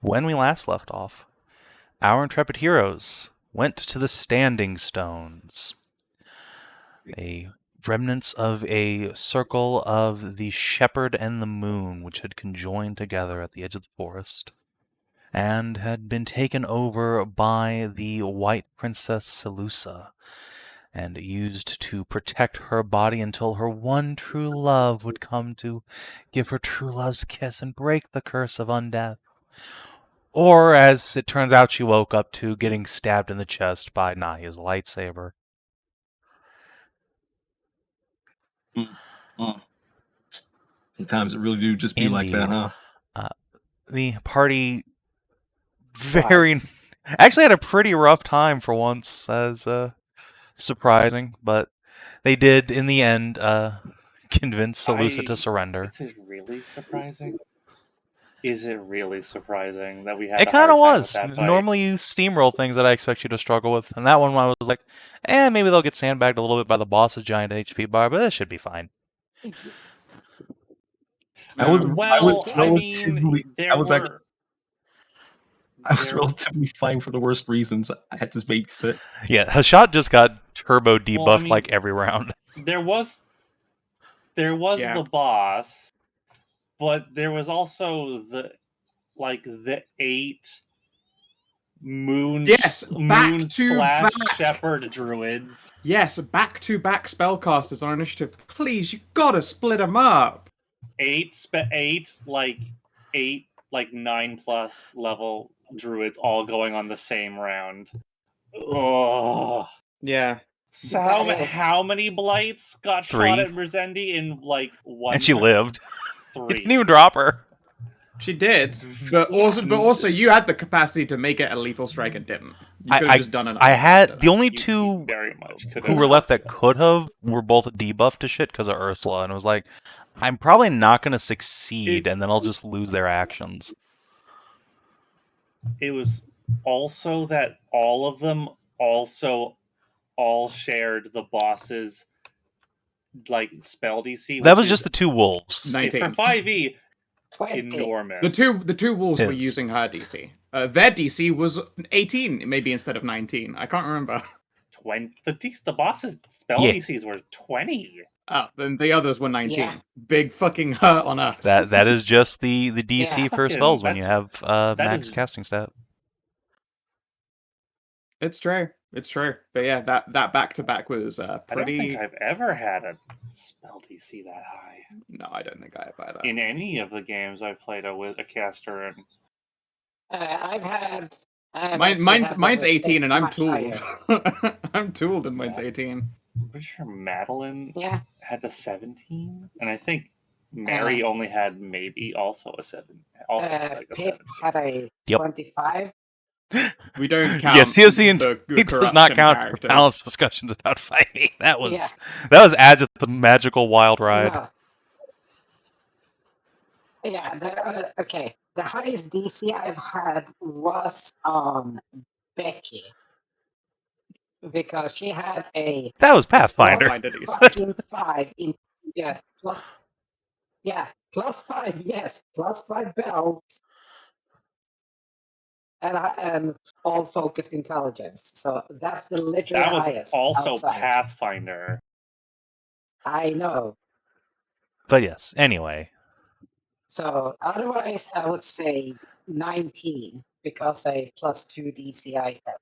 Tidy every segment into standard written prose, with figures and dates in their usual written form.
When we last left off, our intrepid heroes went to the Standing Stones, a remnants of a circle of the Shepherd and the Moon, which had conjoined together at the edge of the forest, and had been taken over by the White Princess Seleusa, and used to protect her body until her one true love would come to give her true love's kiss and break the curse of undeath. Or, as it turns out, she woke up to getting stabbed in the chest by Nahia's lightsaber. Sometimes it really do just be like that, huh? The party actually had a pretty rough time for once, as surprising, but they did, in the end, convince Seleusa to surrender. Is it really surprising? Is it really surprising that we had It a hard kind of time was. with that fight? Normally you steamroll things that I expect you to struggle with, and that one I was like, maybe they'll get sandbagged a little bit by the boss's giant HP bar, but it should be fine. I was relatively fine for the worst reasons. I had to babysit. Yeah, Hashat just got turbo debuffed like every round. There was the boss, but there was also the 8 moon / shepherd druids. Yes, back-to-back spellcasters on initiative. Please, you gotta split them up. 8 9+ level druids all going on the same round. Oh yeah. So how many blights got 3. shot at Merzendi in one? And she lived. 3. You didn't even drop her. She did, but also you had the capacity to make it a lethal strike and didn't. You could have just done it. I had the only two who were left that could have were both debuffed to shit because of Ursula, and it was like, I'm probably not going to succeed, and then I'll just lose their actions. It was also that all of them also all shared the boss's spell DC. That was just the 2 wolves. 19 for 5e. Enormous. The two wolves were using her DC. Their DC was 18, maybe instead of 19. I can't remember. 20. The boss's spell DCs were 20. Oh, then the others were 19. Yeah. Big fucking hurt on us. That is just the DC for spells when you have max casting stat. It's true. But yeah, that back-to-back was pretty... I don't think I've ever had a spell DC that high. No, I don't think I have either. In any of the games I've played with a caster in. I've had... mine's 18 and I'm tooled. I'm tooled and mine's 18. I'm pretty sure Madeline had a 17, and I think Mary only had maybe also a 7. Pip had a 25. We don't count. Yeah, COC does not count for balanced discussions about fighting. That was adds the magical wild ride. No. Yeah, okay. The highest DC I've had was Becky. Because she had a... That was Pathfinder. Fucking 5 in... Yeah, plus 5, yes. Plus 5 belts. And all focused intelligence. So that's the literally highest. That was also outside. Pathfinder. I know. But yes, anyway. So otherwise I would say 19 because a +2 DC item.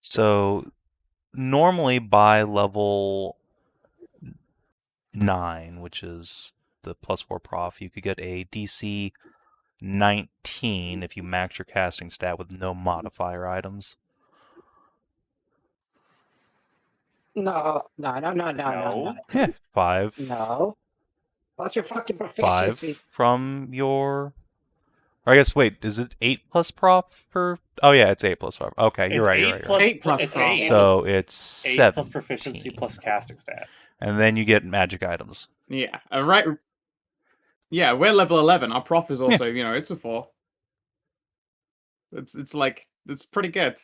So normally by level 9, which is the +4 prof, you could get a DC 19 if you max your casting stat with no modifier items. No. Yeah, 5. No. What's your fucking proficiency? 5 from your... Or I guess, wait, is it 8+ prof per... Oh yeah, it's 8+ 5. Okay, you're right. 8 plus prof. So it's 8 7 plus proficiency plus casting stat. And then you get magic items. Yeah, right. Yeah, we're level 11. Our prof is also, it's a 4. It's pretty good.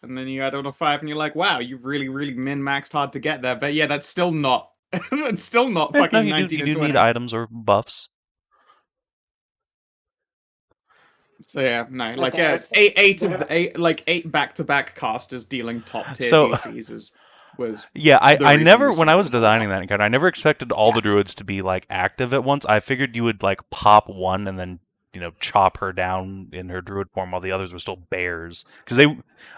And then you add on a 5 and you're like, wow, you really, really min-maxed hard to get there. But yeah, that's still not... it's still not fucking 19 You do need items or buffs. So yeah, no, But like there's- eight of the eight back-to-back casters dealing top tier So- DCs was Yeah, the I reason never, this when I was went on. designing that card, I never expected all Yeah. the druids to be like active at once. I figured you would like pop one and then chop her down in her druid form while the others were still bears. Because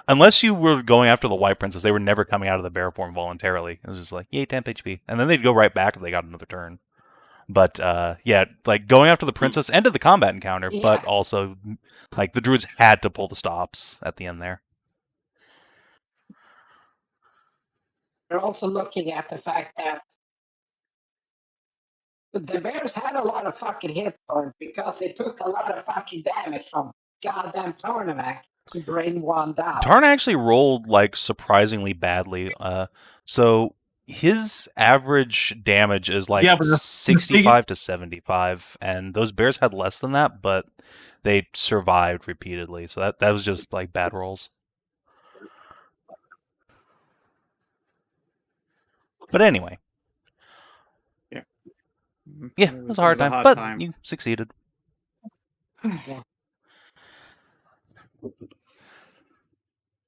unless you were going after the white princess, they were never coming out of the bear form voluntarily. It was just like, yay, 10 HP, and then they'd go right back if they got another turn. But yeah, like going after the princess ended the combat encounter, but Yeah. also like the druids had to pull the stops at the end there. We're also looking at the fact that the Bears had a lot of fucking hit points because they took a lot of fucking damage from goddamn Tarnavak to bring one down. Tarn actually rolled like surprisingly badly. So his average damage is like Yeah, but that's 65 to 75, and those bears had less than that, but they survived repeatedly. So that was just like bad rolls. But anyway, yeah, it was a hard time, but you succeeded.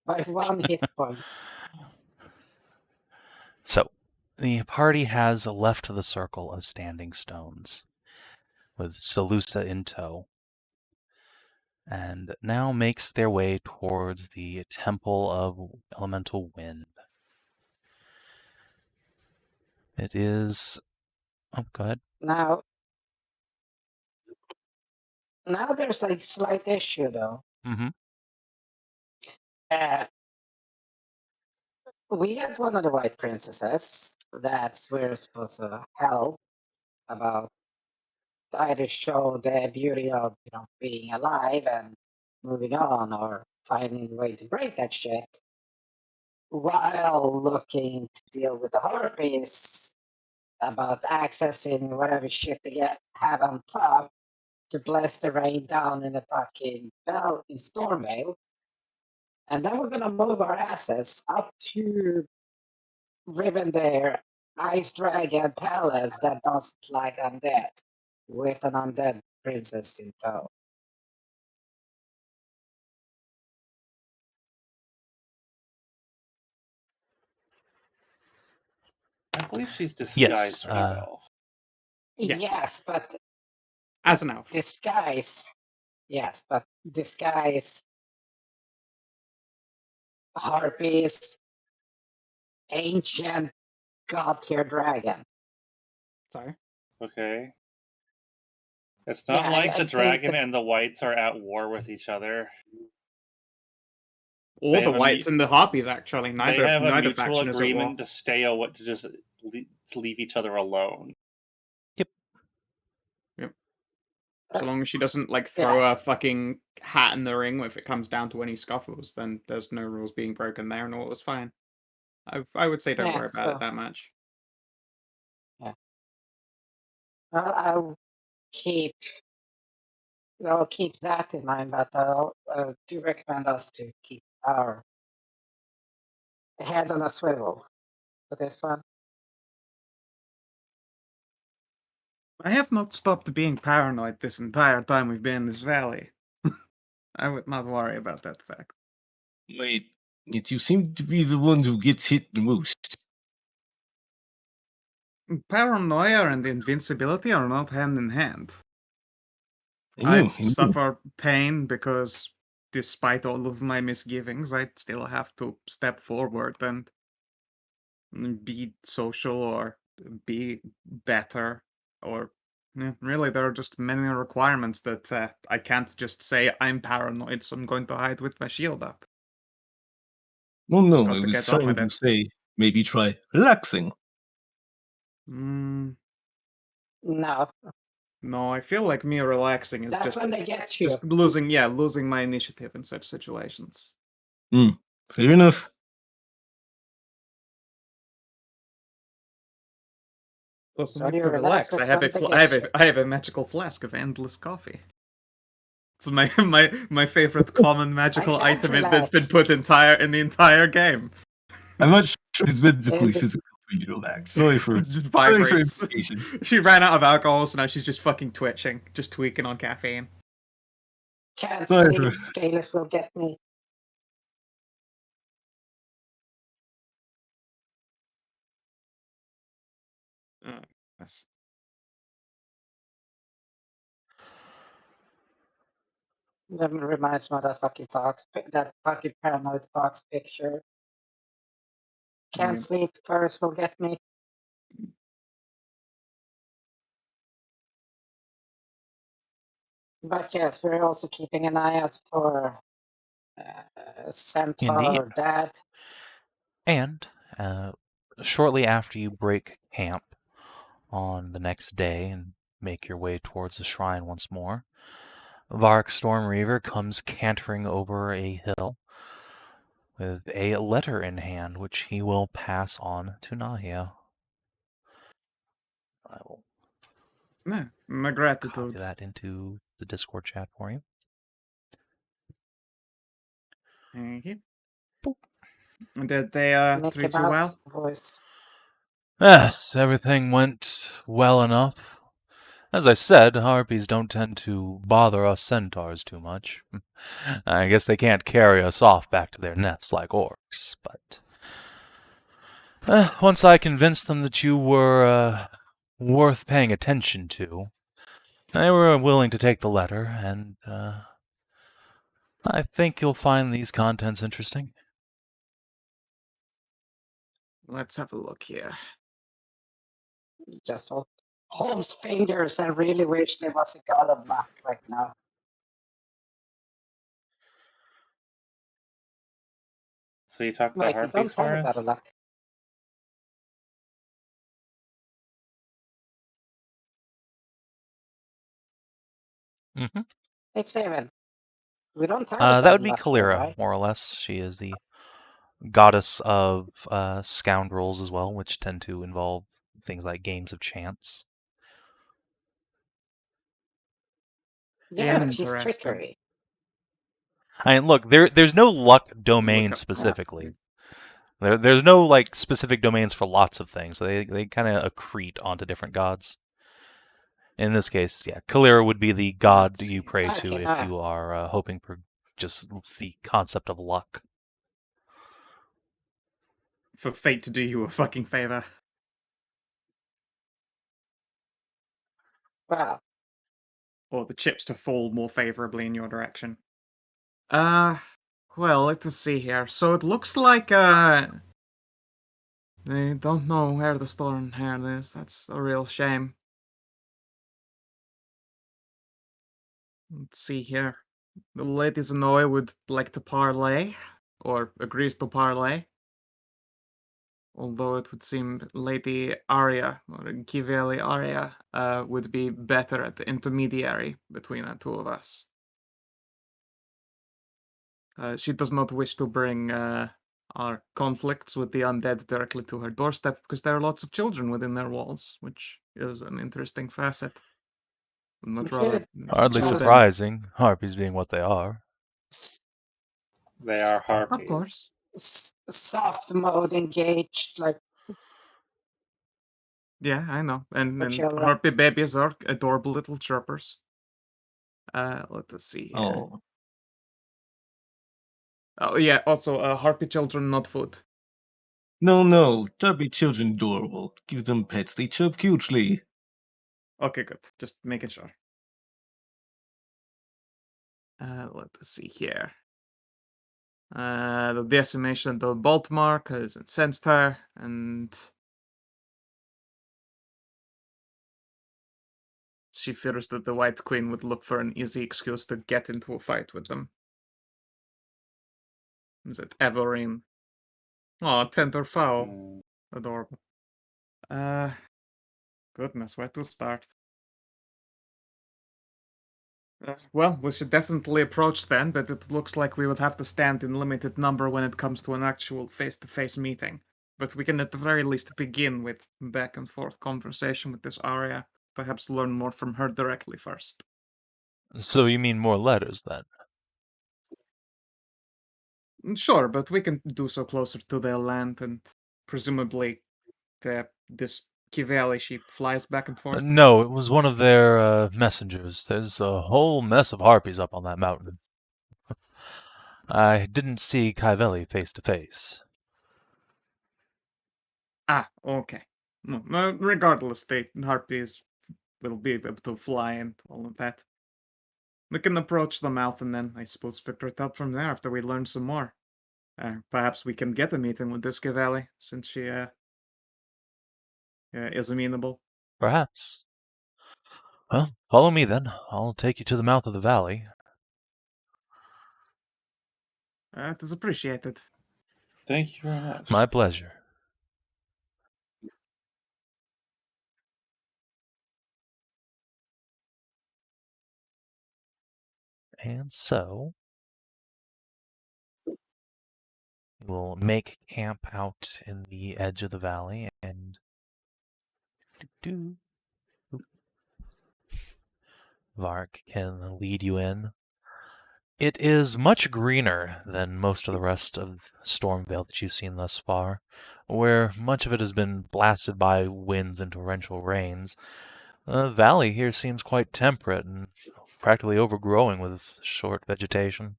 By one hit point. So, the party has left the circle of standing stones, with Salusa in tow, and now makes their way towards the Temple of Elemental Wind. It is... Oh, go ahead. Now there's a slight issue, though. Mm-hmm. We have one of the white princesses that we're supposed to help about either show the beauty of being alive and moving on, or finding a way to break that shit, while looking to deal with the harpies about accessing whatever shit they have on top to bless the rain down in the fucking bell in Stormvale. And then we're gonna move our assets up to Rivendare Ice Dragon Palace that doesn't like undead, with an undead princess in tow. I believe she's disguised herself. Yes, but as an elf. Disguise harpies, ancient god tier dragon. Sorry. Okay. It's not like the dragon and the whites are at war with each other. Or the whites and the harpies, actually. Neither they have a mutual faction is at war. agreement to stay to just leave each other alone. Yep. So long as she doesn't throw a fucking hat in the ring if it comes down to any scuffles, then there's no rules being broken there, and all was fine. I would say don't worry about it that much. Yeah. I'll keep that in mind, but I'll do recommend us to keep our head on a swivel for this one. I have not stopped being paranoid this entire time we've been in this valley. I would not worry about that fact. Wait, yet you seem to be the one who gets hit the most. Paranoia and invincibility are not hand in hand. I suffer pain because, despite all of my misgivings, I still have to step forward and be social or be better. Or really, there are just many requirements that I can't just say I'm paranoid, so I'm going to hide with my shield up. Well, no, I was trying to say maybe try relaxing. No. No, I feel like me relaxing is That's when they get you. just losing my initiative in such situations. Fair enough. Plus, to relax, I have a magical flask of endless coffee. It's my favorite common magical item that's been put in the entire game. I'm not sure it's medically physical for you to relax. Sorry for implication. She ran out of alcohol, so now she's just fucking twitching, just tweaking on caffeine. Can't Sorry sleep. for- Scalers will get me. Yes. That reminds me of that fucking that fucking paranoid fox picture. Can't Yeah. sleep. First will get me. But yes, we're also keeping an eye out for Centaur Indeed. or Dad. And shortly after you break camp on the next day and make your way towards the shrine once more, Vark Stormreaver comes cantering over a hill with a letter in hand, which he will pass on to Nahia. I will Yeah, my copy gratitude. that into the Discord chat for you. Thank you. Boop. And did they Mickey treat you Mouse well? voice. Yes, everything went well enough. As I said, harpies don't tend to bother us centaurs too much. I guess they can't carry us off back to their nests like orcs, but once I convinced them that you were worth paying attention to, they were willing to take the letter, and I think you'll find these contents interesting. Let's have a look here. Just holds fingers and really wish there was a god of luck right now. So you talked to Like, you harpies don't have for a god us? of luck. Mm-hmm. Hey, Savin, we don't have a god That of would be luck here, Kalira, right? more or less. She is the goddess of scoundrels as well, which tend to involve things like games of chance. Yeah, but she's Interesting. trickery. I mean, look, there's no luck domain Look up. specifically. There's no like specific domains for lots of things. So they kind of accrete onto different gods. In this case, yeah, Kalira would be the god Let's you see. pray to Okay, if you are hoping for just the concept of luck. For fate to do you a fucking favor. well, Or the chips to fall more favorably in your direction. Well, let's see here. So it looks like, they don't know where the storm hair is. That's a real shame. Let's see here. The Lady Zenoy would like to parlay, or agrees to parlay. Although it would seem Lady Arya, or Kiveli Arya, would be better at the intermediary between the two of us. She does not wish to bring our conflicts with the undead directly to her doorstep because there are lots of children within their walls, which is an interesting facet. Would much Good. rather Hardly do them. surprising, harpies being what they are. They are harpies. Of course. Soft mode engaged, like Yeah, I know. And children. harpy babies are adorable little chirpers. Let us see here. Oh, Oh yeah, also harpy children, not food. no. Chubby children adorable. Give them pets. They chirp cutely. Okay, good. Just making sure. Let us see here. The decimation of the bolt mark is incensed her, and she fears that the White Queen would look for an easy excuse to get into a fight with them. Is it Everine? Oh, tender fowl. Mm. Adorable. Goodness, where to start? Well, we should definitely approach then, but it looks like we would have to stand in limited number when it comes to an actual face-to-face meeting. But we can at the very least begin with back and forth conversation with this Arya. Perhaps learn more from her directly first. So you mean more letters then? Sure, but we can do so closer to their land, and presumably this Kivali, she flies back and forth. No, it was one of their messengers. There's a whole mess of harpies up on that mountain. I didn't see Kivali face to face. Ah, okay. No, regardless, the harpies will be able to fly and all of that. We can approach the mouth and then, I suppose, figure it out from there after we learn some more. Perhaps we can get a meeting with this Kivali, since she is amenable. Perhaps. Well, follow me then. I'll take you to the mouth of the valley. It is appreciated. Thank you very much. My pleasure. And so, we'll make camp out in the edge of the valley and Vark can lead you in. It is much greener than most of the rest of Stormvale that you've seen thus far, where much of it has been blasted by winds and torrential rains. The valley here seems quite temperate and practically overgrowing with short vegetation.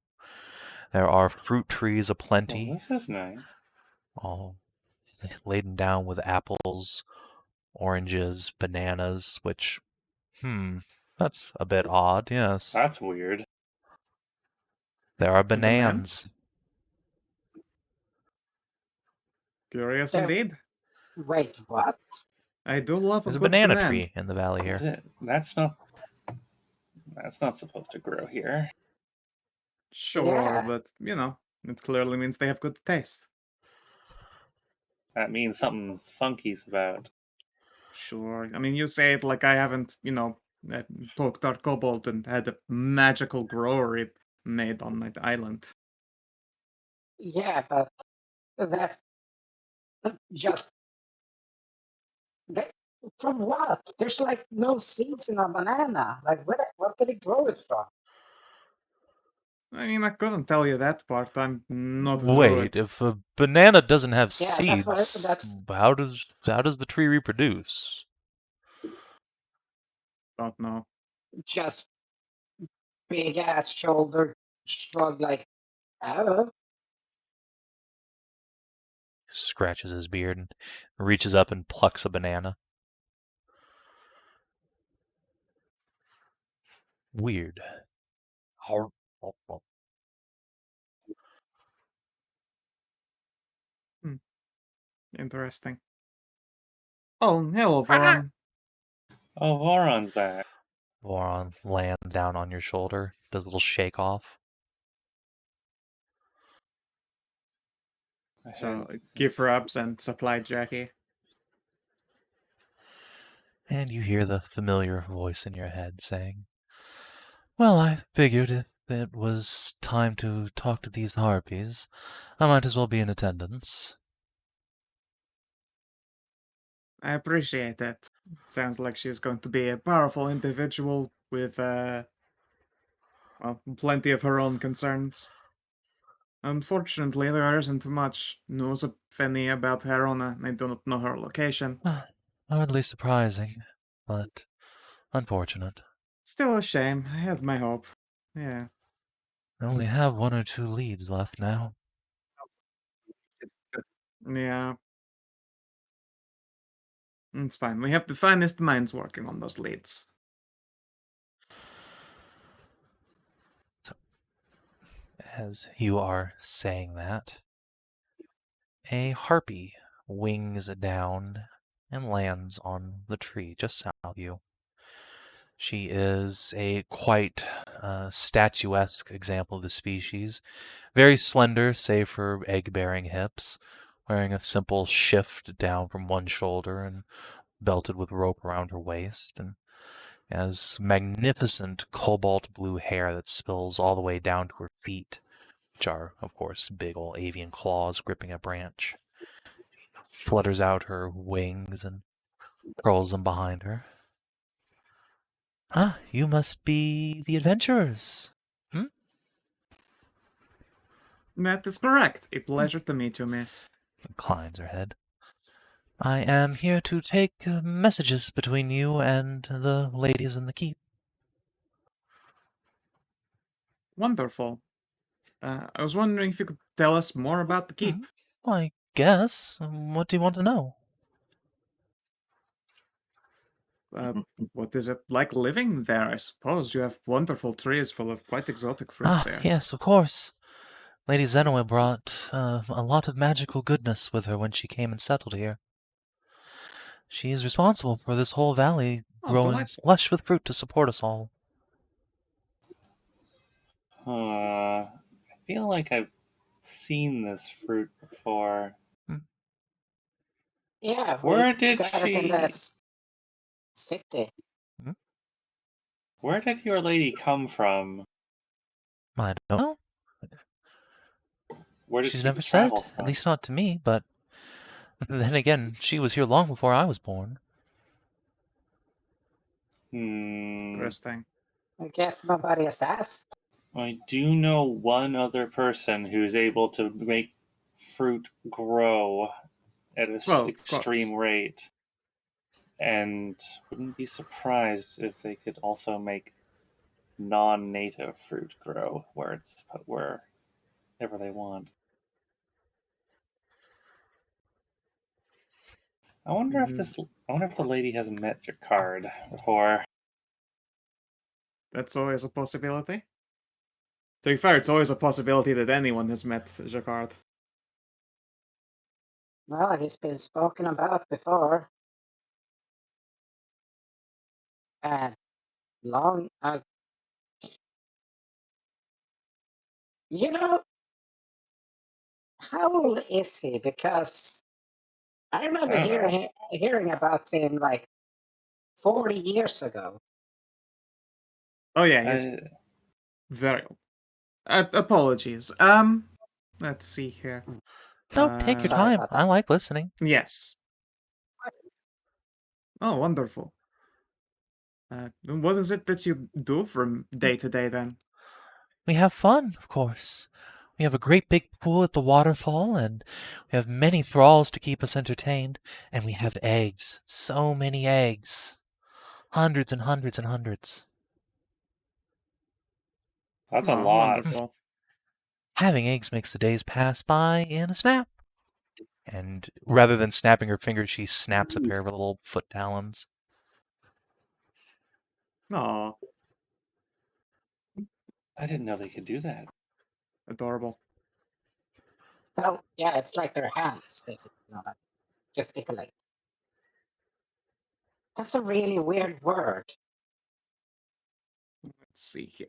There are fruit trees aplenty, Well, this is nice. all laden down with apples, oranges, bananas, which, that's a bit odd, yes. That's weird. There are Bananas? bananas. Curious There- indeed. Wait, what? I do love There's a good banana banana. tree in the valley here. That's not supposed to grow here. Sure, Yeah. but, it clearly means they have good taste. That means something funky's about. Sure. I mean, you say it like I haven't, poked our kobold and had a magical grower made on my island. Yeah, but that's just that, from what? There's like no seeds in a banana. Like, what did it grow it from? I mean, I couldn't tell you that part. I'm not a Wait, druid. if a banana doesn't have Yeah, that's what seeds, that's how does the tree reproduce? Don't know. just big ass shoulder shrug. Like, oh, Scratches his beard and reaches up and plucks a banana. Weird. Interesting. Oh, hello, Voron. Oh, Voron's back. Voron lands down on your shoulder, does a little shake off. So, give her ups and supply Jackie. And you hear the familiar voice in your head saying, "Well, I figured if it was time to talk to these harpies, I might as well be in attendance." I appreciate that. Sounds like she's going to be a powerful individual with, plenty of her own concerns. Unfortunately, there isn't much news of any about Herona. I do not know her location. Hardly surprising, but unfortunate. Still a shame. I had my hope. Yeah. I only have 1 or 2 leads left now. Yeah. It's fine. We have the finest minds working on those leads. As you are saying that, a harpy wings down and lands on the tree just south of you. She is a quite statuesque example of the species. Very slender, save for egg-bearing hips, wearing a simple shift down from one shoulder and belted with rope around her waist, and has magnificent cobalt blue hair that spills all the way down to her feet, which are, of course, big old avian claws gripping a branch. She flutters out her wings and curls them behind her. "Ah, you must be the adventurers." That is correct. A pleasure to meet you, miss. Inclines her head. I am here to take messages between you and the ladies in the keep. Wonderful. I was wondering if you could tell us more about the keep. I guess. What do you want to know? What is it like living there, I suppose? You have wonderful trees full of quite exotic fruits here. Yes, of course. Lady Zenoa brought a lot of magical goodness with her when she came and settled here. She is responsible for this whole valley growing Delightful. lush with fruit to support us all. I feel like I've seen this fruit before. Yeah, Where we did got it in she? this city. Where did your lady come from? I don't know. Where did She's she never travel said, at from? least not to me, but then again, she was here long before I was born. Interesting. I guess nobody has asked. I do know one other person who's able to make fruit grow at an Well, of extreme course. rate, and wouldn't be surprised if they could also make non-native fruit grow wherever they want. I wonder if the lady has met your card before. That's always a possibility. To be fair, it's always a possibility that anyone has met Jacquard. No, he's been spoken about before. And long you know, how old is he? Because I remember I don't know. hearing about him like 40 years ago. Oh yeah, he's very old. Apologies. Let's see here. No, take your Sorry time. about I that. like listening. Yes. Oh, wonderful. What is it that you do from day to day then? We have fun, of course. We have a great big pool at the waterfall, and we have many thralls to keep us entertained, and we have eggs. So many eggs. Hundreds and hundreds and hundreds. That's a Oh, lot. wonderful. Having eggs makes the days pass by in a snap. And rather than snapping her fingers, she snaps a pair of her little foot talons. Aw, I didn't know they could do that. adorable. Well, yeah, it's like their hands. They gesticulate. That's a really weird word. Let's see here.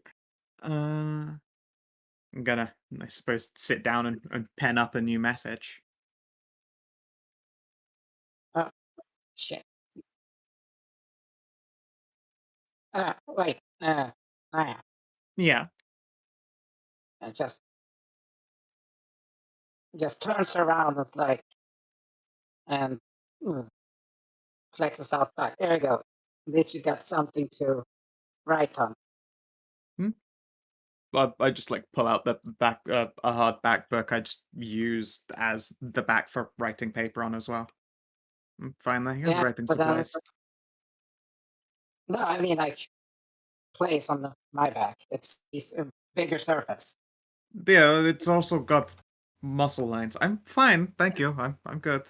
I'm gonna, I suppose, sit down and pen up a new message. Oh, shit. Wait. Nahia. Yeah. And just turns around and flexes out back. There you go. At least you got something to write on. I just like pull out the back, a hardback book I just used as the back for writing paper on as well. Finally, Yeah, writing but supplies. no, I mean like place on my back. It's a bigger surface. Yeah, it's also got muscle lines. I'm fine, thank you. I'm good.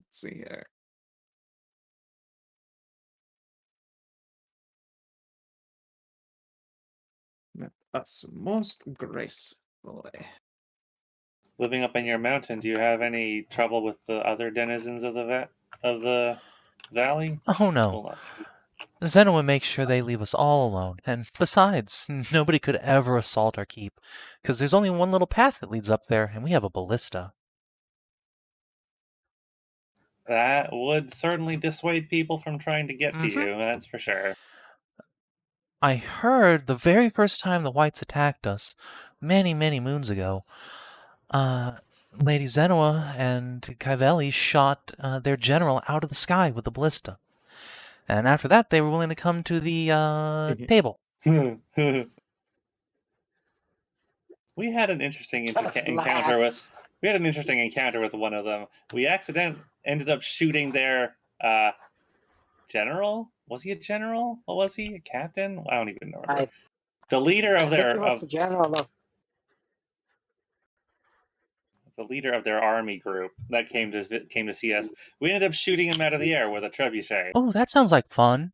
Let's see here. Let us most gracefully. Living up in your mountain, do you have any trouble with the other denizens of the valley? Oh no. Well, not. Zenoa makes sure they leave us all alone, and besides, nobody could ever assault our keep, because there's only one little path that leads up there, and we have a ballista. That would certainly dissuade people from trying to get to you, that's for sure. I heard the very first time the whites attacked us, many, many moons ago, Lady Zenoa and Kaivelli shot their general out of the sky with the ballista. And after that, they were willing to come to the table. We had an interesting Just encounter with. laps. We had an interesting encounter with one of them. We ended up shooting their general. Was he a general? What was he? A captain? I don't even remember. The leader I of think their it was the general of the leader of their army group that came to see us. We ended up shooting him out of the air with a trebuchet. Oh, that sounds like fun.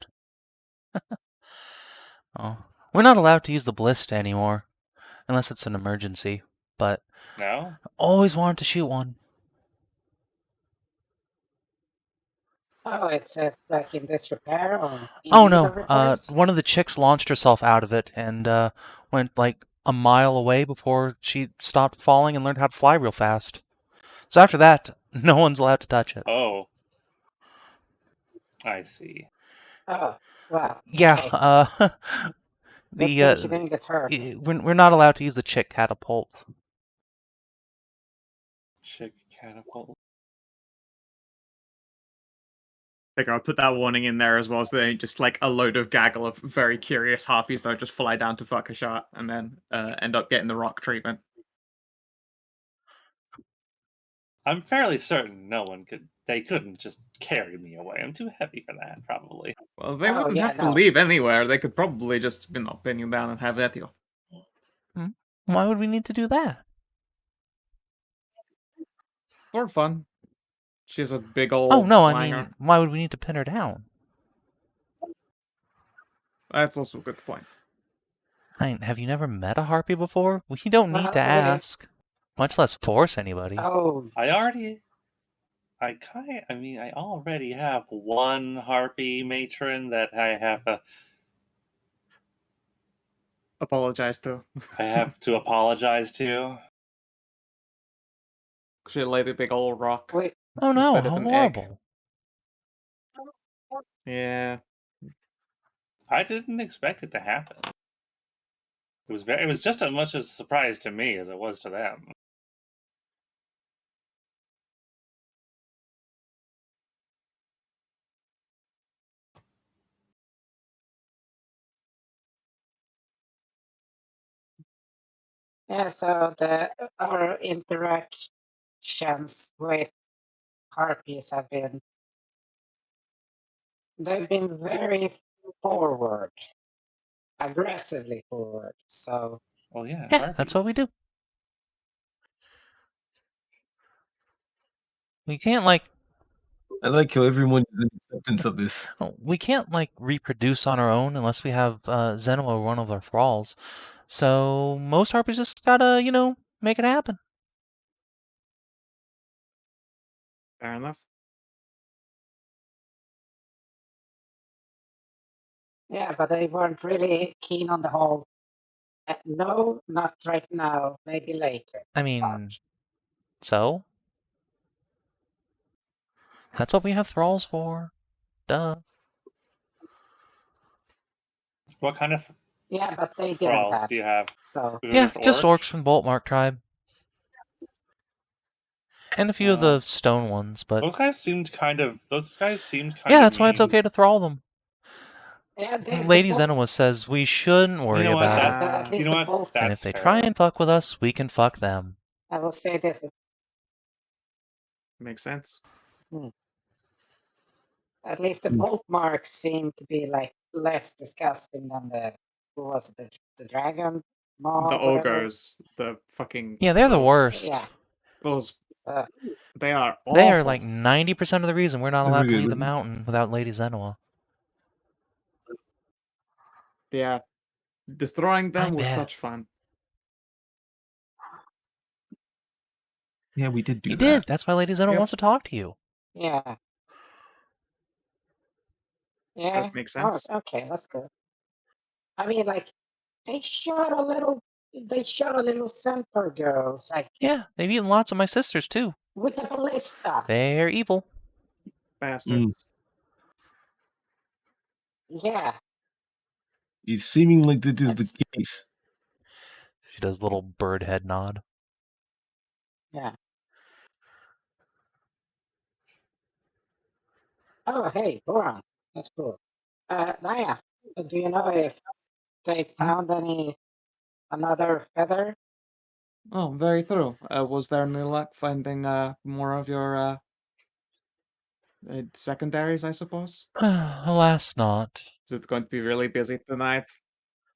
Oh, we're not allowed to use the ballista anymore, unless it's an emergency. But No? always wanted to shoot one. Oh, it's like in disrepair or in Oh need no, of repairs? one of the chicks launched herself out of it and went like a mile away before she stopped falling and learned how to fly real fast. So after that, no one's allowed to touch it. Oh. I see. Oh, well. Yeah, Okay. Good thing she the didn't get hurt. we're not allowed to use the chick catapult. Chick catapult. I think I'll put that warning in there as well, so they just like a load of gaggle of very curious harpies that just fly down to fuck Hashat and then end up getting the rock treatment. I'm fairly certain they couldn't just carry me away. I'm too heavy for that, probably. Well, they Oh, wouldn't yeah, have to no. leave anywhere. They could probably just, pin you down and have at you. Why would we need to do that? For fun. She's a big old Oh no, I slanger. mean, why would we need to pin her down? That's also a good point. I mean, have you never met a harpy before? We don't need to Well, ask, much less force anybody. Oh, I already have one harpy matron that I Apologize to. I have to apologize to. She laid a big old rock wait. Oh no, instead of how an egg. horrible. Yeah. I didn't expect it to happen. It was just as much a surprise to me as it was to them. Yeah, so our interactions with harpies they've been very forward, aggressively forward. So Well, yeah, Yeah, that's what we harpies. do. We can't like I like how everyone is in acceptance of this. we can't like reproduce on our own unless we have Zeno or one of our thralls. So most harpies just gotta, make it happen. Fair enough. yeah, but they weren't really keen on the whole. No, not right now. Maybe later. I mean, so that's what we have thralls for. Duh. What kind of Yeah, but they didn't thralls have. do you have? So Is it Yeah, just orcs orcs? from Boltmark tribe. And a few of the stone ones, but Those guys seemed kind of yeah, that's why mean. it's okay to thrall them. yeah, Lady Zenoa says we shouldn't worry You know what? about it. At least You know the what? bolt. And That's if they fair. try and fuck with us, we can fuck them. I will say this. Makes sense. At least the bolt marks seem to be like less disgusting than the dragon maw, The whatever. ogres, the fucking. Yeah, they're the ugh, worst. Yeah. Those. Uh, They are awful. They are like 90% of the reason we're not allowed to leave the Really? mountain without Lady Zenoa. Yeah. Destroying them I was bet. such fun. Yeah, we did do You that. did. That's why Lady Zenoa Yep. wants to talk to you. yeah. Yeah. That makes sense. Oh, okay, that's good. I mean, like they shot a little centaur girls, like Yeah, they've eaten lots of my sisters too. with a ballista. They're evil. Bastards. Yeah. It's seeming like that is the That's- case. She does a little bird head nod. Yeah. Oh, hey, Boron. That's cool. Nahia, do you know if they found another feather Oh, very true. Was there any luck finding more of your secondaries, I suppose? Alas not. Is it going to be really busy tonight?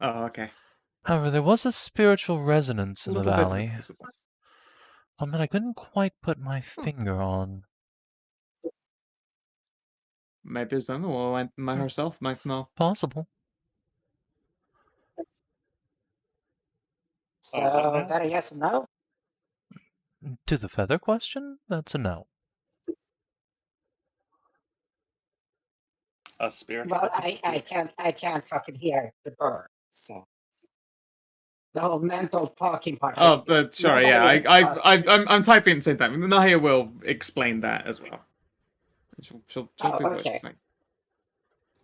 Oh, okay. However, there was a spiritual resonance A in the little bit valley. visible. One that I couldn't quite put my finger on. Maybe Zeno herself might know. Possible. So what now? that a yes or no? To the feather question, that's a no. A spirit. Well, What's a I spirit? can't fucking hear the bird. So the whole mental talking part. Oh, but sorry, yeah, nobody I'm typing at the same time. Nahia will explain that as well. She'll Oh, do voice okay. between.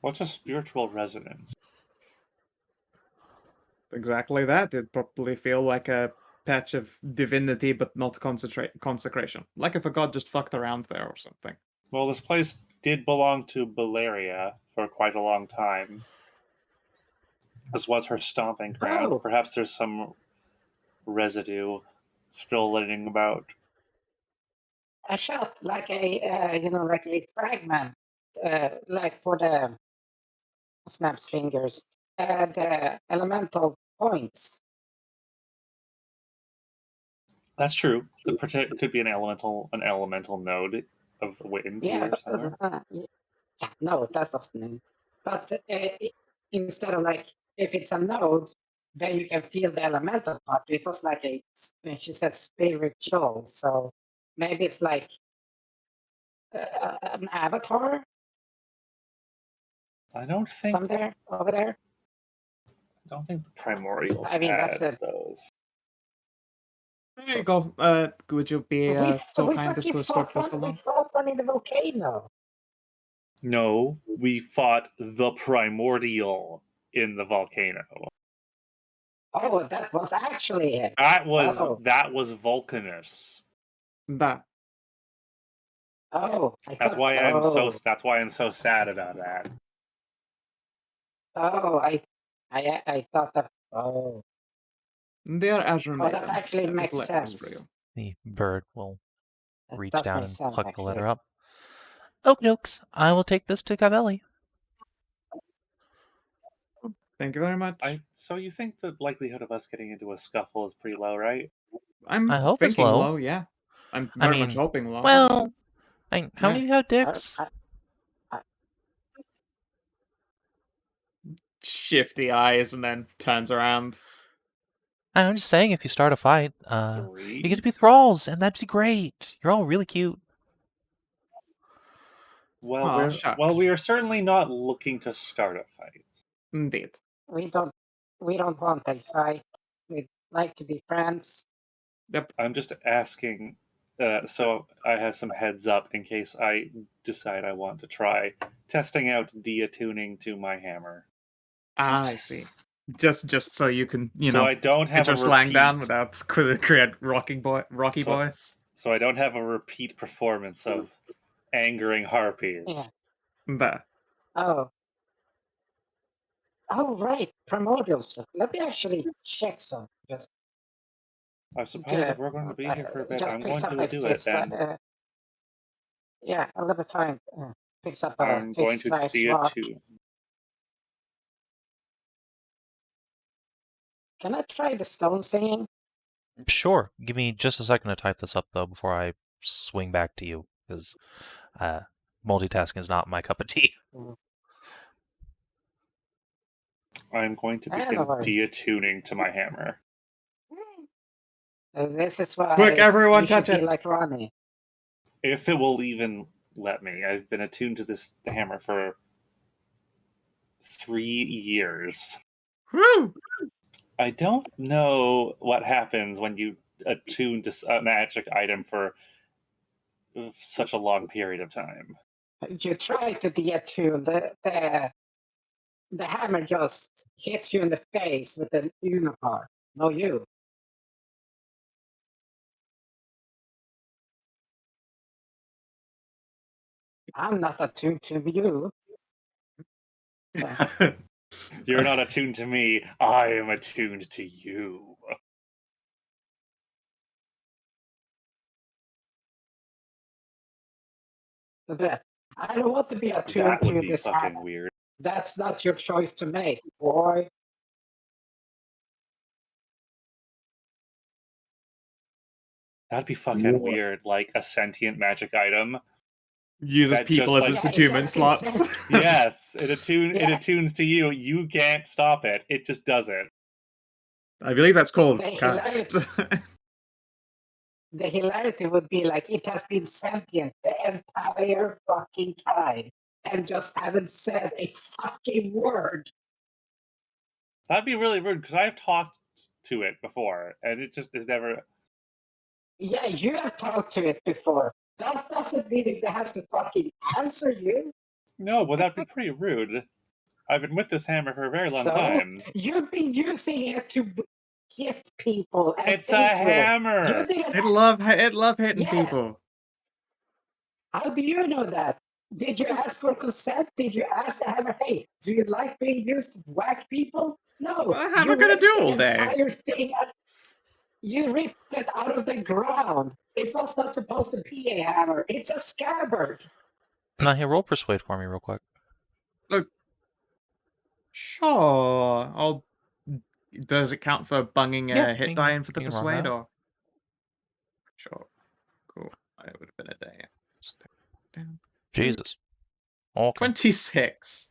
What's a spiritual resonance? Exactly that. It'd probably feel like a patch of divinity, but not consecration. Like if a god just fucked around there or something. Well, this place did belong to Baleria for quite a long time. This was her stomping ground. Oh. Perhaps there's some residue still living about. A shot like a like a fragment, like for the snaps fingers, the elemental points. That's true. The could be an elemental node of the wind Yeah, here somewhere. yeah, no, that was the name. But instead of like, if it's a node, then you can feel the elemental part. It was like when she said spiritual, so maybe it's like an avatar I don't think. over there. I don't think the primordials I mean, that's had it. those. There you go. Would you be so we kind as to fucking escort fought this one. We along? fought one in the volcano. No, we fought the primordial in the volcano. Oh, that was actually it. That was Oh. Vulcanus. That. Oh, That's why I'm so sad about that. Oh, I thought that. Oh, They are Azure that Maiden. actually That is makes letters for you. sense. The bird will That reach does down make and sense, pluck the actually. letter up. Okie dokes, I will take this to Cavelli. Thank you very much. So you think the likelihood of us getting into a scuffle is pretty low, right? I'm I hope it's thinking low. low, yeah. I'm very much hoping low. Well, how many Yeah. of you have dicks? Shifty eyes and then turns around. I'm just saying, if you start a fight, Three. you get to be thralls, and that'd be great. You're all really cute. Well, Aw, shucks. we are certainly not looking to start a fight. Indeed. We don't want a fight. We'd like to be friends. Yep. I'm just asking, so I have some heads up in case I decide I want to try testing out deattuning to my hammer. I see. Just so you can, so I don't have get your a slang down repeat- without create Rocky So- Boys. So I don't have a repeat performance of angering harpies. Yeah. Bah. Oh. Oh, right. Primordial stuff. Let me actually check some. Just I suppose if we're going to be here for a bit, I'm going to do it then. Yeah, 11 picks up a I'm going to fist-sized see it rock. too. Can I try the stone singing? Sure. Give me just a second to type this up, though, before I swing back to you, because multitasking is not my cup of tea. I'm going to begin deattuning to my hammer. This is why Quick, everyone, you touch should it. be like Ronnie. If it will even let me. I've been attuned to this hammer for 3 years. Woo! I don't know what happens when you attune to a magic item for such a long period of time. You try to deattune, the hammer just hits you in the face with an unicorn. No, you. I'm not attuned to you. So. You're not attuned to me. I am attuned to you. But I don't want to be attuned That would to be this fucking habit. weird. That's not your choice to make, boy. That'd be fucking weird. Like a sentient magic item. Uses That people just, as like- its attunement exactly. slots. Yes, it Yeah. attunes to you. You can't stop it. It just does it. I believe that's called The cursed. The hilarity would be like it has been sentient the entire fucking time and just haven't said a fucking word. That'd be really rude because I've talked to it before, and it just is never. Yeah, you have talked to it before. That doesn't mean it has to fucking answer you. No, but that'd be pretty rude. I've been with this hammer for a very long So time. you've been using it to hit people and It's a things with. You hammer. didn't. It love hitting Yeah. people. How do you know that? Did you ask for consent? Did you ask the hammer, hey, do you like being used to whack people? No. What the hammer You gonna ripped do the all day? entire thing out- You ripped it out of the ground. It was not supposed to be a hammer. It's a scabbard. Nahia, roll persuade for me real quick. Sure. Does it count for bunging Yeah, a hit you die can- in for the you can run persuade that. or? Sure. Cool. It would have been a day. Just take it down. Jesus. Okay. 26.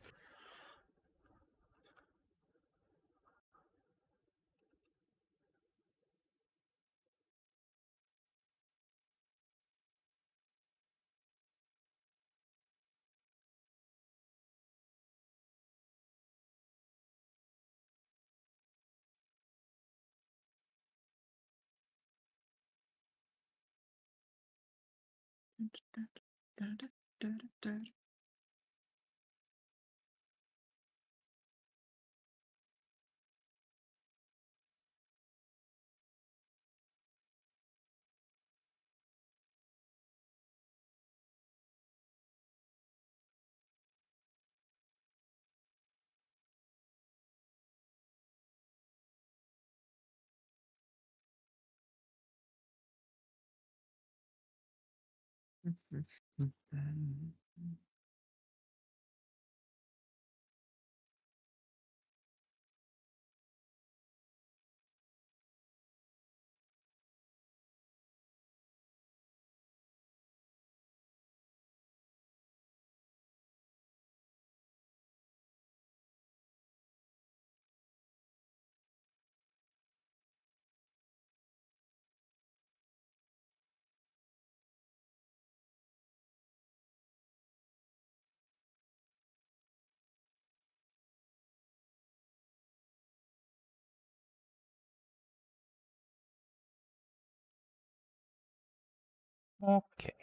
Okay.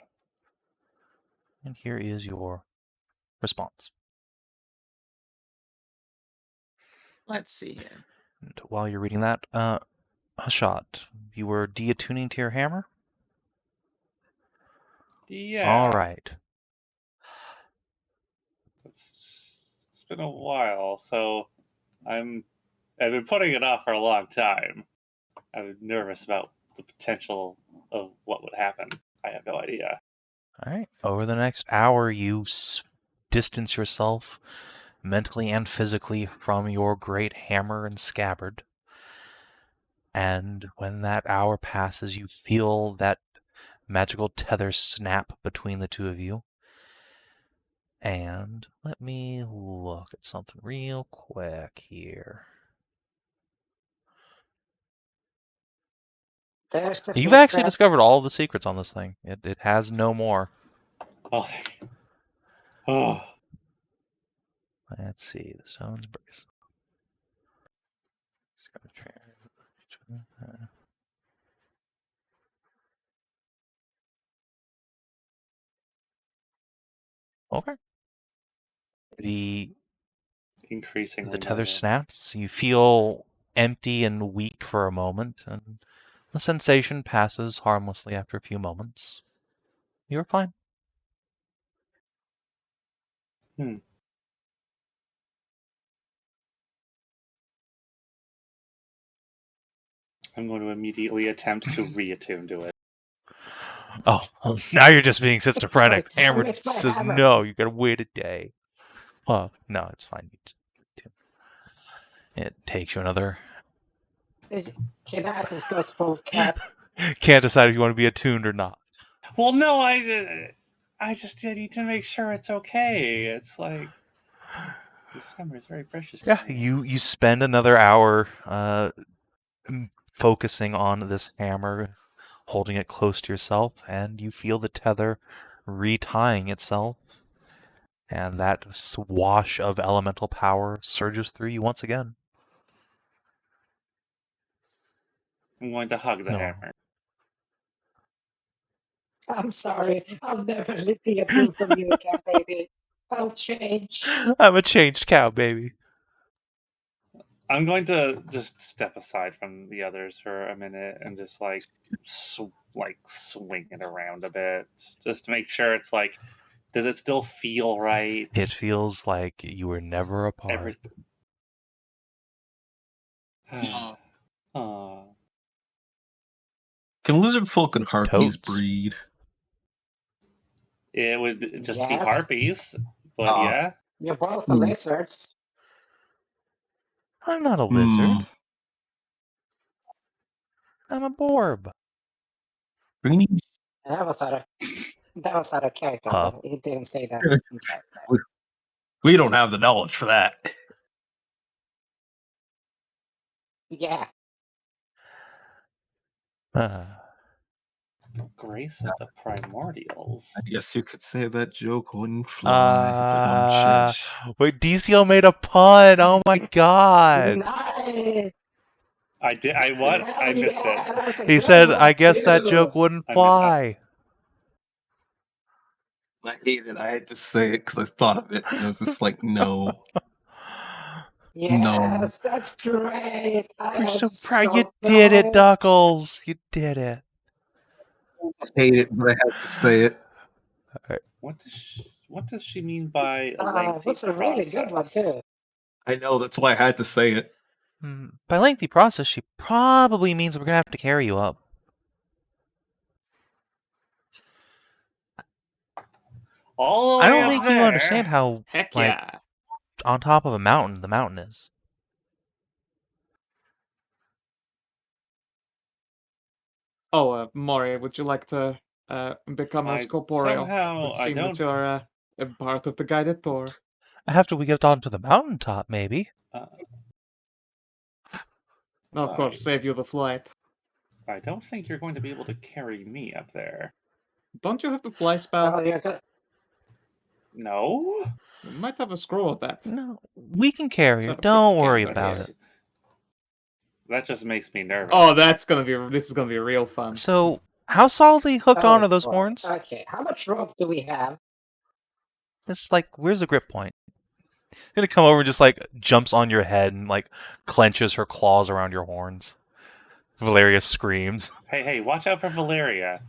And here is your response. Let's see here. And while you're reading that, Hashat, you were deattuning to your hammer? Yeah. All right. It's been a while, so I've been putting it off for a long time. I'm nervous about the potential of what would happen. I have no idea. All right. Over the next hour, you distance yourself mentally and physically from your great hammer and scabbard. And when that hour passes, you feel that magical tether snap between the two of you. And let me look at something real quick here. There's the You've actually secret. discovered all the secrets on this thing. It has no more. Oh, thank you. Oh, Let's see. The stone's brace. Okay. The increasingly. tether noble. snaps. You feel empty and weak for a moment, and the sensation passes harmlessly after a few moments. You're fine. I'm going to immediately attempt to reattune to it. Oh, now you're just being schizophrenic. Like, I Hammer missed my says hammer. no. You gotta wait a day. Well, no, it's fine. It takes you another. Kinathis goes full cat. Can't decide if you want to be attuned or not. Well, no, I just need to make sure it's okay. It's like this hammer is very precious. Yeah, to me. you spend another hour focusing on this hammer, holding it close to yourself, and you feel the tether retying itself. And that swash of elemental power surges through you once again. I'm going to hug the No. hammer. I'm sorry. I'll never be a blue from you, cat baby. I'll change. I'm a changed cow, baby. I'm going to just step aside from the others for a minute and just like swing it around a bit, just to make sure it's like, does it still feel right? It feels like you were never apart. Everything. Aw. Can Lizardfolk and harpies Totes. breed? It would just be Yes. harpies, but yeah. You're both Hmm. lizards. I'm not a lizard. Hmm. I'm a borb. Greeny? That was out of character. Huh. He didn't say that in character. We don't have the knowledge for that. Yeah. The grace of the primordials. I guess you could say that joke wouldn't fly. Wait, DCO made a pun. Oh my god. Nice. I did. I what? I missed it. That was a He good said, one, I guess that too. joke wouldn't I fly. I hate it. I had to say it because I thought of it. And I was just like, no. Yes, that's great. You're am so proud. You did it, proud. Duckles. You did it. I hate it, but I had to say it. What does she mean by a lengthy That's a really good one, process? too. I know, that's why I had to say it. By lengthy process, she probably means we're going to have to carry you up. All the I way don't up think there. you understand how, Heck like, yeah. on top of a mountain, the mountain is. Oh, Mori, would you like to become I a corporeal? somehow- It I seems don't- that you're a part of the guided tour. After we get onto the mountaintop, maybe. No, of course, save you the flight. I don't think you're going to be able to carry me up there. Don't you have the fly spell? Oh, you're good. No? You might have a scroll of that. No, we can carry her. Set up Don't the worry camera about here. it. That just makes me nervous. Oh, this is gonna be real fun. So, how solidly hooked on are those boy. horns? Okay, how much rope do we have? It's like, where's the grip point? She's gonna come over and just, like, jumps on your head and, like, clenches her claws around your horns. Valeria screams. Hey, watch out for Valeria.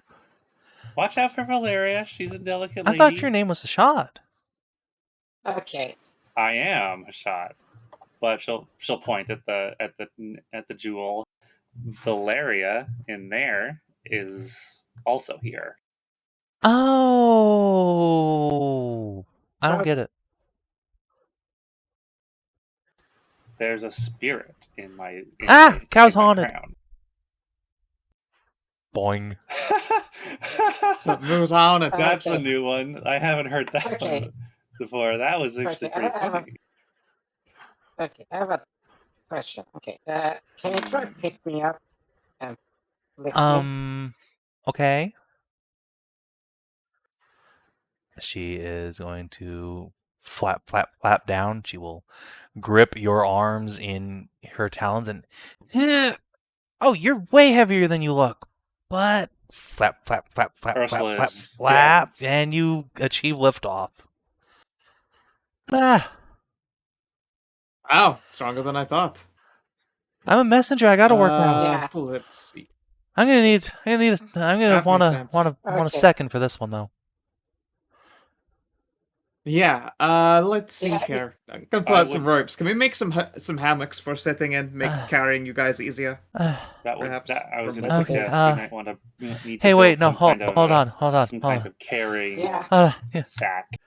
Watch out for Valeria. She's a delicate I lady. thought your name was Hashat. Okay. I am Hashat, but she'll point at the jewel. Valeria in there is also here. Oh, I don't get it. There's a spirit in my cow's in my haunted. crown. Boing. So moves on it. That's a Okay. new one. I haven't heard that Okay. one before. That was actually Okay, pretty funny. Okay, I have a question. Okay, can you try to pick me up and lift me? Okay. She is going to flap down. She will grip your arms in her talons and... Oh, you're way heavier than you look. But flap, Ursula is flap, dense. and you achieve liftoff. Ah, Wow, stronger than I thought. I'm a messenger. I gotta work out. Yeah. Let's see. I'm gonna That want makes sense. a Okay. second for this one though. Yeah, let's see Yeah, here. I can I pull out some would- ropes. Can we make some hammocks for sitting in, make carrying you guys easier? Perhaps I was from going to the Okay, suggest we might want to need to Hey, build wait, no, some hold kind of on, hold on. carrying yeah. Yeah. sack.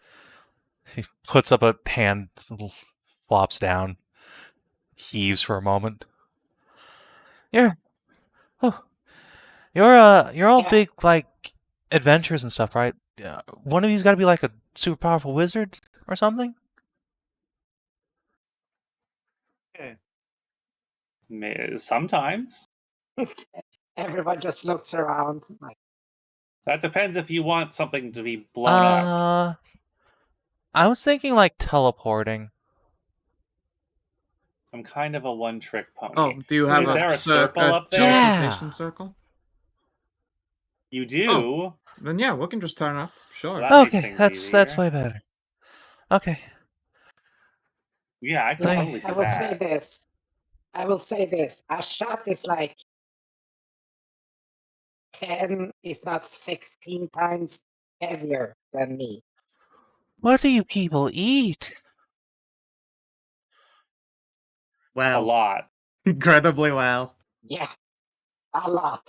He puts up a hand, flops down, heaves for a moment. You're all Yeah. big, like, adventures and stuff, right? One of you's got to be like a super powerful wizard or something? Sometimes. Everyone just looks around. Like, That depends if you want something to be blown up. I was thinking like teleporting. I'm kind of a one-trick pony. Oh, do you have Is there a circle up there? teleportation Yeah. circle? You do? Then yeah, we can just turn up. Sure. That makes Okay, things that's easier. way better. Okay. Yeah, I could Okay. totally do I will that. say this. Hashat is like 10, if not 16 times heavier than me. What do you people eat? A Well, lot. incredibly well. Yeah, a lot.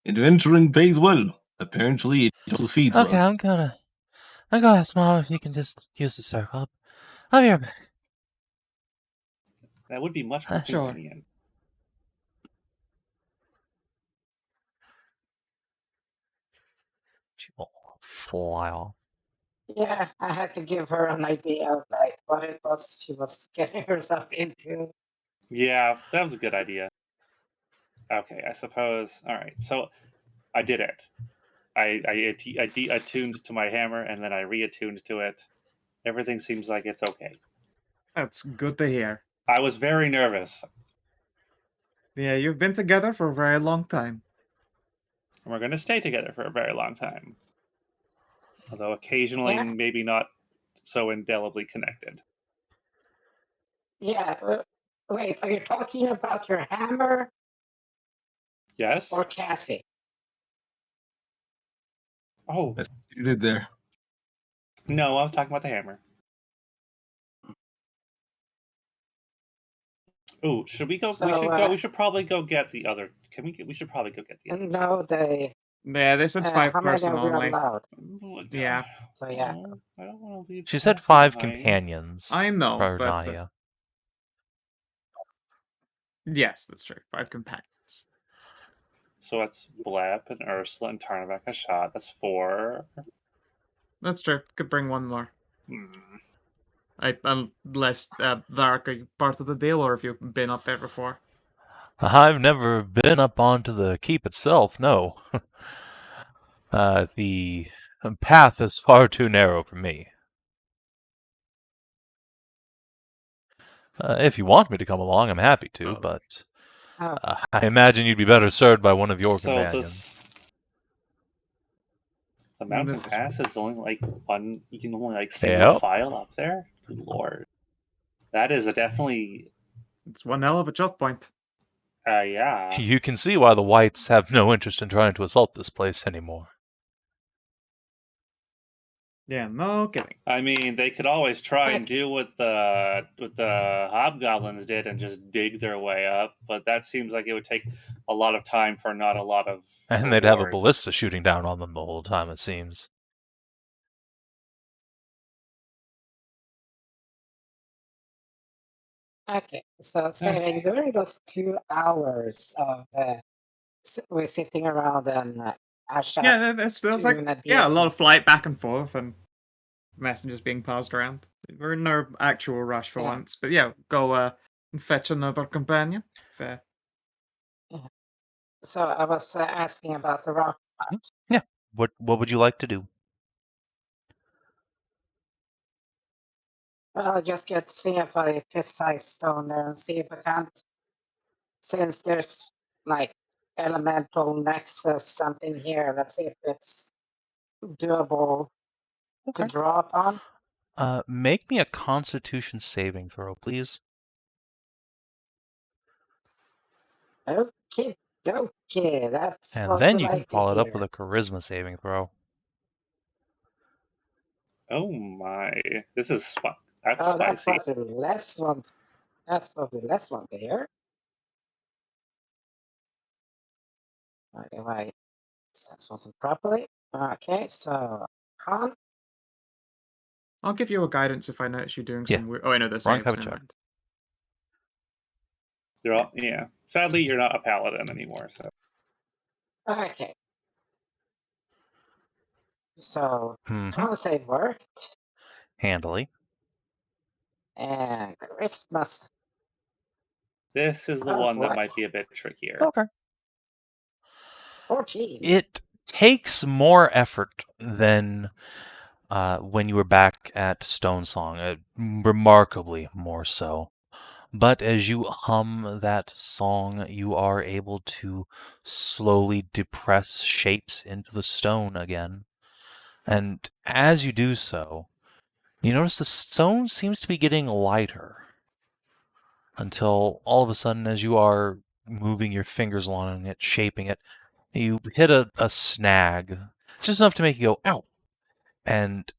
Adventuring pays well. Apparently, it also feeds Okay, well. I'm gonna ask Mom if you can just use the circle. I'll be right back. That would be much more Sure. convenient. She will fly off. Yeah, I had to give her an idea of like what it was she was getting herself into. Yeah, that was a good idea. Okay, I suppose. All right, so I did it. I attuned to my hammer and then I reattuned to it. Everything seems like it's okay. That's good to hear. I was very nervous. Yeah, you've been together for a very long time. And we're going to stay together for a very long time. Although occasionally, Yeah. maybe not so indelibly connected. Yeah. Wait, are you talking about your hammer Yes? or Cassie? Oh, That's what you did there. no, I was talking about the hammer. Ooh, should we go? So, we should go. We should probably go get the other. We should probably go get the other. No, they. Yeah, they said 5 How many person are we only. allowed? Yeah. So yeah. Oh, I don't want to leave. She said Cassie 5 behind. companions. I know, For but Nahia. yes, that's true. 5 companions. So that's Blep and Ursula and Tarnavak Hashat. That's 4. That's true. Could bring one more. Hmm. Unless Varric, are you part of the deal, or have you been up there before? I've never been up onto the keep itself, no. The path is far too narrow for me. If you want me to come along, I'm happy to, but Oh. I imagine you'd be better served by one of your companions. The mountain This is- pass is only like one. You can only like single file up there. Good lord, that is definitely. It's one hell of a choke point. Yeah. You can see why the whites have no interest in trying to assault this place anymore. Yeah, no kidding. I mean, they could always try and do what the hobgoblins did and just dig their way up, but that seems like it would take a lot of time for not a lot of. And they'd have a ballista shooting down on them the whole time, it seems. Okay, so saying during those 2 hours of we're sitting around and Hashat. Yeah, that's like a lot of flight back and forth and messengers being passed around. We're in no actual rush for once, but yeah, go and fetch another companion. Fair. So I was asking about the rock. Yeah. What would you like to do? Well, I'll just see if I fist-sized stone there and see if I can't. Since there's like elemental nexus something here, let's see if it's doable to draw upon. Make me a Constitution saving throw, please. Okay, that's And what then we you can like to follow it up hear. with a Charisma saving throw. Oh my! This is that's Oh, that's spicy. what we less want. That's what we less want to hear. Okay, right. That's wasn't properly. Okay, so con. I'll give you a guidance if I notice you doing Yeah. some weird. Oh, I know the Wrong saves. type of Never check. mind. They're all yeah. Sadly, you're not a paladin anymore. So Okay. So Mhm. con save worked, Handily. and Christmas. this is the Oh, one that boy. might be a bit trickier. Okay. 14. It takes more effort than when you were back at Stone Song, remarkably more so. But as you hum that song, you are able to slowly depress shapes into the stone again. And as you do so, you notice the stone seems to be getting lighter. Until all of a sudden, as you are moving your fingers along it, shaping it, you hit a snag, just enough to make you go, ow! And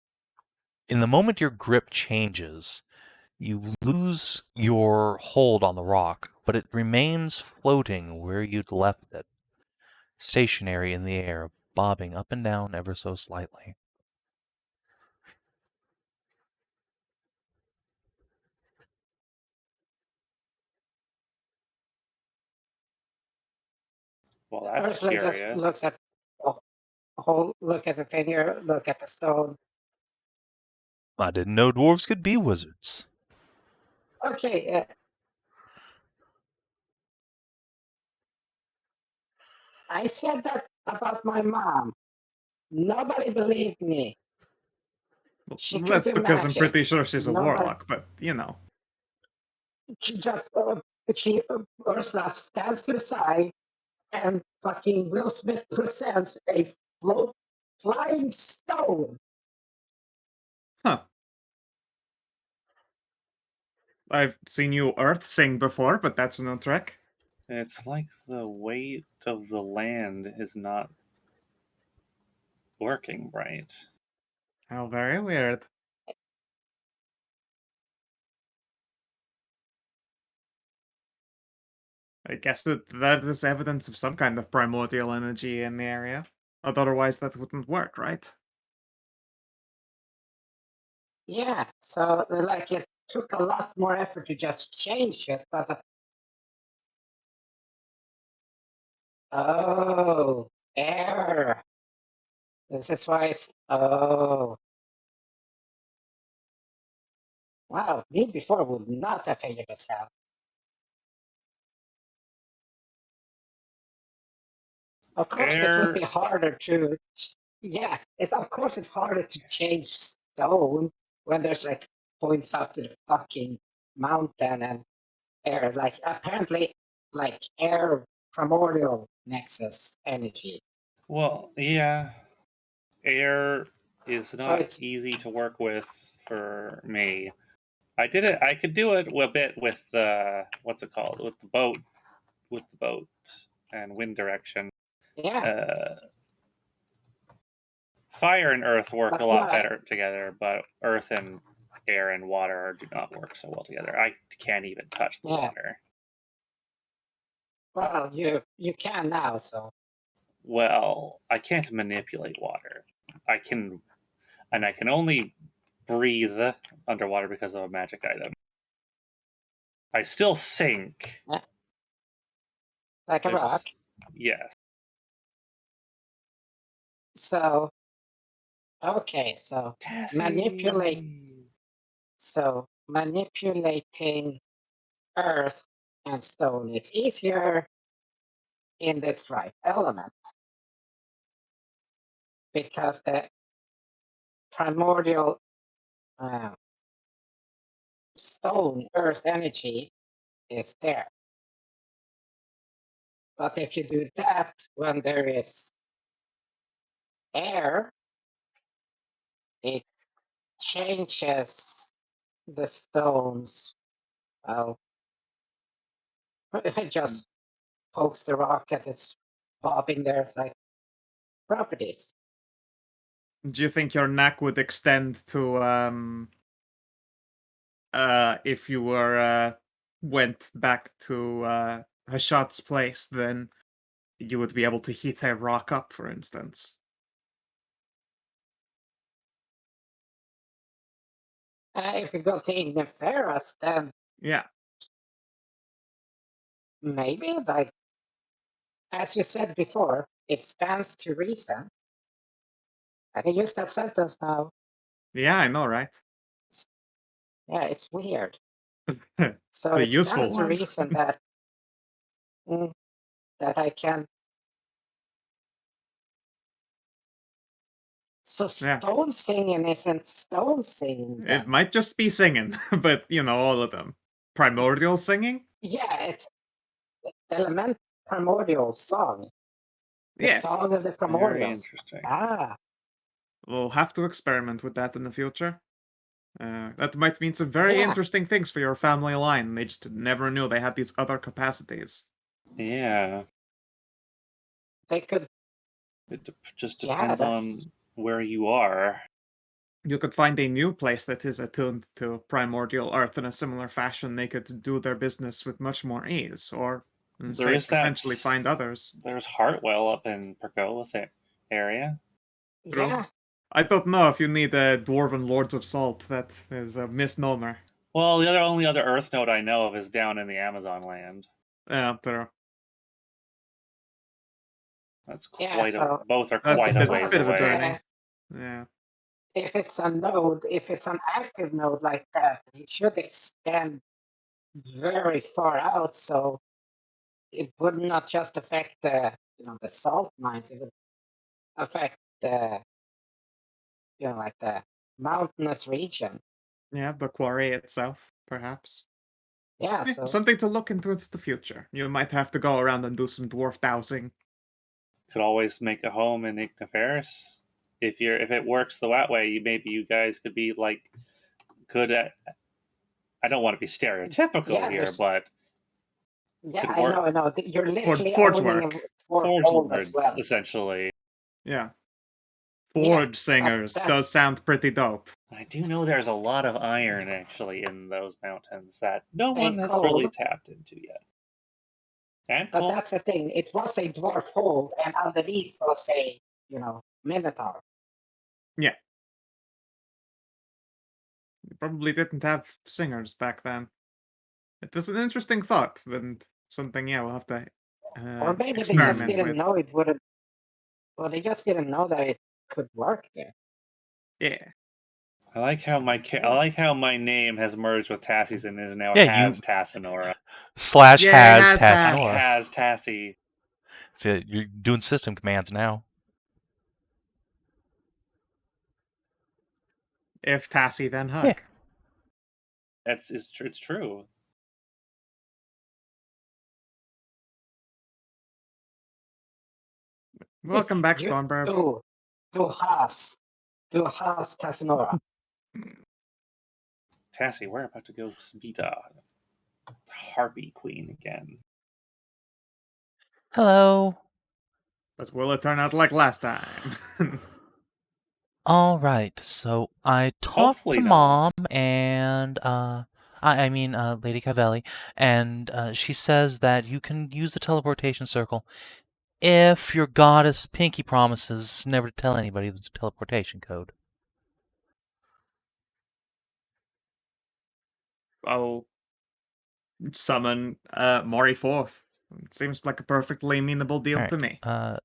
in the moment your grip changes, you lose your hold on the rock, but it remains floating where you'd left it, stationary in the air, bobbing up and down ever so slightly. Well, that's Ursula just curious. looks at the whole, look at the finger, look at the stone. I didn't know dwarves could be wizards. Okay, I said that about my mom. Nobody believed me. Well, She could that's do because I'm magic. pretty sure she's a Nobody- warlock, but you know. She just, Ursula stands to the side and fucking Will Smith presents a flying stone. Huh. I've seen you Earth sing before, but that's no trick. It's like the weight of the land is not working right. How very weird. I guess that is evidence of some kind of primordial energy in the area. Otherwise, that wouldn't work, right? Yeah, so like it took a lot more effort to just change it, but oh, air. This is why it's oh. Wow, me before would not have figured this out. Of course, this would Air. be harder to. Yeah, of course it's harder to change stone when there's like points up to the fucking mountain and air. Like apparently, like air primordial nexus energy. Well, yeah. Air is So not it's easy to work with for me. I did it. I could do it a bit with the what's it called with the boat and wind direction. yeah, Fire and earth work a but lot no, better together, but earth and air and water do not work so well together. I can't even touch the yeah. water. Well, you can now, so Well, I can't manipulate water. I can only breathe underwater because of a magic item. I still sink. yeah. Like a rock. Yes. So okay, so manipulating earth and stone, it's easier in its right element because the primordial stone earth energy is there. But if you do that when there is air, it changes the stones. Well, it just pokes the rock at its bobbing there, like properties. Do you think your knack would extend to if you were went back to Hashat's place, then you would be able to heat a rock up, for instance? If you go to Igniferous, then Yeah. maybe, like, as you said before, it stands to reason. I can use that sentence now. Yeah, I know, right? Yeah, it's weird. It's So a it useful stands to one. reason that that I can. So Yeah. stone singing isn't stone singing. It Then. might just be singing, but all of them. Primordial singing? Yeah, it's element primordial song. The Yeah. song of the Very primordials. interesting. Ah, We'll have to experiment with that in the future. That might mean some very Yeah. interesting things for your family line. They just never knew they had these other capacities. Yeah. they could. It just Yeah, depends on that's. where you are. You could find a new place that is attuned to primordial earth in a similar fashion. They could do their business with much more ease, or There say is that. potentially find others. There's Hartwell up in Pergolas area. True. Yeah, I don't know if you need a Dwarven Lords of Salt. That is a misnomer. Well, the only other Earth node I know of is down in the Amazon land. Yeah, true. That's Yeah, quite so both are That's quite a a bit, ways bit of a away. journey. Yeah. if it's a node, if it's an active node like that, it should extend very far out, so it would not just affect the salt mines. It would affect the like the mountainous region. Yeah, the quarry itself, perhaps. Yeah, so Something to look into the future. You might have to go around and do some dwarf dowsing. Could always make a home in Igniferous. If it works that way, maybe you guys could be like good at. I don't want to be stereotypical yeah, here, but yeah, could I work know. You're literally Forge owning work. a dwarf forge hold as lords well. essentially. Yeah. Yeah, Forge singers that's- does sound pretty dope. I do know there's a lot of iron actually in those mountains that no one And has coal. really tapped into yet. And But coal. that's the thing. It was a dwarf hold, and underneath was a minotaur. Yeah. You probably didn't have singers back then. It is an interesting thought, and something, yeah, we'll have to Or maybe they just experiment didn't with. know it wouldn't. Well, they just didn't know that it could work there. Yeah. I like how my name has merged with Tassie's and is now Yeah, has Tassinora. / Yay, has has Tassinora. Has Tassie. So you're doing system commands now. If Tassie, then Hug. Yeah. It's true. Welcome back, Stormberg. To Haas Tassinora. Tassie, we're about to go meet Harpy Queen again. Hello. But will it turn out like last time? All right. So I talked Hopefully to not. Mom and I mean Lady Cavelli, and she says that you can use the teleportation circle if your goddess Pinky promises never to tell anybody the teleportation code. I'll summon Mori forth. It seems like a perfectly amenable deal All right. to me.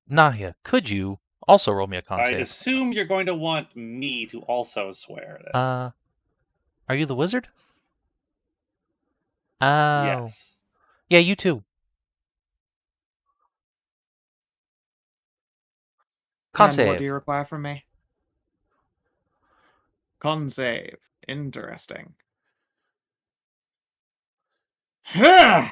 Nahia, could you also roll me a con I'd save? assume you're going to want me to also swear this. Are you the wizard? Oh. Yes. Yeah, you too. Con And what do save. you require from me? Con save. Interesting. Yeah,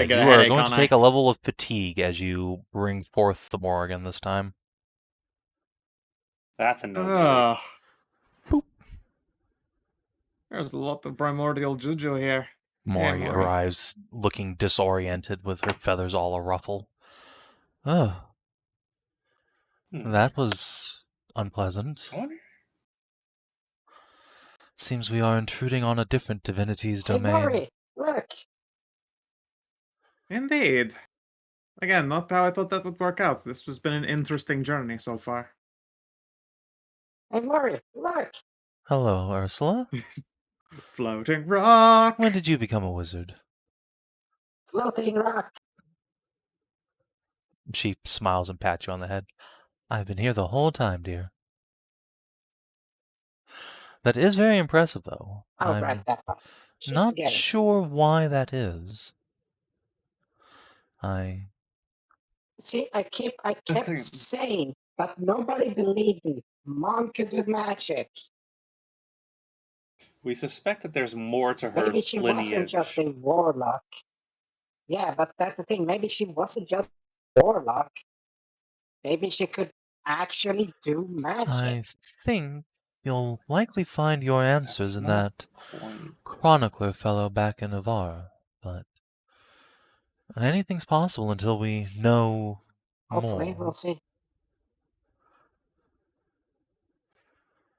Get a you are headache, going to aren't take I? a level of fatigue as you bring forth the Morrigan this time. That's a nosy. Ugh. Boop. There's a lot of primordial juju here. Mori Mori. arrives looking disoriented with her feathers all a ruffle. Ugh. That was unpleasant. I wonder. Seems we are intruding on a different divinity's Hey, domain. Maury, look. Indeed. Again, not how I thought that would work out. This has been an interesting journey so far. Hey, Maury, look. Hello, Ursula. Floating rock! When did you become a wizard? Floating rock. She smiles and pats you on the head. I've been here the whole time, dear. That is very impressive, though. I'll I'm write that up. Shit not together. sure why that is. See, I kept thing- saying, but nobody believed me. Mom could do magic. We suspect that there's more to her Maybe she wasn't lineage. just a warlock. Yeah, but that's the thing. Maybe she wasn't just a warlock. Maybe she could actually do magic. I think you'll likely find your answers That's in not that the point. chronicler fellow back in Navarre, but anything's possible until we know Hopefully, more. we'll see.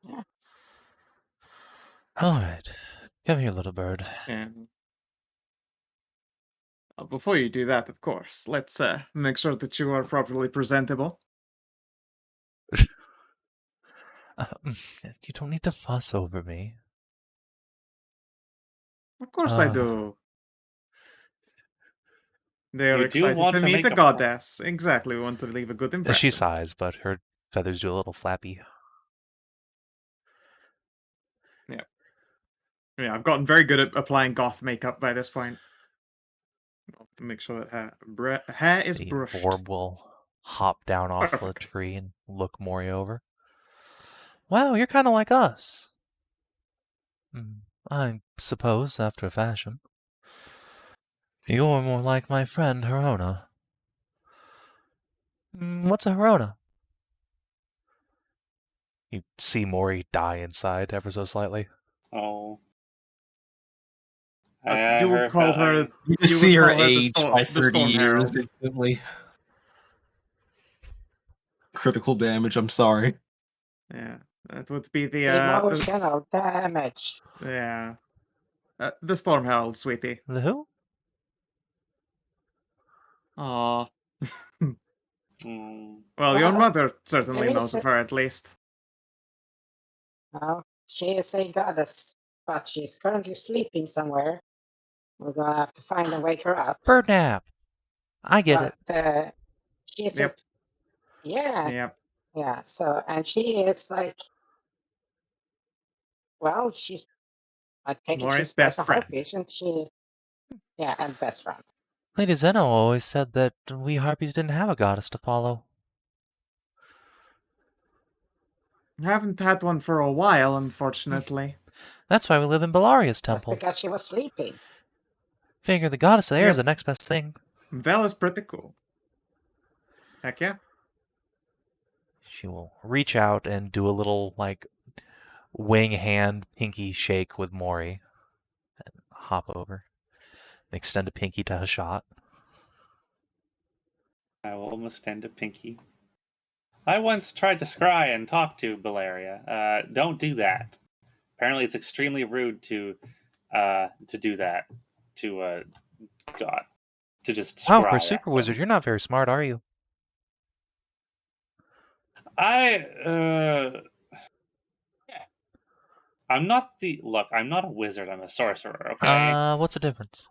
Yeah. All right. Come here, little bird. And before you do that, of course, let's make sure that you are properly presentable. You don't need to fuss over me. Of course I Uh, do. They're You do excited want to to meet make the a goddess. Exactly, we want to leave a good impression. She sighs, but her feathers do a little flappy. Yeah, I've gotten very good at applying goth makeup by this point. To make sure that hair is The brushed. orb will hop down off the Perfect. tree and look Mori over. Wow, you're kind of like us. I suppose, after a fashion. You're more like my friend Herona. What's a Herona? You see Mori die inside ever so slightly. Oh. You would call her. You just You see would her call her age by the 30 Storm years Herald. instantly. Critical damage, I'm sorry. Yeah, that would be the Emotional damage. yeah, the Storm Herald, sweetie. The who? Aww. Mm. Well, your Well, mother certainly there is knows of her at least. Well, she is a goddess, but she's currently sleeping somewhere. We're gonna have to find and wake her up. Bird nap. I get it. But she's Yep. yeah, Yep. yeah. So, and she is like, well, she's. I take it Mori's she's best like a friend. harpy, isn't she? Yeah, and best friend. Lady Zeno always said that we harpies didn't have a goddess to follow. Haven't had one for a while, unfortunately. That's why we live in Belaria's That's temple. because she was sleeping. Figure the goddess there is Yep. the next best thing. Vel is pretty cool. Heck yeah. She will reach out and do a little, like, wing hand pinky shake with Mori. And hop over. And extend a pinky to Hashat. I will almost stand a pinky. I once tried to scry and talk to Belaria. Don't do that. Apparently, it's extremely rude to do that to God. To just scry. Wow, for a at super them. wizard, you're not very smart, are you? I'm not I'm not a wizard, I'm a sorcerer, okay? What's the difference?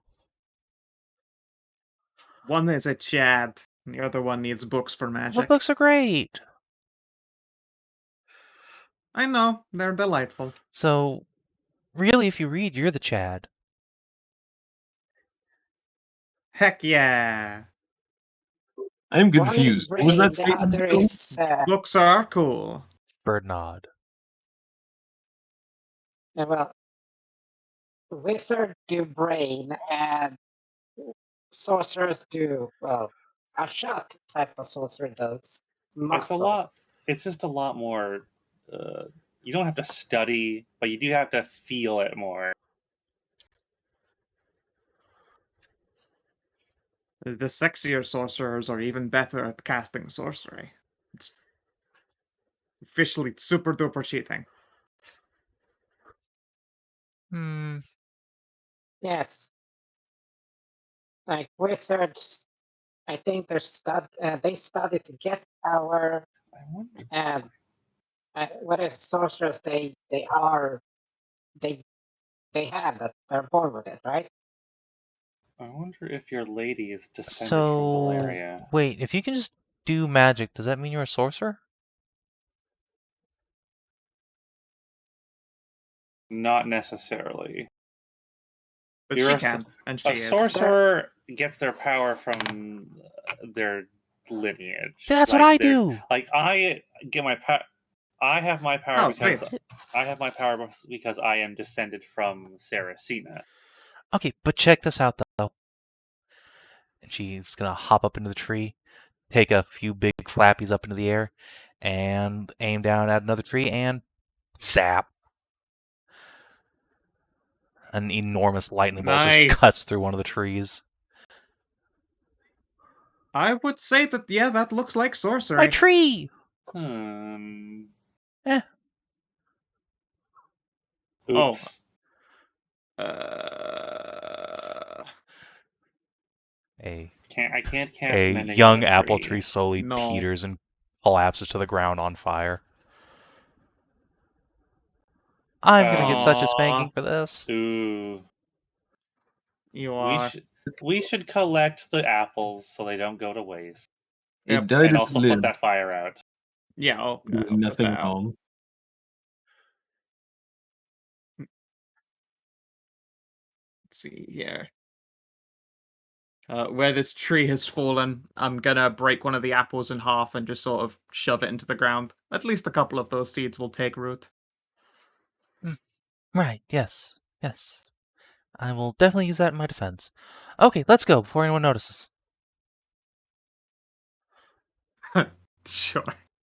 One is a Chad, and the other one needs books for The magic. books are great. I know, they're delightful. So, really, if you read, you're the Chad. Heck yeah. I'm One is confused. What was brain, that the statement? other Bill? is Books are cool. Bird nod. well, wizard do brain and sorcerers do a shot type of sorcerer does muscle. It's just a lot more. You don't have to study, but you do have to feel it more. The sexier sorcerers are even better at casting sorcery. It's officially super duper cheating. Yes. Like wizards, I think they study to get power, I wonder. and whereas sorcerers, they have that, they're born with it, right? I wonder if your lady is descended from So, Valeria. wait, if you can just do magic, does that mean you're a sorcerer? Not necessarily. But You're she a can, and she A is. sorcerer gets their power from their lineage. See, that's what Like, I do. Like I get my I have my power Oh, because sweet. I have my power because I am descended from Saracena. Okay, but check this out, though. And she's gonna hop up into the tree, take a few big flappies up into the air, and aim down at another tree, and zap. An enormous lightning bolt just Nice. cuts through one of the trees. I would say that, yeah, that looks like sorcery. My tree! Eh. Oops. I can't cast A mending young on a apple tree slowly No. teeters and collapses to the ground on fire. I'm gonna get such a spanking for this. Ooh. You are. We should collect the apples so they don't go to waste. It Yep. died And to also live, put that fire out. Yeah, I'll doing put nothing that out. wrong. Let's see here. Where this tree has fallen, I'm gonna break one of the apples in half and just sort of shove it into the ground. At least a couple of those seeds will take root. Right, yes, yes. I will definitely use that in my defense. Okay, let's go before anyone notices. Sure.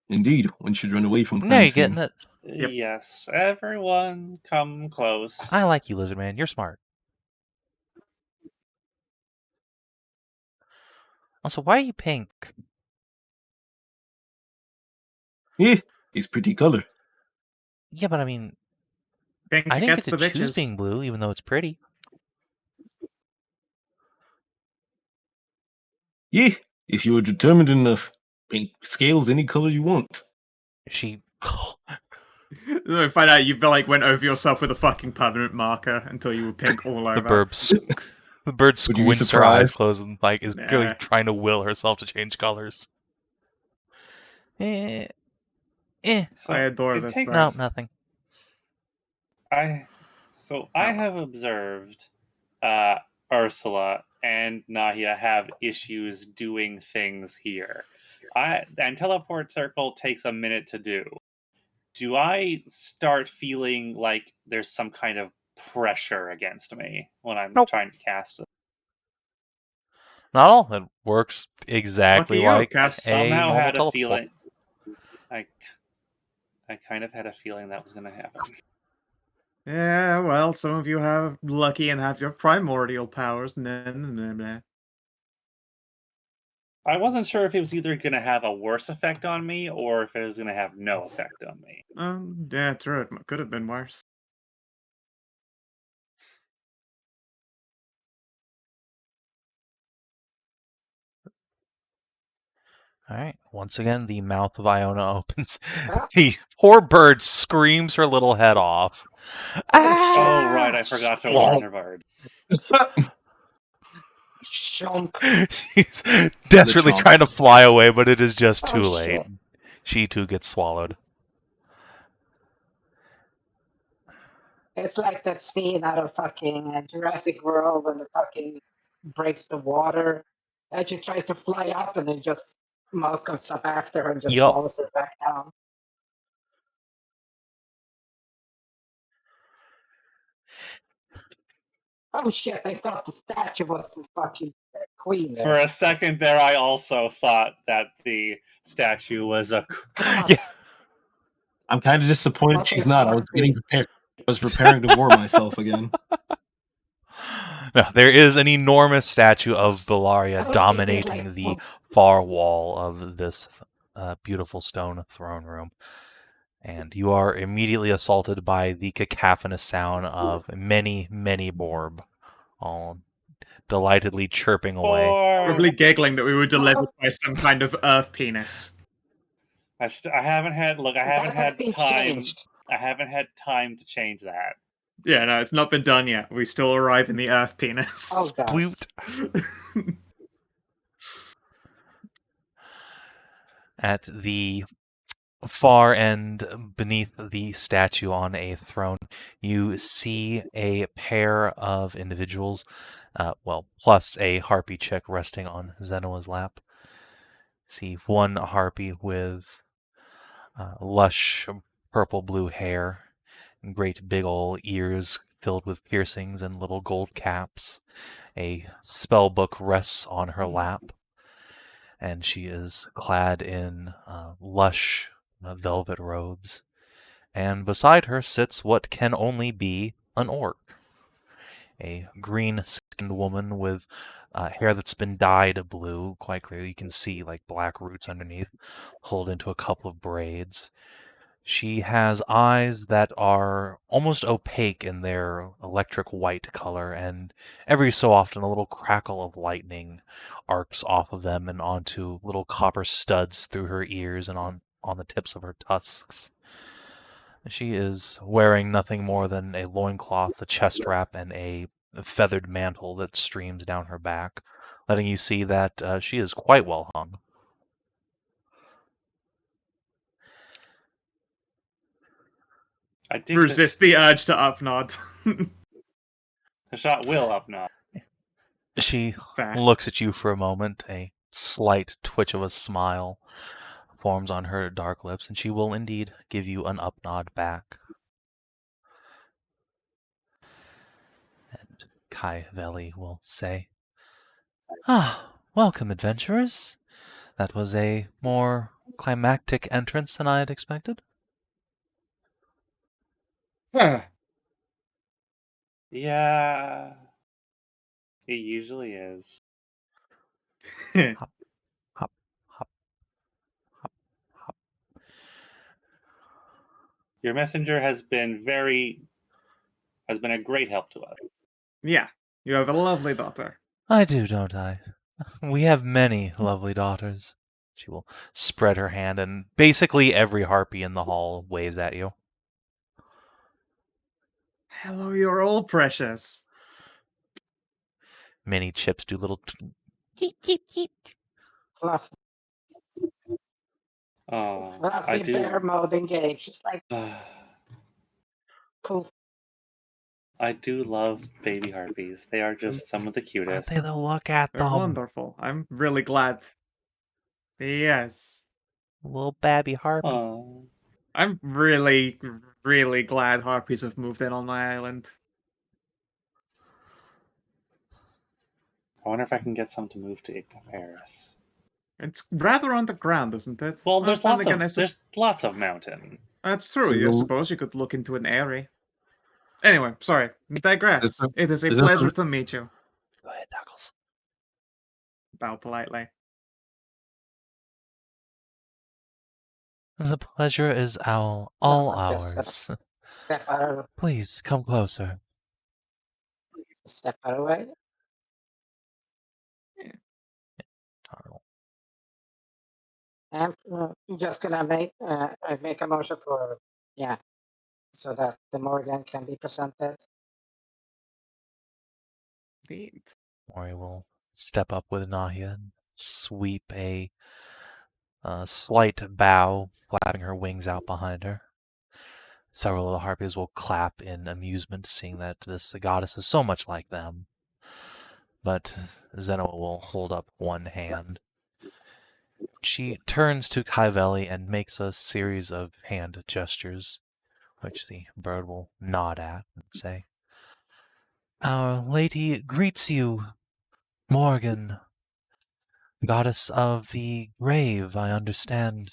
Indeed, one should run away from Now crime you're getting scene. it. Yep. Yes, everyone come close. I like you, Lizard Man. You're smart. Also, why are you pink? Eh, it's pretty color. Yeah, but I mean, Pink I didn't gets get to the choose bitches. being blue, even though it's pretty. Yeah, if you are determined enough, paint scales any color you want. She. I find out you like went over yourself with a fucking permanent marker until you were pink all over. The bird Would you be squints her eyes surprised? closed and like is clearly Nah. trying to will herself to change colors. Eh. So I adore it this takes- bird. No, nothing. I have observed Ursula and Nahia have issues doing things here. And teleport circle takes a minute to do. Do I start feeling like there's some kind of pressure against me when I'm Nope. trying to cast it? Not all. It works exactly Lucky you, like Cass. a Somehow normal had a teleport. feeling. I kind of had a feeling that was going to happen. Yeah, well, some of you have lucky and have your primordial powers. Nah, nah, nah. I wasn't sure if it was either going to have a worse effect on me or if it was going to have no effect on me. Yeah, true. It could have been worse. Alright, once again, the mouth of Iona opens. Ah. The poor bird screams her little head off. Oh, right, I forgot to warn her bard. Shonk. She's desperately chomp. trying to fly away, but it is just too Oh, late. shit. She too gets swallowed. It's like that scene out of fucking Jurassic World when the fucking breaks the water. And she tries to fly up and then just mouth comes up after her and just Yup. swallows her back down. Oh shit, I thought the statue was the fucking queen there. For a second there, I also thought that the statue was a... God, Yeah. I'm kind of disappointed Nothing she's not. I was harpy. getting prepared. I was preparing to war myself again. No, there is an enormous statue of Bellaria Oh, dominating like, the far wall of this beautiful stone throne room. And you are immediately assaulted by the cacophonous sound of many, many Borb, all delightedly chirping away. Probably giggling that we were delivered by some kind of earth penis. I haven't had I haven't That has had been time. changed. I haven't had time to change that. Yeah, no, it's not been done yet. We still arrive in the earth penis. Oh god. Sploot. At the far end, beneath the statue on a throne, you see a pair of individuals, plus a harpy chick resting on Zenoa's lap. See one harpy with lush purple-blue hair, and great big ol' ears filled with piercings and little gold caps. A spell book rests on her lap, and she is clad in lush velvet robes. And beside her sits what can only be an orc. A green-skinned woman with hair that's been dyed blue. Quite clearly, you can see like black roots underneath, pulled into a couple of braids. She has eyes that are almost opaque in their electric white color, and every so often a little crackle of lightning arcs off of them and onto little copper studs through her ears and on the tips of her tusks. She is wearing nothing more than a loincloth, a chest wrap, and a feathered mantle that streams down her back, letting you see that she is quite well hung. I think Resist the urge to upnod. Hashat will up now. She Fair. looks at you for a moment, a slight twitch of a smile forms on her dark lips, and she will indeed give you an upnod back. And Kai Veli will say, welcome, adventurers. That was a more climactic entrance than I had expected. Yeah, it usually is. Hop, hop, hop, hop, hop. Your messenger has been a great help to us. Yeah, you have a lovely daughter. I do, don't I? We have many lovely daughters. She will spread her hand, and basically every harpy in the hall waves at you. Hello, you're all precious. Many chips do little keep, keep, keep. Fluff. Oh, Fluffy I do. bear mode engaged. Just like poof. I do love baby harpies. They are just some of the Aren't cutest. they the look at They're them? wonderful. I'm really glad. Yes. Little babby harpy. Oh, I'm really, really glad harpies have moved in on my island. I wonder if I can get some to move to Paris. It's rather underground, isn't it? Well, But there's then lots again, of mountain. That's true. So I suppose you could look into an airy. Anyway, sorry. Digress. that- It is a is that pleasure the- to meet you. Go ahead, Knuckles. Bow politely. The pleasure is all I'm just ours. Step out, Please come closer. step out of the way. Tarl. I'm just gonna make a motion for so that the Morgan can be presented. Indeed. Mori will step up with Nahia and sweep a slight bow, flapping her wings out behind her. Several of the harpies will clap in amusement, seeing that this goddess is so much like them. But Zenoa will hold up one hand. She turns to Kaiveli and makes a series of hand gestures, which the bird will nod at and say, Our lady greets you, Morgan, goddess of the grave, I understand.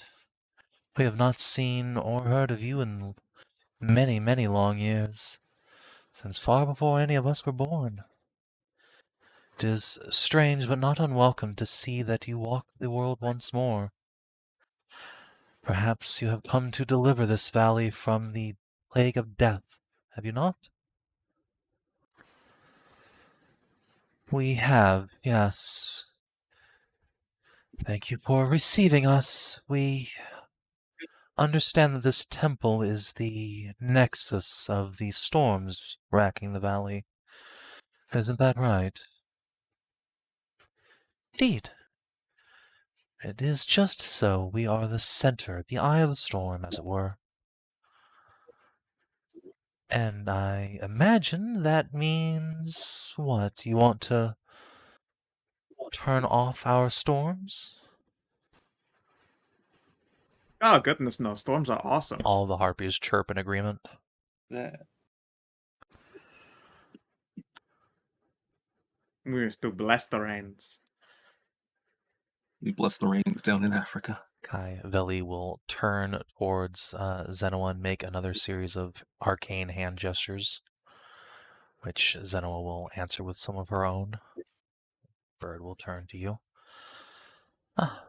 We have not seen or heard of you in many, many long years, since far before any of us were born. It is strange but not unwelcome to see that you walk the world once more. Perhaps you have come to deliver this valley from the plague of death, have you not? We have, yes. Thank you for receiving us. We understand that this temple is the nexus of the storms racking the valley. Isn't that right? Indeed. It is just so. We are the center, the eye of the storm, as it were. And I imagine that means what? You want to turn off our storms? Oh goodness, no! Storms are awesome. All the harpies chirp in agreement. We're to bless the rains. We bless the rains down in Africa. Kai Veli will turn towards Zenoa and make another series of arcane hand gestures, which Zenoa will answer with some of her own. Bird will turn to you.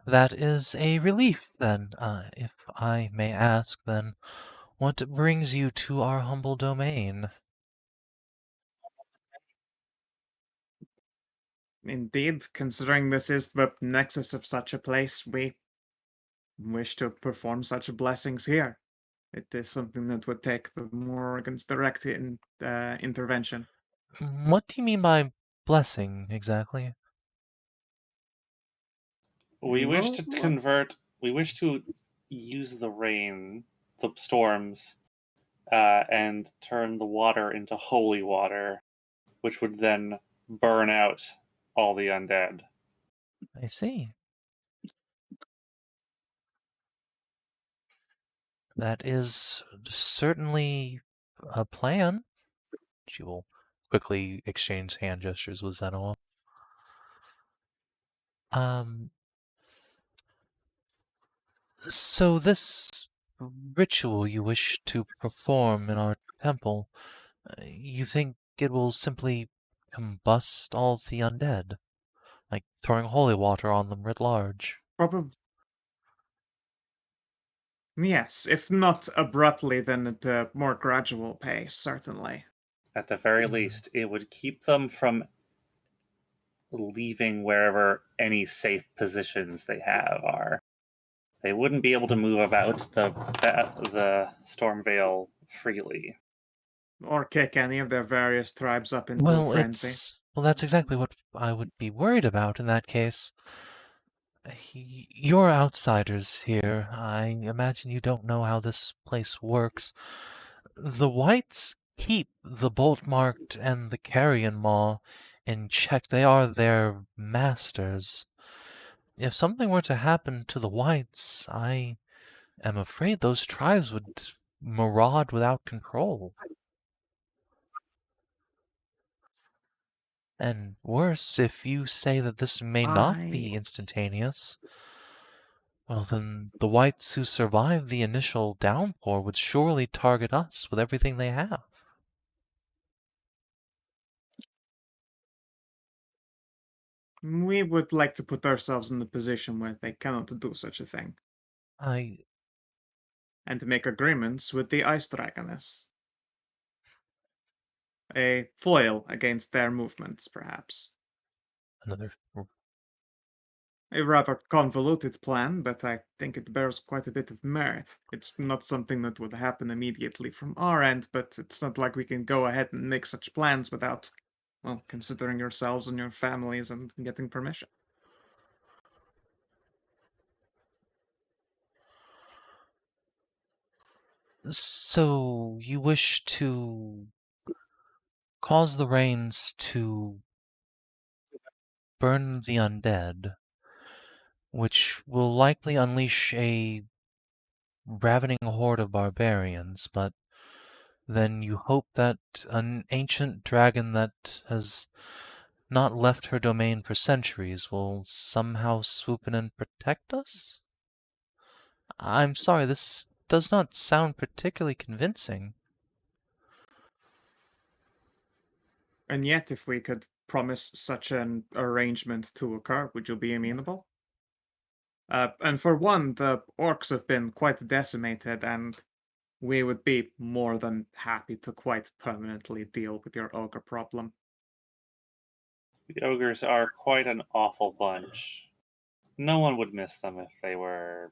That is a relief, then. If I may ask, then, what brings you to our humble domain? Indeed, considering this is the nexus of such a place, we wish to perform such blessings here. It is something that would take the Morgan's direct intervention. What do you mean by blessing, exactly? We wish to Well, convert. We wish to use the rain, the storms, and turn the water into holy water, which would then burn out all the undead. I see. That is certainly a plan. She will quickly exchange hand gestures with Zenoa. So this ritual you wish to perform in our temple, you think it will simply combust all the undead? Like throwing holy water on them writ large? probably. Yes, if not abruptly, then at a more gradual pace, certainly. At the very least, it would keep them from leaving wherever any safe positions they have are. They wouldn't be able to move about the Stormvale freely. Or kick any of their various tribes up into a frenzy. That's exactly what I would be worried about in that case. You're outsiders here. I imagine you don't know how this place works. The whites keep the bolt-marked and the carrion maw in check. They are their masters. If something were to happen to the whites, I am afraid those tribes would maraud without control. And worse, if you say that this may not be instantaneous, well, then the whites who survived the initial downpour would surely target us with everything they have. We would like to put ourselves in a position where they cannot do such a thing. And to make agreements with the Ice Dragoness. A foil against their movements, perhaps. Another. A rather convoluted plan, but I think it bears quite a bit of merit. It's not something that would happen immediately from our end, but it's not like we can go ahead and make such plans without, well, considering yourselves and your families and getting permission. So you wish to cause the rains to burn the undead, which will likely unleash a ravening horde of barbarians, but then you hope that an ancient dragon that has not left her domain for centuries will somehow swoop in and protect us? I'm sorry, this does not sound particularly convincing. And yet, if we could promise such an arrangement to occur, would you be amenable? And for one, the orcs have been quite decimated, and we would be more than happy to quite permanently deal with your ogre problem. The ogres are quite an awful bunch. No one would miss them if they were.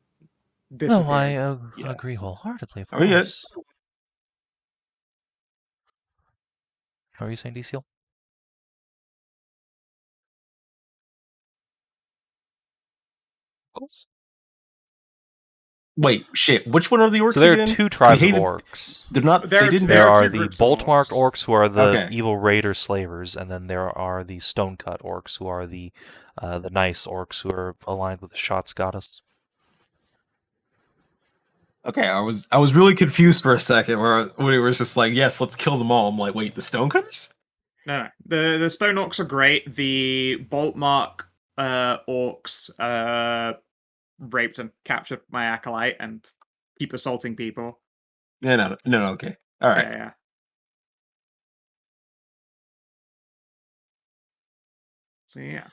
No, I Disappeared. agree Yes. wholeheartedly, of Oh, yeah. course. How are you saying, DCL? Of course. Wait, shit. Which one are the orcs So there are again? two We tribes of hated- orcs. They're not. There They are didn't. There are are two the groups of bolt-marked orcs who are the Okay. evil raider slavers, and then there are the stone-cut orcs who are the nice orcs who are aligned with the Shots goddess. Okay, I was really confused for a second when it was just like, yes, let's kill them all. I'm like, wait, the stonecutters? No. The stone orcs are great. The bolt mark orcs raped and captured my acolyte and keep assaulting people. No, okay. All right. Yeah. So yeah.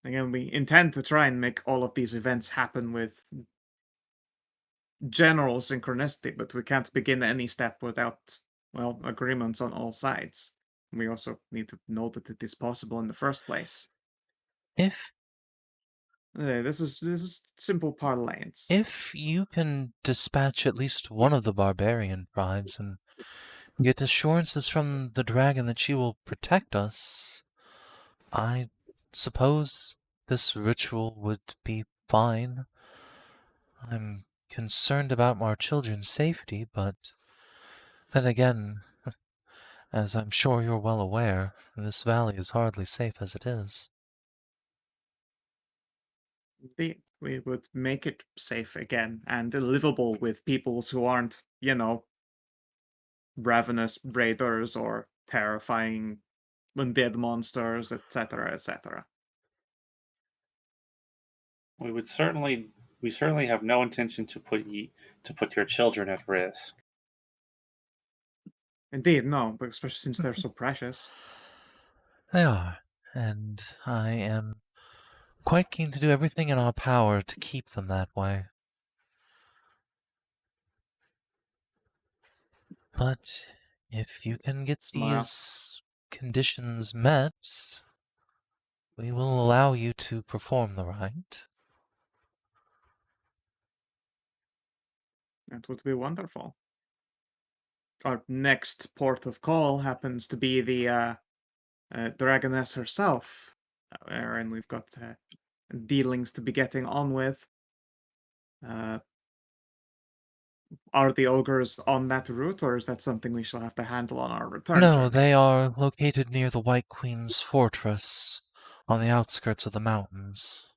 Again, we intend to try and make all of these events happen with general synchronicity, but we can't begin any step without, well, agreements on all sides. We also need to know that it is possible in the first place. If This is simple parlance. If you can dispatch at least one of the barbarian tribes and get assurances from the dragon that she will protect us, I suppose this ritual would be fine. I'm concerned about our children's safety, but then again, as I'm sure you're well aware, this valley is hardly safe as it is. We would make it safe again and livable with peoples who aren't, ravenous raiders or terrifying undead monsters, etc., etc. We certainly have no intention to put your children at risk. Indeed, no, but especially since they're so precious. They are, and I am quite keen to do everything in our power to keep them that way. But if you can get Smile. these conditions met, we will allow you to perform the rite. That would be wonderful. Our next port of call happens to be the Dragoness herself, and we've got dealings to be getting on with. Are the ogres on that route, or is that something we shall have to handle on our return No, journey? they are located near the White Queen's fortress on the outskirts of the mountains.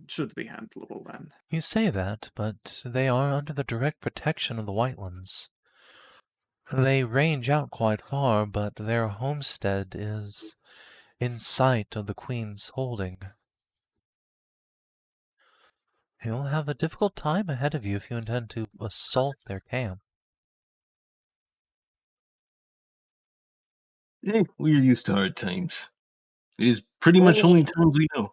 Should be handleable then. You say that, but they are under the direct protection of the Whitelands. They range out quite far, but their homestead is in sight of the Queen's holding. You'll have a difficult time ahead of you if you intend to assault their camp. We're used to hard times. It is pretty much only times we know.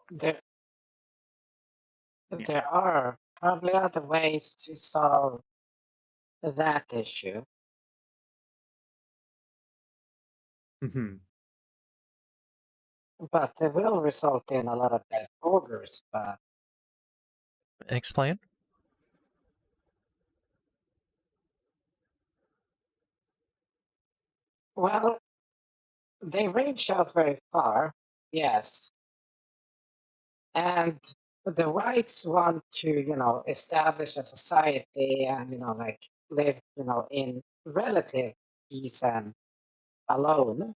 There are probably other ways to solve that issue. Mm-hmm. But it will result in a lot of dead ogres, but Explain? well, they range out very far, yes. And the whites want to, establish a society and, like live, in relative peace and alone,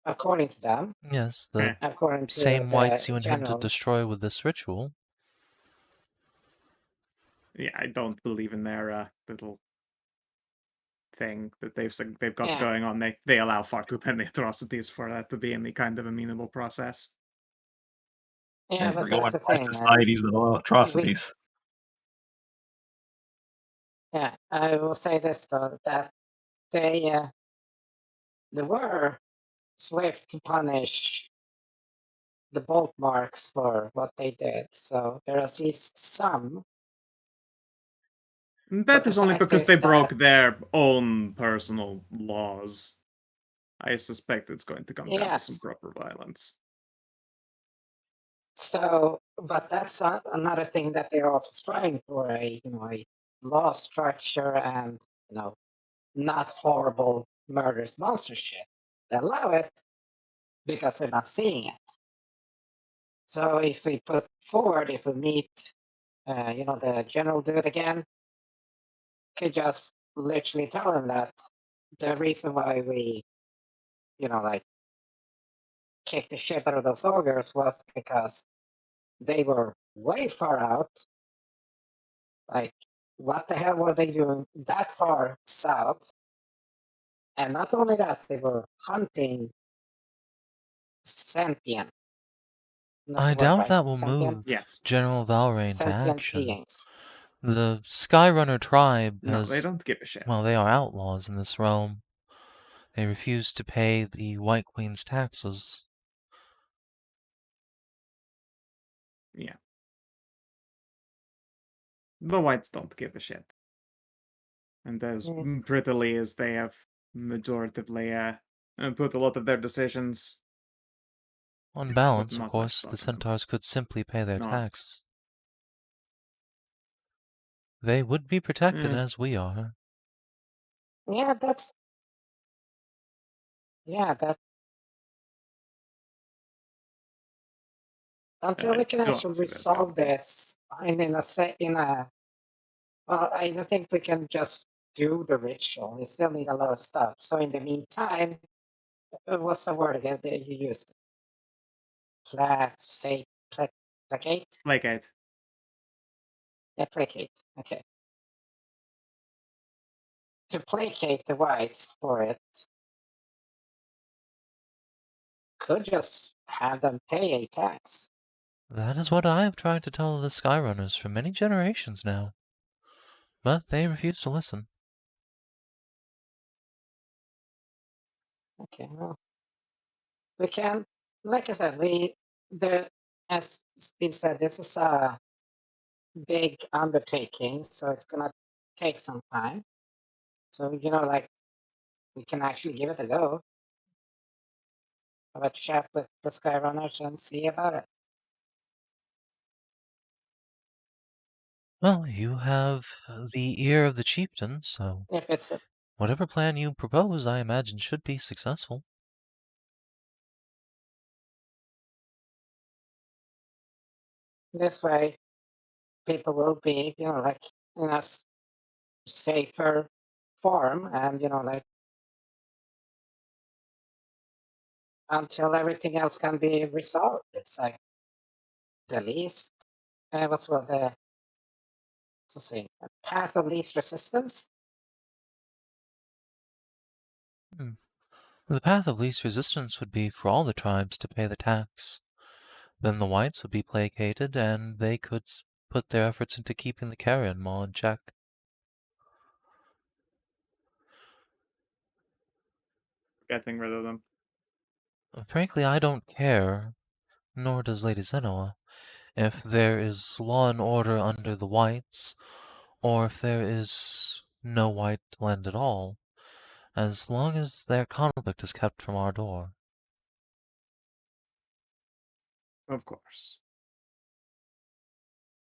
according to them, Yes, the according to same whites the you intend to general. destroy with this ritual. Yeah, I don't believe in their little thing that they've got Yeah. going on. They allow far too many atrocities for that to be any kind of amenable process. Yeah, We're but going that's the by thing. societies that allow atrocities. Yeah, I will say this though, that they were swift to punish the bolt marks for what they did. So there are at least some. That the is only fact because is they broke that- their own personal laws. I suspect it's going to come down to some Yes. proper violence. So, but that's another thing that they're also striving for, a law structure and not horrible murderous monster shit. They allow it because they're not seeing it. So if we put forward, if we meet, the general dude again, could just literally tell him that the reason why we, kicked the shit out of those ogres was because they were way far out. Like, what the hell were they doing that far south? And not only that, they were hunting sentient. I doubt that will move Yes. General Valrain to Sentient action. beings. The Skyrunner tribe No, has... they don't give a shit. Well, they are outlaws in this realm. They refuse to pay the White Queen's taxes. Yeah. The whites don't give a shit. And as prettily as they have majoritively put a lot of their decisions. On balance, of not much course, thought the into them. centaurs could simply pay their No. tax. They would be protected Eh. as we are. Yeah, that. Until we can don't actually see that resolve happening. this, well, I don't think we can just do the ritual. We still need a lot of stuff. So in the meantime, what's the word again that you used? Placate? Placate. Yeah, placate. Okay. To placate the whites for it, could just have them pay a tax. That is what I have tried to tell the Skyrunners for many generations now. But they refuse to listen. Okay, well, we can, like I said, as Steve said, this is a big undertaking, so it's gonna take some time. So, we can actually give it a go. Have a chat with the Skyrunners and see about it. Well, you have the ear of the chieftain, so If it's whatever plan you propose, I imagine, should be successful. this way, people will be, in a safer form, and until everything else can be resolved. It's like the least, what's what the let's see, a path of least resistance. The path of least resistance would be for all the tribes to pay the tax. Then the whites would be placated, and they could put their efforts into keeping the carrion maw in check. Getting rid of them. Frankly, I don't care, nor does Lady Zenoa, if there is law and order under the whites, or if there is no white land at all, as long as their conflict is kept from our door. Of course.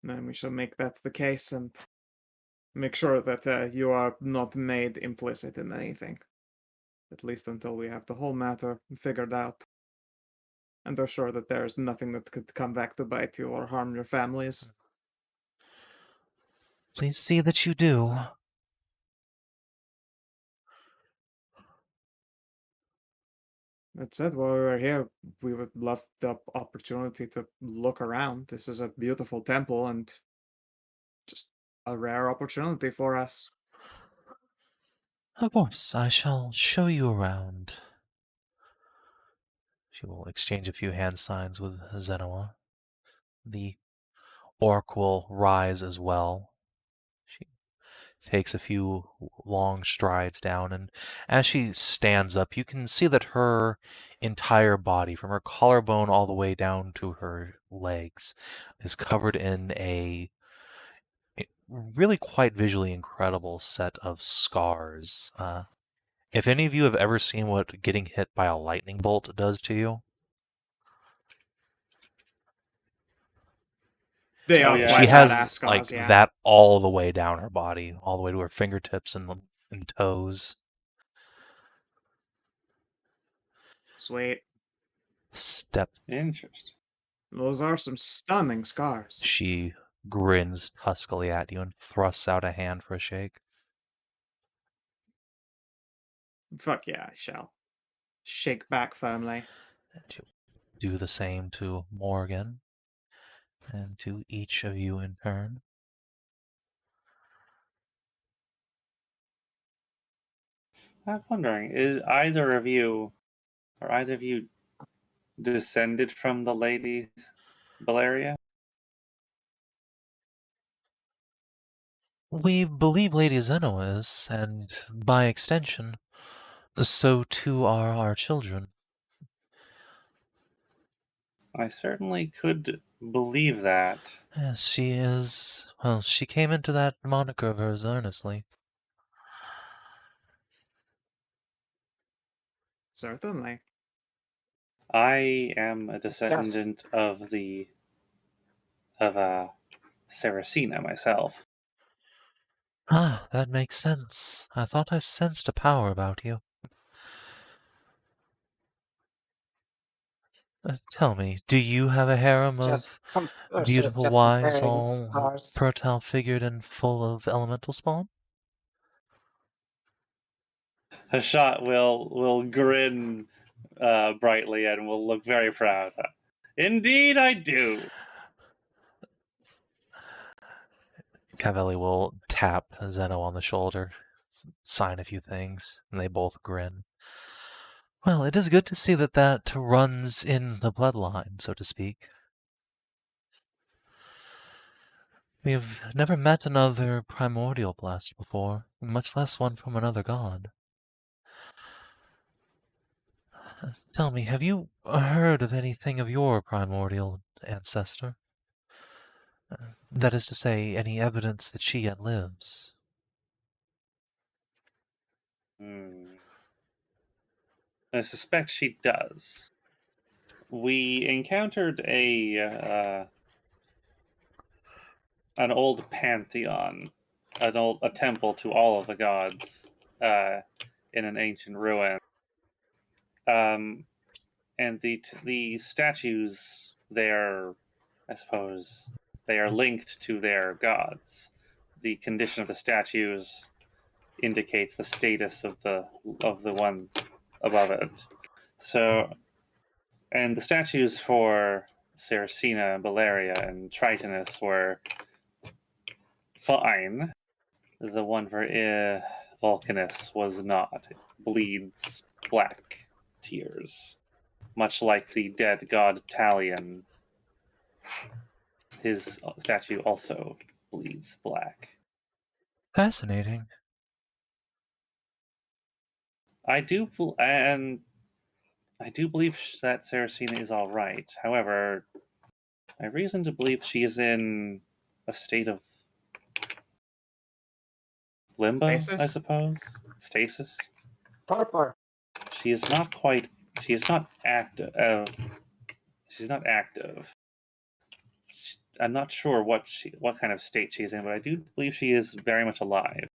Then we shall make that the case and make sure that you are not made implicit in anything. At least until we have the whole matter figured out. And are sure that there is nothing that could come back to bite you or harm your families. Please see that you do. That said, while we were here, we would love the opportunity to look around. This is a beautiful temple and just a rare opportunity for us. Of course, I shall show you around. She will exchange a few hand signs with Zenoa. The orc will rise as well. She takes a few long strides down, and as she stands up, you can see that her entire body, from her collarbone all the way down to her legs, is covered in a really quite visually incredible set of scars. If any of you have ever seen what getting hit by a lightning bolt does to you, They Oh, are yeah, she quite I've- badass has like scars, yeah. that all the way down her body, all the way to her fingertips and toes. Sweet. Step. Interesting. Those are some stunning scars. She grins huskily at you and thrusts out a hand for a shake. Fuck yeah, I shall. Shake back firmly. And she'll do the same to Morgan and to each of you in turn. I'm wondering, is either of you descended from the ladies Valeria? We believe Lady Zeno is, and by extension, so too are our children. I certainly could believe that. Yes, she is. Well, she came into that moniker of hers earnestly. Certainly. I am a descendant of Saracena myself. Ah, that makes sense. I thought I sensed a power about you. Tell me, do you have a harem of beautiful Just wives, comparing all scars. fertile figured and full of elemental spawn? Hashat will grin brightly and will look very proud. Indeed, I do. Cavelli will tap Zeno on the shoulder, sign a few things, and they both grin. Well, it is good to see that that runs in the bloodline, so to speak. We have never met another primordial blessed before, much less one from another god. Tell me, have you heard of anything of your primordial ancestor? That is to say, any evidence that she yet lives? I suspect she does. We encountered an old pantheon, a temple to all of the gods in an ancient ruin. And the statues there, I suppose, they are linked to their gods. The condition of the statues indicates the status of the one above it. So, and the statues for Saracena, Valeria, and Tritonus were fine. The one for Vulcanus was not. It bleeds black tears. Much like the dead god Talion, his statue also bleeds black. Fascinating. I do believe that Saracena is all right. However, I have reason to believe she is in a state of limbo, I Stasis? suppose. Stasis. Torpor. She is not quite. She is not active. She's not active. I'm not sure what kind of state she's in, but I do believe she is very much alive,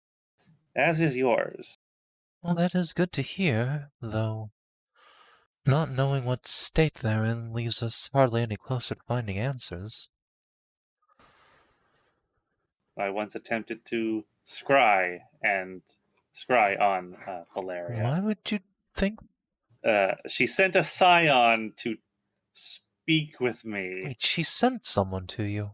as is yours. Well, that is good to hear, though not knowing what state they're in leaves us hardly any closer to finding answers. I once attempted to scry on Valeria. Why would you think? She sent a scion to speak with me. Wait, she sent someone to you.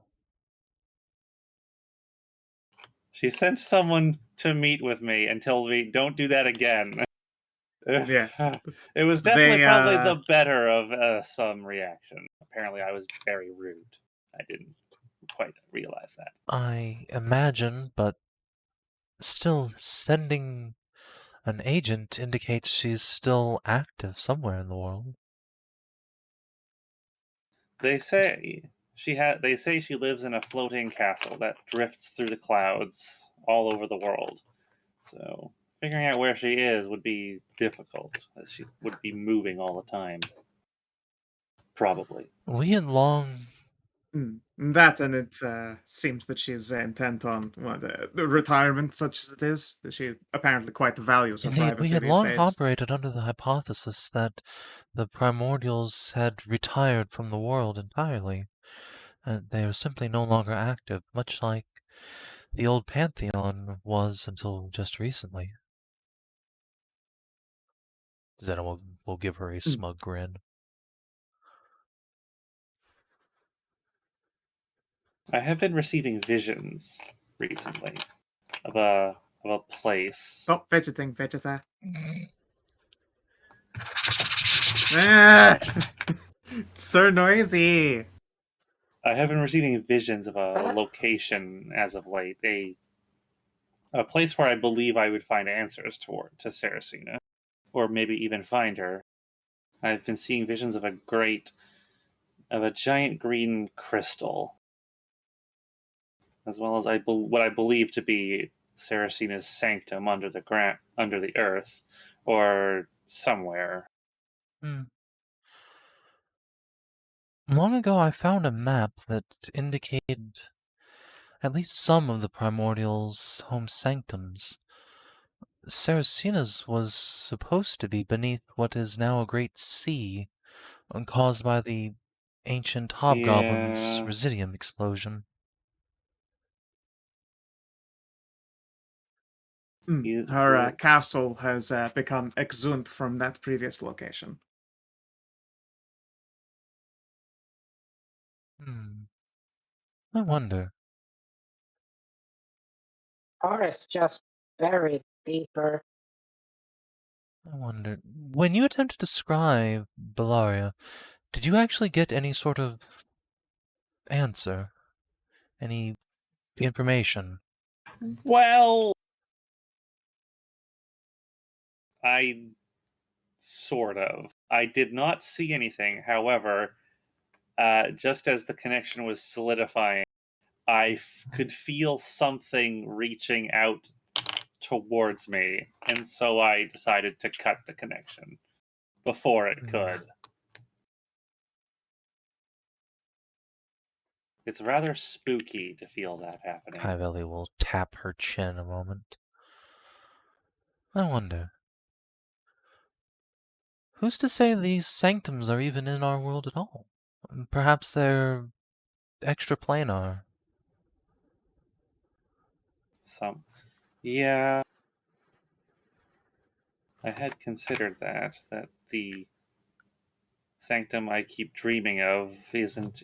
She sent someone to meet with me and told me, "Don't do that again." Yes. It was definitely They, probably the better of some reaction. Apparently, I was very rude. I didn't quite realize that. I imagine, but Still, sending an agent indicates she's still active somewhere in the world. They say They say she lives in a floating castle that drifts through the clouds all over the world. So figuring out where she is would be difficult, as she would be moving all the time. Probably. We had long... That, and it seems that she's intent on the retirement, such as it is. She apparently quite values her Indeed, we privacy had these long days. operated under the hypothesis that the primordials had retired from the world entirely. They are simply no longer active, much like the old Pantheon was until just recently. Zena will give her a smug grin. I have been receiving visions recently of a place. Oh, fidgeting. Ah! It's so noisy. I have been receiving visions of a location as of late, a place where I believe I would find answers to Saracina, or maybe even find her. I've been seeing visions of a giant green crystal, as well as what I believe to be Saracina's sanctum under the earth, or somewhere. Long ago, I found a map that indicated at least some of the primordials' home sanctums. Saracina's was supposed to be beneath what is now a great sea, caused by the ancient Hobgoblin's Yeah. Residium explosion. Her castle has become exhumed from that previous location. I wonder. Or it's just buried deeper. I wonder. When you attempt to describe Bellaria, did you actually get any sort of answer? Any information? Well, I sort of. I did not see anything. However, just as the connection was solidifying, I could feel something reaching out towards me, and so I decided to cut the connection before it could. It's rather spooky to feel that happening. Kyveli will tap her chin a moment. I wonder. Who's to say these sanctums are even in our world at all? Perhaps they're extraplanar. Yeah, I had considered that the sanctum I keep dreaming of isn't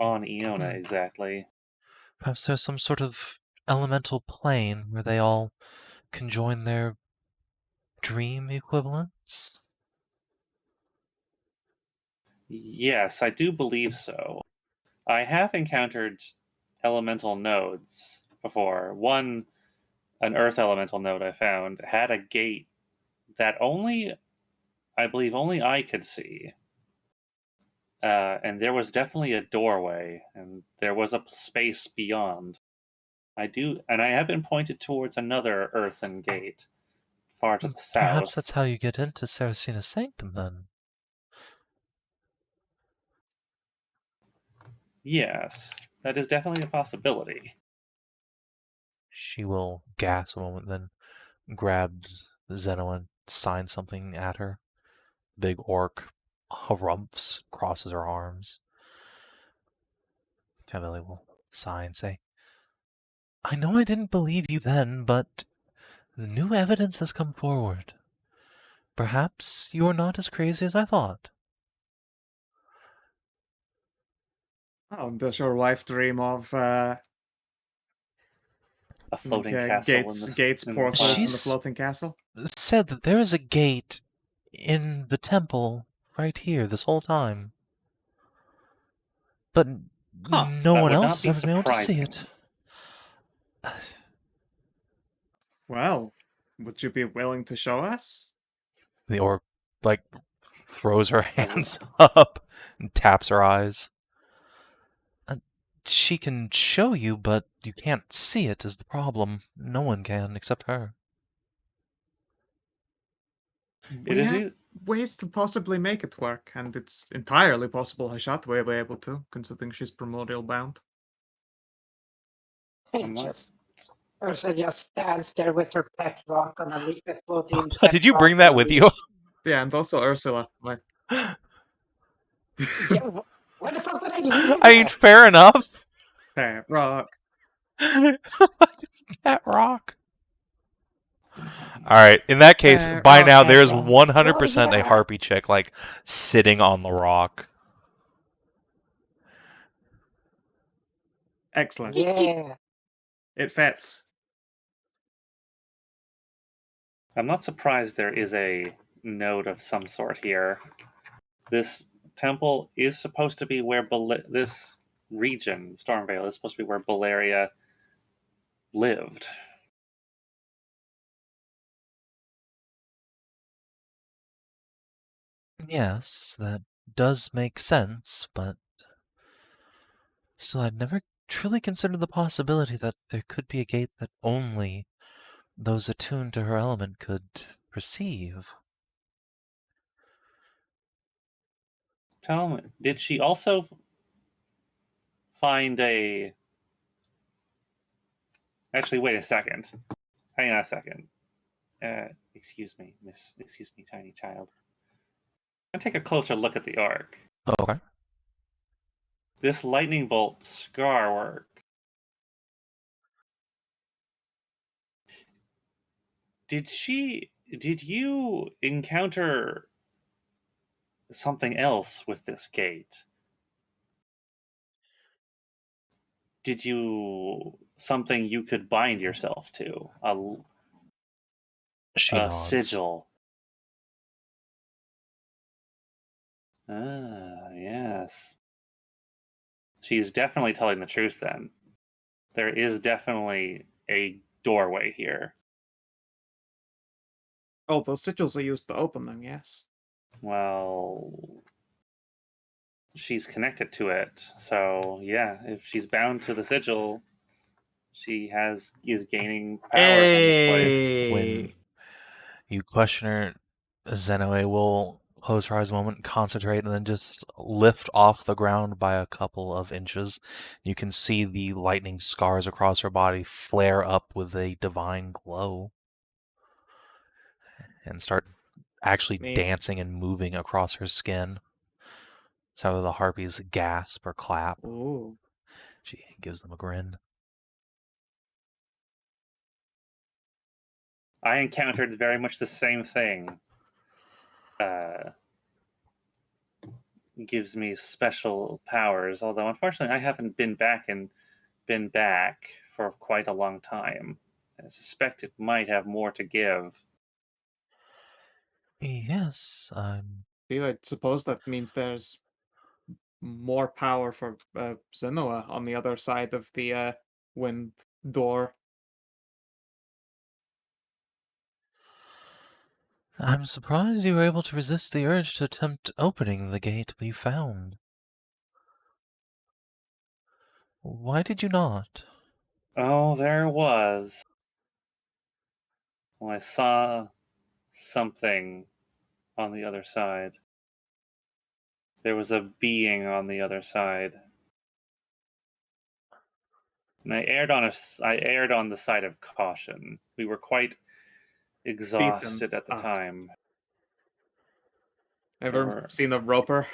on Iona exactly. Perhaps there's some sort of elemental plane where they all conjoin their dream equivalents? Yes, I do believe so. I have encountered elemental nodes before. An earth elemental node I found, had a gate that I believe only I could see. And there was definitely a doorway, and there was a space beyond. I have been pointed towards another earthen gate, far to the south. Perhaps that's how you get into Saracina's sanctum, then. Yes, that is definitely a possibility. She will gasp a moment, then grabs Zeno and signs something at her. Big orc harumphs, crosses her arms. Kyveli will sigh and say, I know I didn't believe you then, but the new evidence has come forward. Perhaps you're not as crazy as I thought. Oh, does your wife dream of A floating castle gates, portals in the floating castle? Said that there is a gate in the temple right here this whole time. But no one else has ever been able to see it. Well, would you be willing to show us? The orc, like, throws her hands up and taps her eyes. She can show you, but you can't see it is the problem. No one can except her. It We is have ways to possibly make it work, and it's entirely possible Hashat will be able to, considering she's primordial bound. I'm not- Just Ursula just stands there with her pet rock on a leafy floating. Did you bring that with you? Yeah, and also Ursula. Like, Yeah, where the fuck would I leave I mean, it? fair enough. that rock. That rock. All right. In that case, That by rock, now that there's rock. 100% Oh, a yeah. harpy chick like sitting on the rock. Excellent. Yeah. It fits. I'm not surprised there is a node of some sort here. This temple is supposed to be where this region, Stormvale, is supposed to be where Baleria lived. Yes, that does make sense, but still, I'd never truly considered the possibility that there could be a gate that only those attuned to her element could perceive. Tell me, did she also find a... Actually, wait a second. Hang on a second. Excuse me, excuse me, tiny child. I'm gonna take a closer look at the arc. Okay. This lightning bolt scar work. Did you encounter something else with this gate? Did you something you could bind yourself to? She A nods. sigil. Ah, yes. She's definitely telling the truth then. There is definitely a doorway here. Oh, those sigils are used to open them, yes. Well, she's connected to it. So, yeah, if she's bound to the sigil, she is gaining power from this place. When you question her, Zenoe will close her eyes a moment, concentrate, and then just lift off the ground by a couple of inches. You can see the lightning scars across her body flare up with a divine glow and start actually Neat. dancing and moving across her skin. So the harpies gasp or clap. Ooh. She gives them a grin. I encountered very much the same thing. Gives me special powers, although unfortunately I haven't been back for quite a long time. I suspect it might have more to give. Yes, I'm... I suppose that means there's more power for Zenoa on the other side of the wind door. I'm surprised you were able to resist the urge to attempt opening the gate we found. Why did you not? Oh, there was. Well, I saw something on the other side. There was a being on the other side. And I erred on the side of caution. We were quite exhausted at the up. time. Ever seen a roper?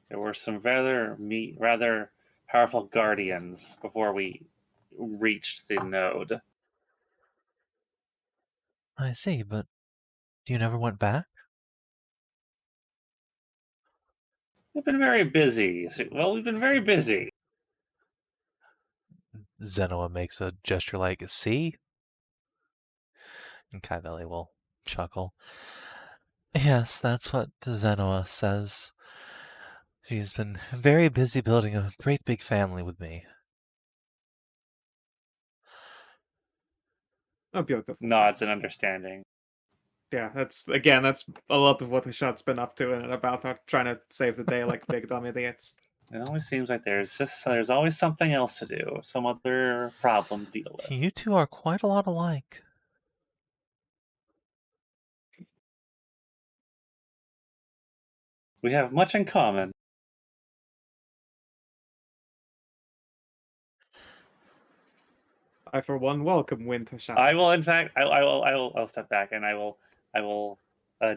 There were some rather powerful guardians before we reached the node. I see, but you never went back? We've been very busy. Well, we've been very busy. Zenoa makes a gesture like, see? And Kaiveli will chuckle. Yes, that's what Zenoa says. She's been very busy building a great big family with me. Oh, beautiful. nods in understanding. Yeah, that's a lot of what Hashat's been up to and about her trying to save the day like big dumb idiots. It always seems like there's always something else to do, some other problem to deal with. You two are quite a lot alike. We have much in common. I, for one, welcome Wind Hashat. I will, in fact, I'll step back and I will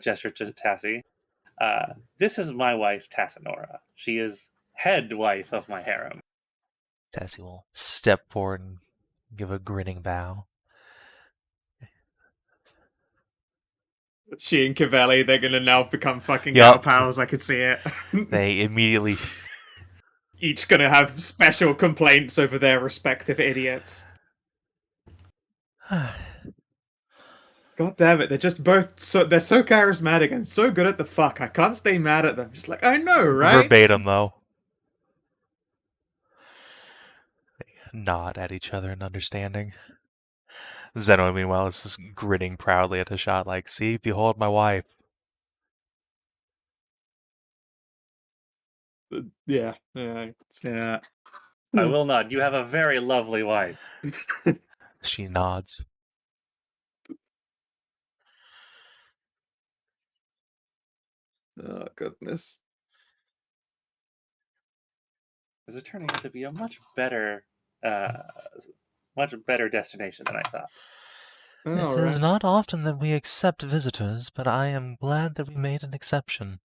gesture to Tassie. This is my wife, Tassinora. She is head wife of my harem. Tassie will step forward and give a grinning bow. She and Cavelli, they're gonna now become fucking Yup. gal pals, I could see it. They immediately... Each gonna have special complaints over their respective idiots. God damn it, they're just both they're so charismatic and so good at the fuck. I can't stay mad at them. Just like, I know, right? Verbatim, though. They nod at each other in understanding. Zeno, meanwhile, is just grinning proudly at Hashat, like, see, behold my wife. Yeah. I will nod. You have a very lovely wife. She nods. Oh, goodness. This is turning out to be a much better destination than I thought. It is not often that we accept visitors, but I am glad that we made an exception.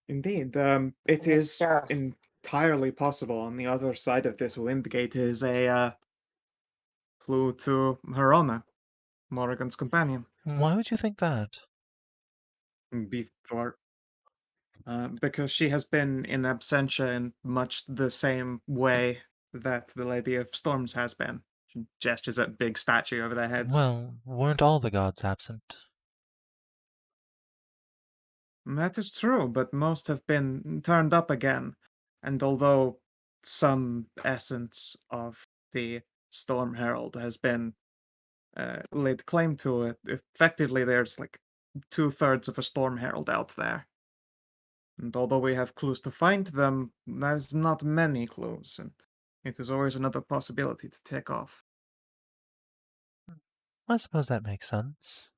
Indeed. It is Yes. entirely possible on the other side of this wind gate is a clue to Herona, Morrigan's companion. Why would you think that? Before, because she has been in absentia in much the same way that the Lady of Storms has been. She gestures at big statue over their heads. Well, weren't all the gods absent? That is true, but most have been turned up again. And although some essence of the Storm Herald has been laid claim to it, effectively there's like 2/3 of a Storm Herald out there. And although we have clues to find them, there's not many clues, and it is always another possibility to tick off. I suppose that makes sense.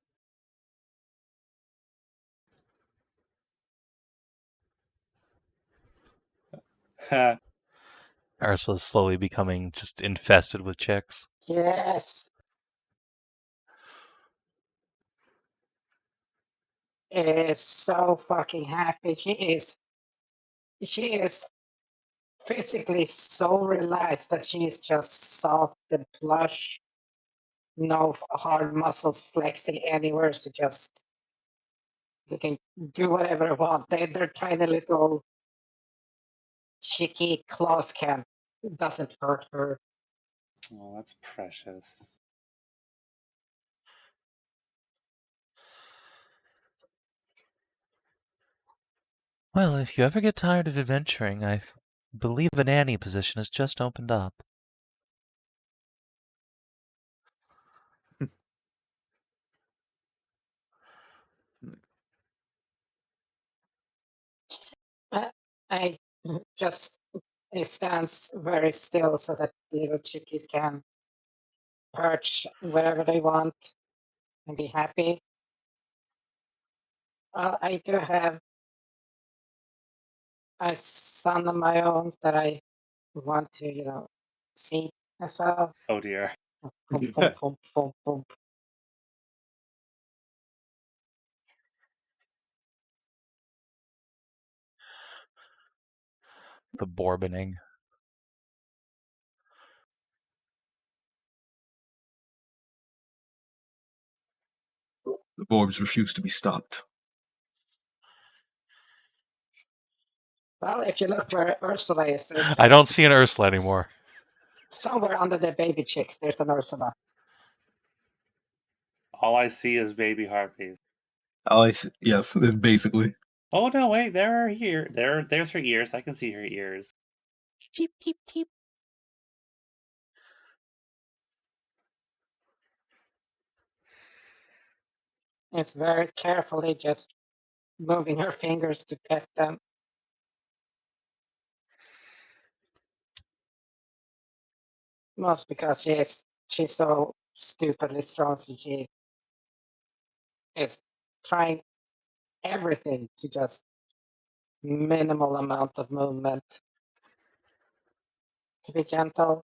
Ursula's slowly becoming just infested with chicks. Yes. Is so fucking happy. She is physically so relaxed that she is just soft and plush. No hard muscles flexing anywhere. So just they can do whatever they want. They're tiny little cheeky claws doesn't hurt her. Oh, that's precious. Well, if you ever get tired of adventuring, I believe a nanny position has just opened up. I just it stands very still so that little chickies can perch wherever they want and be happy. I do have a son of my own that I want to, see as well. Oh dear. Boom, boom, boom, boom, boom. The Borboning. The Borbs refuse to be stopped. Well, if you look where Ursula is, I don't see an Ursula anymore. somewhere under the baby chicks, there's an Ursula. All I see is baby harpies. Yes, that's basically. Oh no, wait, there are here. There's her ears. I can see her ears. Cheep, cheep, cheep. It's very carefully just moving her fingers to pet them. Most because she's so stupidly strong, so she is trying everything to just minimal amount of movement to be gentle.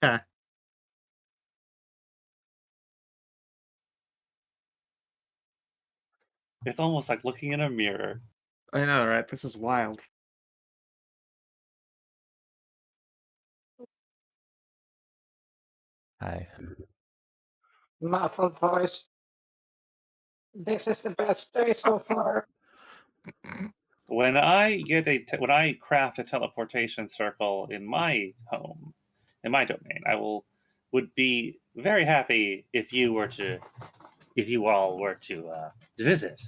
Yeah, It's almost like looking in a mirror. I know, right? This is wild. Hi. Muffled voice. This is the best day so far. When I get when I craft a teleportation circle in my home, in my domain, would be very happy if you all were to visit.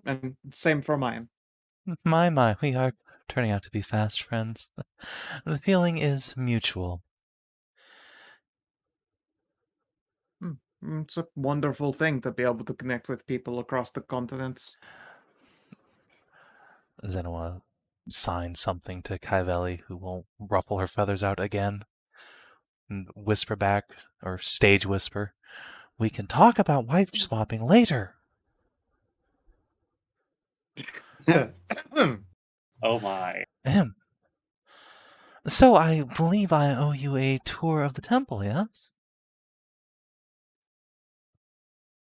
And same for mine. My, we are turning out to be fast friends. The feeling is mutual. It's a wonderful thing to be able to connect with people across the continents. Zenoa signs something to Kaivelli, who will ruffle her feathers out again and whisper back, or stage whisper, "We can talk about wife swapping later." Oh my. Ahem. So I believe I owe you a tour of the temple, yes?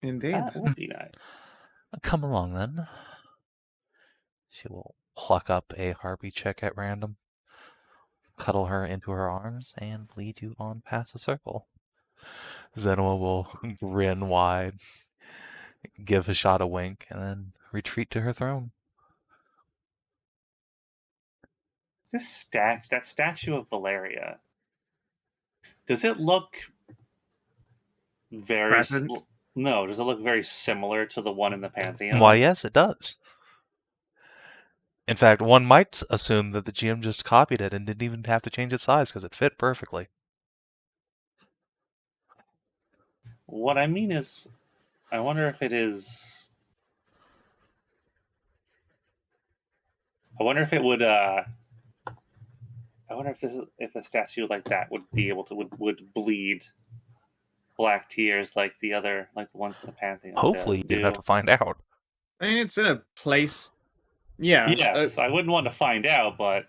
Indeed. That would be nice. Come along then. She will pluck up a harpy chick at random, cuddle her into her arms, and lead you on past the circle. Zenoa will grin wide, give Hashat a wink, and then retreat to her throne. That statue of Valeria, does it look very Present. No, does it look very similar to the one in the Pantheon? Why, yes, it does. In fact, one might assume that the GM just copied it and didn't even have to change its size because it fit perfectly. What I mean is, I wonder if it is. I wonder if it would. I wonder if a statue like that would be able to would bleed black tears like the ones in the Pantheon. Hopefully, you didn't have do. to find out. I mean, it's in a place. Yeah. Yes, I wouldn't want to find out, but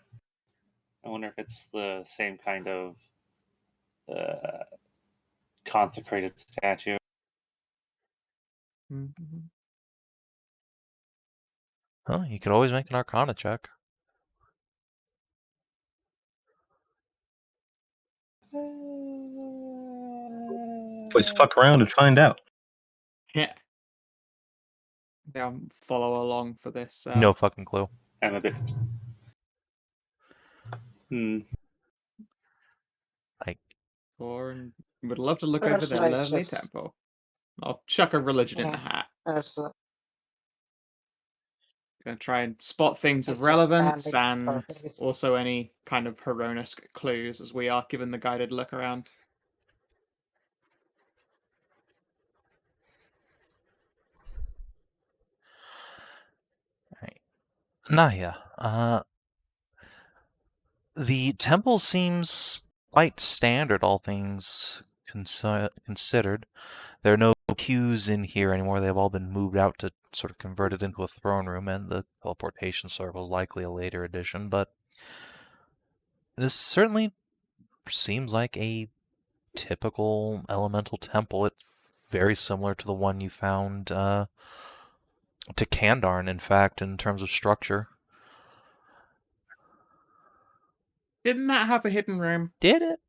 I wonder if it's the same kind of consecrated statue. Mhm. Well, you could always make an Arcana check. Always fuck around and find out. Yeah. Yeah, follow along for this. No fucking clue. I'm a bit. And would love to look over their Ursula is lovely just- temple. I'll chuck a religion in the Yeah. hat. Ursula Gonna try and spot things of It's just relevance standing and perfectly. also any kind of Hronesque clues as we are given the guided look around. Nahia, the temple seems quite standard, all things considered. There are no pews in here anymore. They've all been moved out to sort of converted into a throne room, and the teleportation circle is likely a later addition, but this certainly seems like a typical elemental temple. It's very similar to the one you found to Kandarn, in fact, in terms of structure. Didn't that have a hidden room? Did it?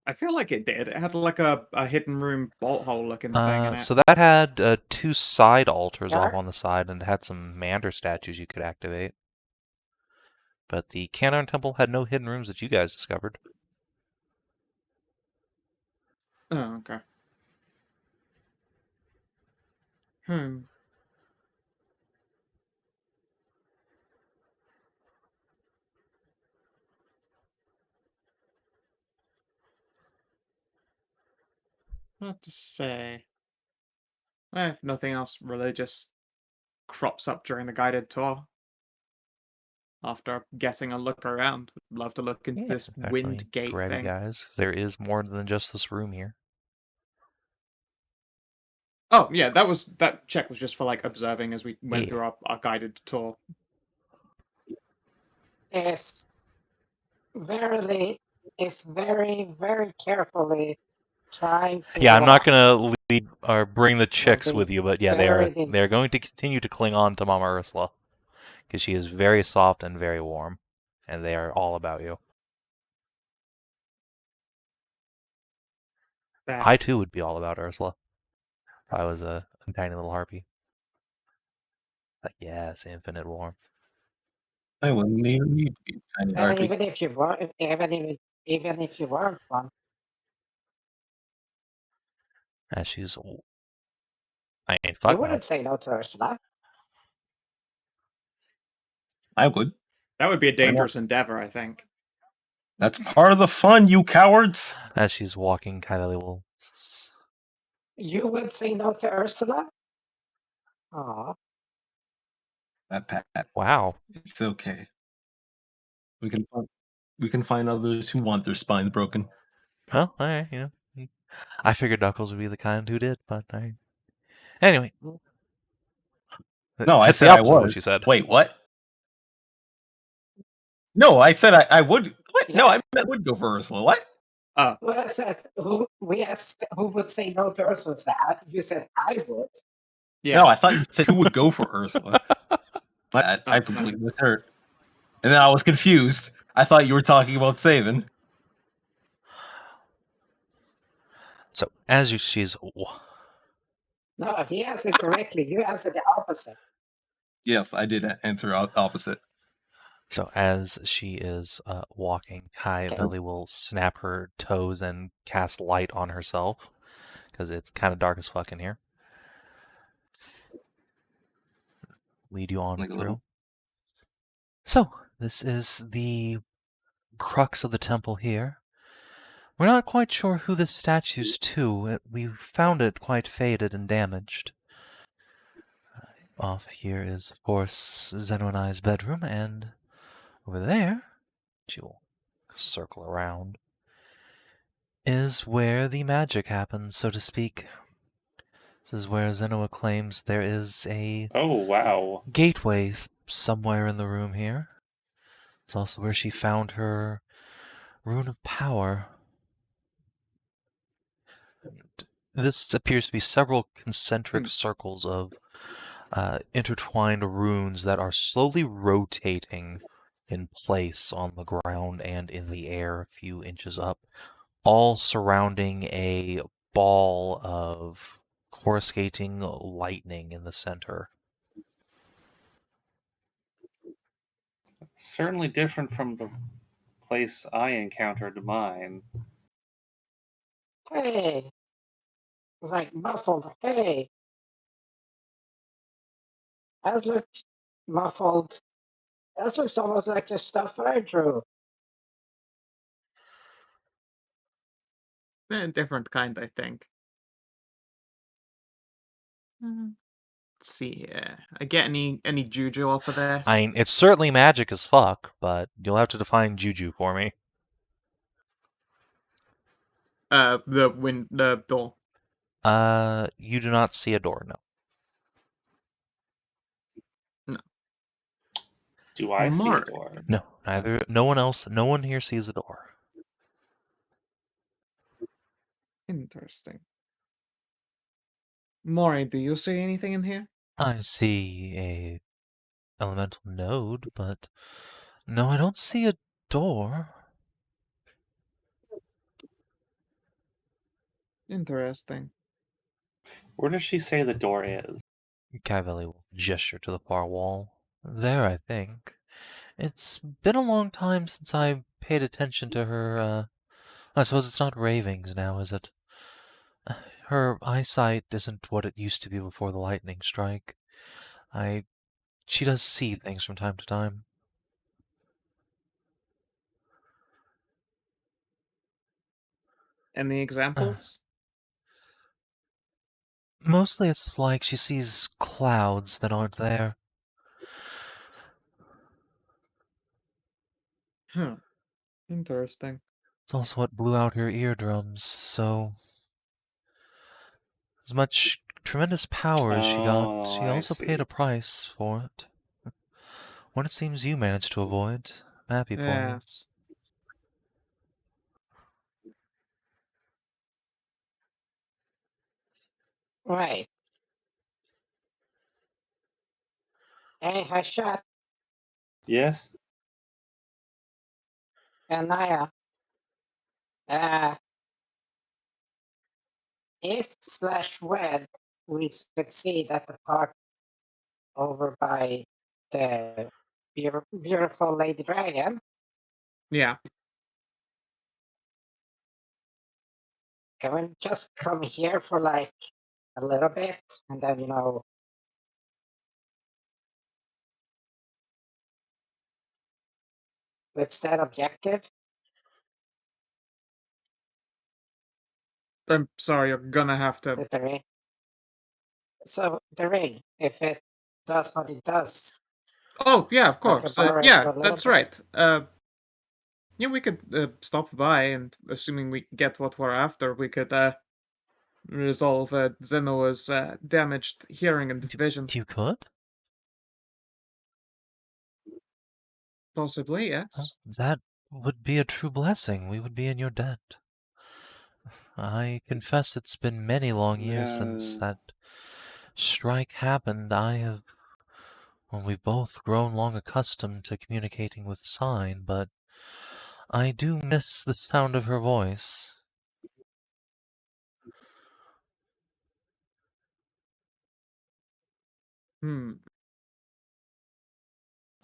I feel like it did. It had like a hidden room bolt hole looking thing in it. So that had 2 side altars off Yeah. on the side and had some Mander statues you could activate. But the Canine Temple had no hidden rooms that you guys discovered. Oh, okay. What to say? If nothing else religious crops up during the guided tour. After getting a look around, would love to look into Yeah, this in fact, let me wind gate grab you thing. guys. There is more than just this room here. Oh yeah, that check was just for like observing as we went Yeah. through our guided tour. Yes. Verily, it's very, very carefully trying to Yeah, I'm not walk. gonna lead or bring the chicks be with you, but yeah, buried in- they're going to continue to cling on to Mama Ursula because she is very soft and very warm, and they are all about you. There. I too would be all about Ursula if I was a tiny little harpy. Like, yes, infinite warmth. I wouldn't even need to be a tiny And harpy. even if you were, even if you weren't one, As she's, I ain't you fuck wouldn't that. say no to Ursula. I would. That would be a not? dangerous endeavor, I think. That's part of the fun, you cowards. As she's walking, Kylie will. You would say no to Ursula? Aw. That Pat. Wow. It's okay. We can find others who want their spines broken. Well, alright, you know. I figured Knuckles would be the kind who did, but alright. Anyway. No, I That's said the I opposite of would. what you said. Wait, what? No, I said I would. What? No, Yeah. I would go for Ursula. What? Well, I said, we asked who would say no to Ursula. You said I would. Yeah. No, I thought you said who would go for Ursula. I completely misheard. And then I was confused. I thought you were talking about Savin. So, as she's. No, if he answered correctly, you answered the opposite. Yes, I did answer opposite. So, as she is walking, Kai Okay. Belly will snap her toes and cast light on herself because it's kind of dark as fuck in here. Lead you on Like a through. little- So, this is the crux of the temple here. We're not quite sure who this statue's to. We found it quite faded and damaged. Off here is, of course, Zeno and I's bedroom, and over there, she will circle around, is where the magic happens, so to speak. This is where Zenoa claims there is a Oh, wow. gateway somewhere in the room here. It's also where she found her rune of power. This appears to be several concentric circles of intertwined runes that are slowly rotating in place on the ground and in the air a few inches up, all surrounding a ball of coruscating lightning in the center. Certainly different from the place I encountered mine. Hey. It was like muffled. Hey. That looks muffled. That looks almost like the stuff I drew. Different kind, I think. Let's see here. I get any juju off of this? I mean, it's certainly magic as fuck, but you'll have to define juju for me. The door. You do not see a door, no. Do I see a Mark. door? No, neither. No one here sees a door. Interesting. Maury, do you see anything in here? I see elemental node, but no, I don't see a door. Interesting. Where does she say the door is? Cavalli will gesture to the far wall. There, I think. It's been a long time since I paid attention to her, I suppose it's not ravings now, is it? Her eyesight isn't what it used to be before the lightning strike. She does see things from time to time. Any examples? Mostly it's like she sees clouds that aren't there. Huh. Interesting. It's also what blew out her eardrums, so as much tremendous power as she got, Oh, she I also paid a see. price for it. One it seems you managed to avoid. I'm happy for you. Yes. Right. Hey, Hashat Yes? and Nahia. If/when we succeed at the part over by the beautiful Lady Dragon, Yeah. can we just come here for like a little bit and then, with that objective? I'm sorry, you're gonna have to. With the ring. So the ring, if it does what it does, Oh, yeah, of I can course. borrow it Yeah, for a little that's bit. right. Yeah, we could stop by, and assuming we get what we're after, we could resolve Zenoa's damaged hearing and vision. You could? Possibly, yes. That would be a true blessing. We would be in your debt. I confess it's been many long years since that strike happened. We've both grown long accustomed to communicating with sign, but I do miss the sound of her voice. Hmm.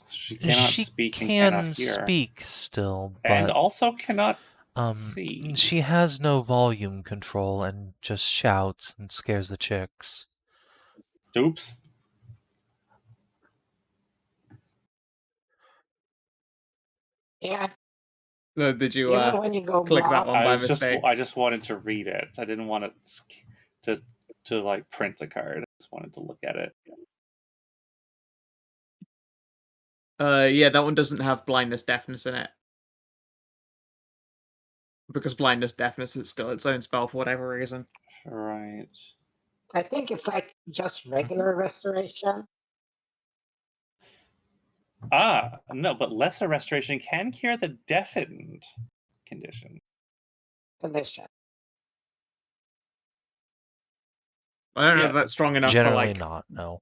She cannot She speak and cannot can hear. speak still, And but also cannot see. she has no volume control and just shouts and scares the chicks. Oops. Yeah, Did you even when you go click that blob, one by mistake? I just wanted to read it. I didn't want it to like print the card. I just wanted to look at it. Yeah, that one doesn't have blindness deafness in it. Because blindness deafness is still its own spell for whatever reason. Right. I think it's like just regular restoration. No, but lesser restoration can cure the deafened condition. Condition. I don't know if Yes. that's strong enough Generally for, like, not, no.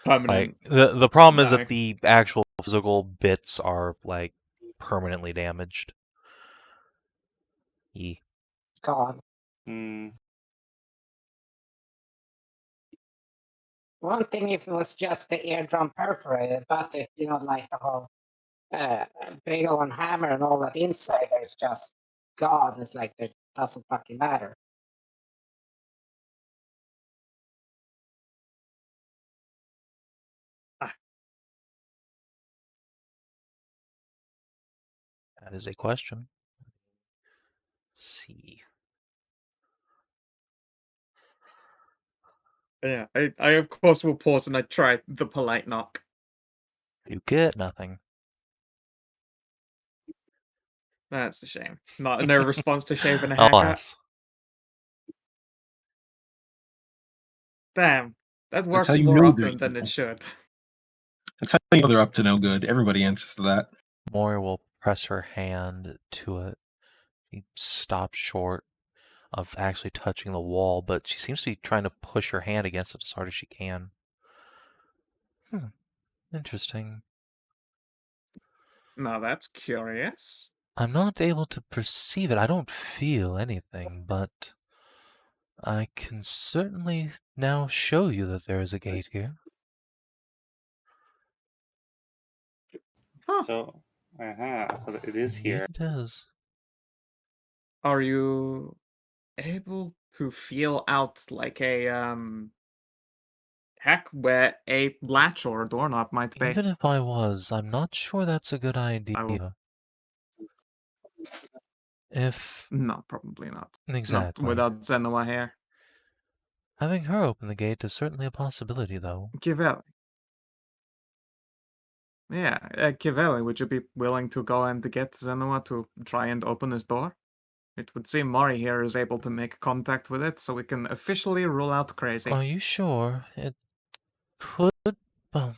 permanent. Like, the problem is No. that the actual physical bits are, like, permanently damaged. Gone. Hmm. One thing if it was just the eardrum perforated, but if like the whole big old hammer and all that inside there is just gone. It's like it doesn't fucking matter. That is a question. Let's see. Yeah, I of course will pause and I try the polite knock. You get nothing. That's a shame. No response to shaving a haircut. Alas. Damn, that That's works how you more know often than it should. That's how you know they're up to no good. Everybody answers to that. Moira will press her hand to it. She stops short of actually touching the wall, but she seems to be trying to push her hand against it as hard as she can. Interesting. Now that's curious. I'm not able to perceive it. I don't feel anything, but I can certainly now show you that there is a gate here. Huh. So, so it is Indeed here. it is. Are you able to feel out like a heck where a latch or a doorknob might be? Even if I was, I'm not sure that's a good idea. I will. If... No, probably not. Exactly. Not without Zenoa here. Having her open the gate is certainly a possibility, though. Kivelli. Yeah, Kivelli, would you be willing to go and get Zenoa to try and open his door? It would seem Mori here is able to make contact with it, so we can officially rule out crazy. Are you sure? It could... Well,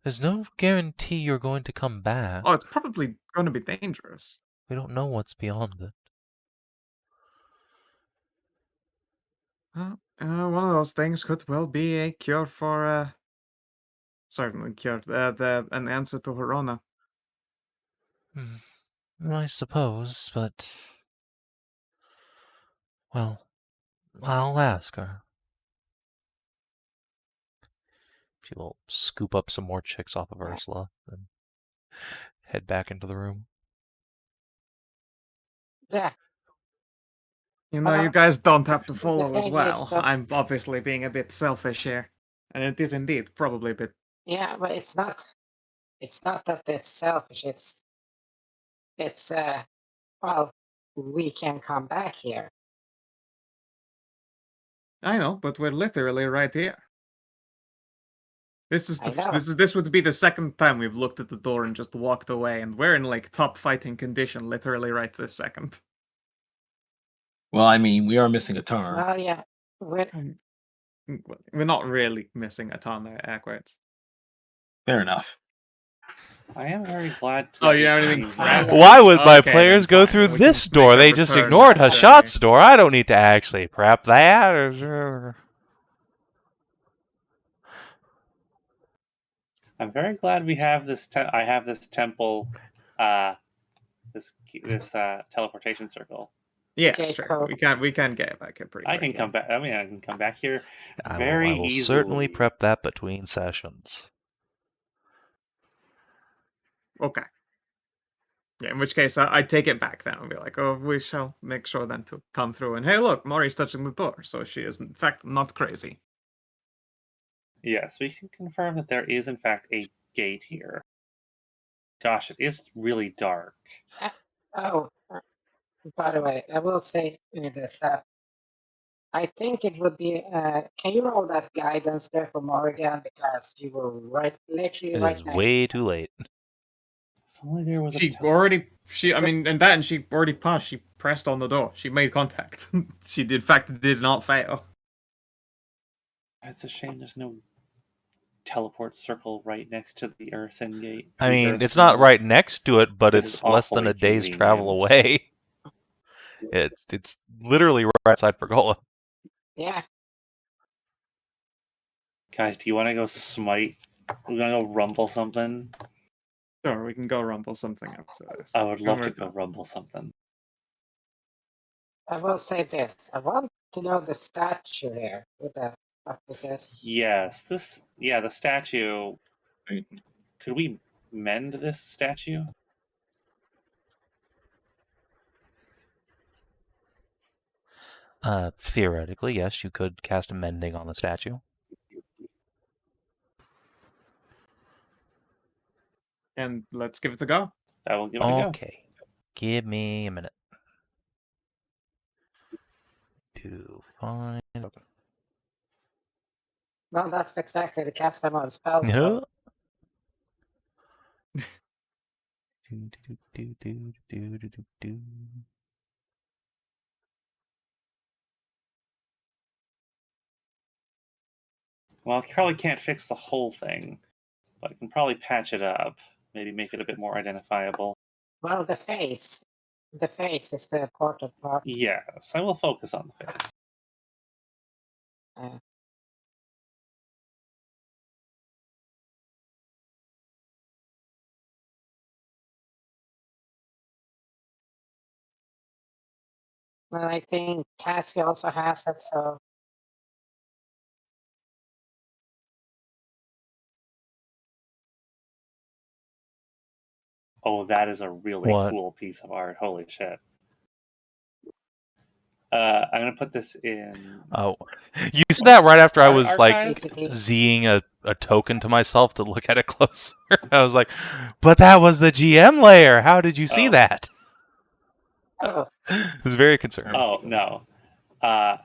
there's no guarantee you're going to come back. Oh, it's probably going to be dangerous. We don't know what's beyond it. One of those things could well be a cure for, sorry, not cure, an answer to Herona. I suppose, but... Well, I'll ask her. She will scoop up some more chicks off of Ursula and head back into the room. Yeah. You know, you guys don't have to the follow as thing is well. that- I'm obviously being a bit selfish here. And it is indeed probably a bit. Yeah, but it's not that it's selfish. It's well, we can come back here. I know, but we're literally right here. This is I know. this would be the second time we've looked at the door and just walked away, and we're in like top fighting condition, literally right this second. Well, I mean, we are missing a turn. Well, yeah, we're We're not really missing a ton of aquards. Fair enough. I am very glad to. Oh, you have anything prepped? Why would my Okay, players then go fine. through We can this make door? a They just return ignored that Hashat's journey. door. I don't need to actually prep that. I'm very glad we have this. I have this temple, this teleportation circle. Yeah, Okay, sure. cool. We can get back here pretty I quick. can come back. I mean, I can come back here I very will easily. certainly prep that between sessions. Okay. Yeah, in which case I'd take it back then and be like, oh, we shall make sure then to come through. And hey, look, Mori's touching the door, so she is in fact not crazy. Yes, we can confirm that there is in fact a gate here. Gosh, it is really dark. Oh, by the way, I will say this that I think it would be. Can you roll that guidance there for Morrigan because you were literally It right is next. way too late. If only there was a She already passed. She pressed on the door. She made contact. She in fact did not fail. It's a shame there's no teleport circle right next to the earthen gate. I the mean, earth it's not symbol. right next to it, but This it's is less than awfully a day's travel convenient. away. It's literally right outside Pergola. Yeah. Guys, do you want to go smite? We're gonna go rumble something. Sure, we can go rumble something after this. I would love to We're go done. rumble something. I will say this. I want to know the statue here. What the fuck this is? Yes, the statue. Could we mend this statue? Theoretically, yes, you could cast a mending on the statue. And let's give it a go. I will give it a go. Okay. Give me a minute. To find... Okay. Well, that's exactly the cast I'm on spell. No. So Well, I probably can't fix the whole thing, but I can probably patch it up. Maybe make it a bit more identifiable. well, the face is the important part. Yes, I will focus on the face. And I think Cassie also has it, so Oh, that is a really What? cool piece of art. Holy shit. I'm gonna put this in. Oh, you said that right after I Art was like archive? basically, Zing a token to myself to look at it closer. I was like, but that was the GM layer. How did you see Oh. that? oh, I was very concerned. Oh no. Uh,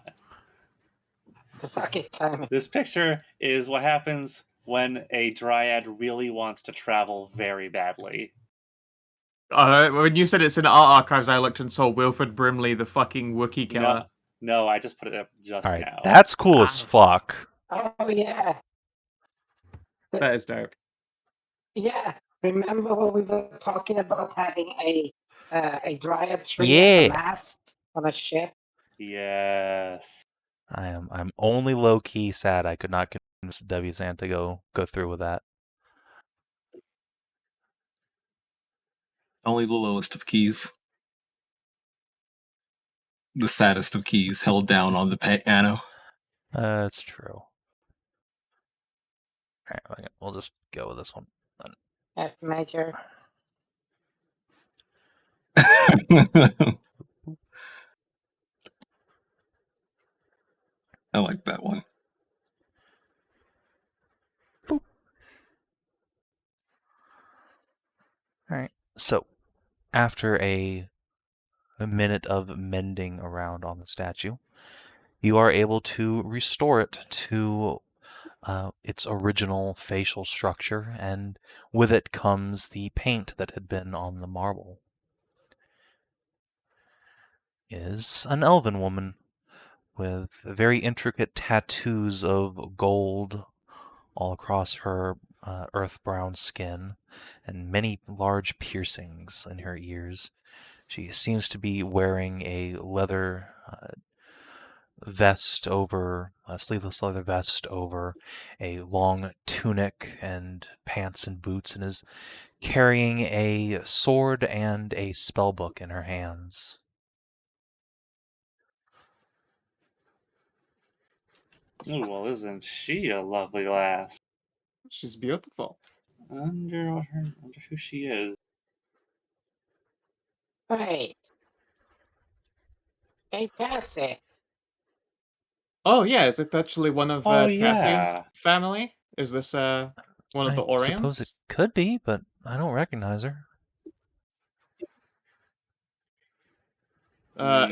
the fucking time. this picture is what happens when a dryad really wants to travel very badly. When you said it's in art archives, I looked and saw Wilfred Brimley, the fucking Wookiee killer. No, I just put it up just All right, now. that's cool as fuck. Oh yeah, That is dope. yeah. Remember when we were talking about having a dryad tree as Yeah. a mast on a ship? Yes. I'm only low key sad I could not convince W San to go through with that. Only the lowest of keys. The saddest of keys held down on the piano. That's true. All right, we'll just go with this one. F major. I like that one. All right. So, after a minute of mending around on the statue, you are able to restore it to its original facial structure, and with it comes the paint that had been on the marble. Is an elven woman with very intricate tattoos of gold all across her earth brown skin and many large piercings in her ears. She seems to be wearing a leather vest over, a sleeveless leather vest over a long tunic and pants and boots, and is carrying a sword and a spellbook in her hands. Ooh, well, isn't she a lovely lass? She's beautiful. I wonder who she is. Wait. Hey, Cassie. Oh yeah, is it actually one of Oh, Cassie's yeah. family? Is this one of the I suppose it Orions? could be, but I don't recognize her.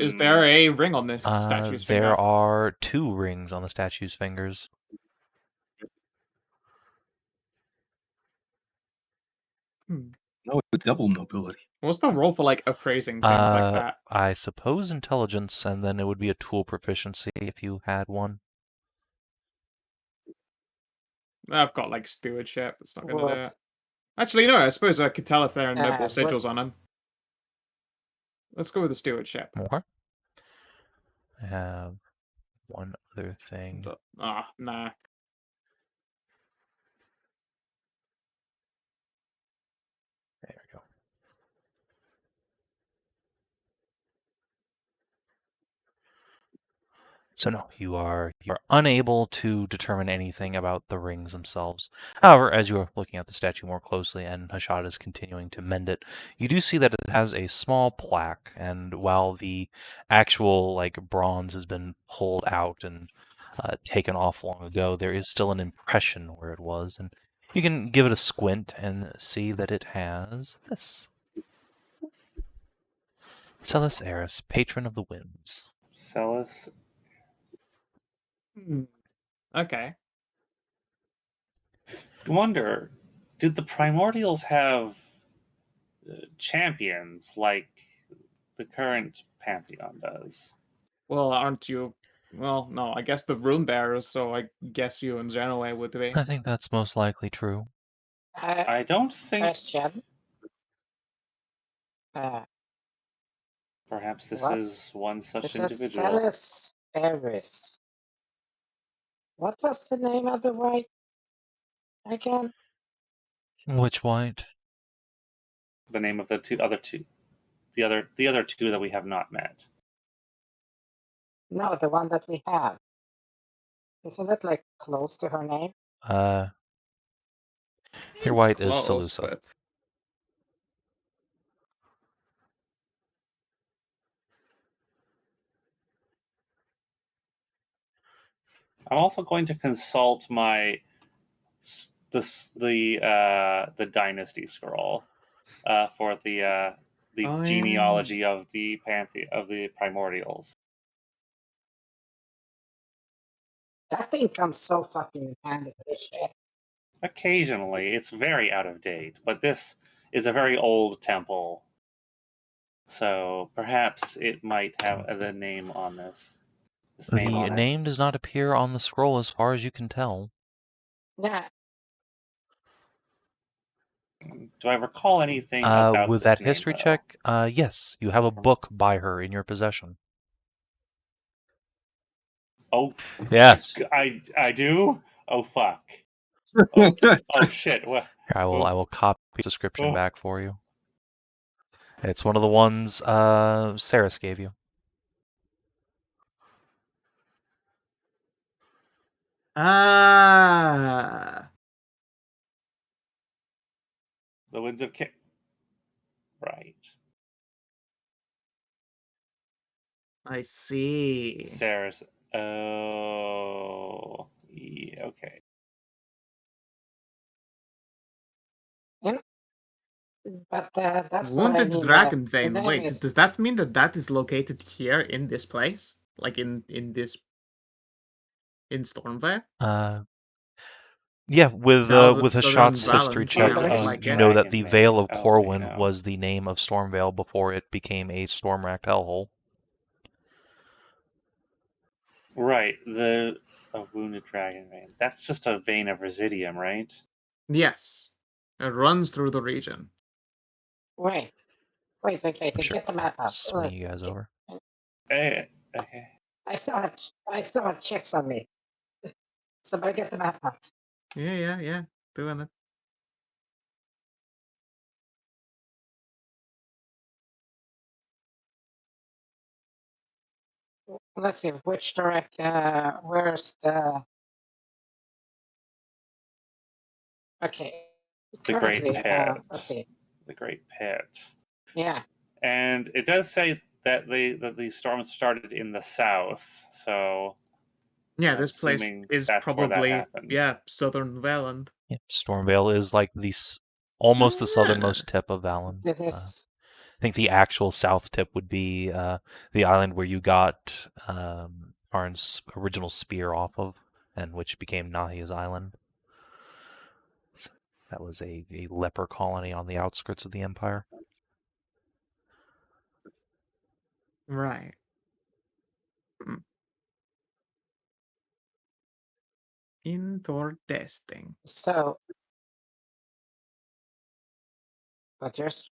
Is there a ring on this statue's There finger? are 2 rings on the statue's fingers. No, it's double nobility. What's the roll for like appraising things like that? I suppose intelligence, and then it would be a tool proficiency if you had one. I've got like stewardship. It's not gonna do Wood. it. Actually, no. I suppose I could tell if there are noble Wood. sigils on them. Let's go with the stewardship. More. I have one other thing. Nah. There we go. So no, you are unable to determine anything about the rings themselves. However, as you are looking at the statue more closely and Hashat is continuing to mend it, you do see that it has a small plaque, and while the actual like bronze has been pulled out and taken off long ago, there is still an impression where it was, and you can give it a squint and see that it has this. Celis Eris, patron of the winds. Celis. Okay. I wonder, did the Primordials have champions like the current Pantheon does? Well, aren't you? Well, no. I guess the rune bearers. So I guess you and Genoa would be. I think that's most likely true. I don't think. Question. Perhaps this What? is one such This is individual. Celis Eris. What was the name of the white again? Which white? The name of the other two that we have not met. No, the one that we have. Isn't it like close to her name? Your It's white is close, Salusa. but I'm also going to consult my the dynasty scroll for the Oh, yeah. genealogy of the of the primordials. That thing comes so fucking handy for this shit. Occasionally, it's very out of date, but this is a very old temple, so perhaps it might have the name on this. Name The on it. name does not appear on the scroll as far as you can tell. Yeah, Do I recall anything about With this that name, history though? check, yes, you have a book by her in your possession. Oh, Yes. I do. Oh fuck. Oh shit. What? I will copy the description Oh. back for you. It's one of the ones Saris gave you. Ah, The Winds of Right. I see. Saris. Oh. Yeah, okay. but that's what I Wounded mean. Dragon The Vein. name Wait, is does that mean that that is located here in this place? Like in this in Stormvale? Yeah, with Southern Hashat's history Valence check, sounds like you it. know that the Dragon Vale Vein. of Okay, Corwin no. was the name of Stormvale before it became a storm-racked hellhole. Right. The Wounded Dragon Vein. That's just a vein of residium, right? Yes, it runs through the region. wait. Sure. Get the map up. Swing you guys over. Okay. I still have checks on me. Somebody get the map up. Yeah. Doing it. Let's see which direct. Where's the? Okay. The Great Currently, Pit. let's see. The Great Pit. Yeah. And it does say that the storm started in the south, so Yeah, I'm this place assuming is that's where that probably happened. Southern Valand. Yeah, Stormvale is like almost the southernmost tip of Valen. This is. I think the actual south tip would be the island where you got Arn's original spear off of, and which became Nahia's island. That was a leper colony on the outskirts of the empire. Right. Indoor testing. So, but there's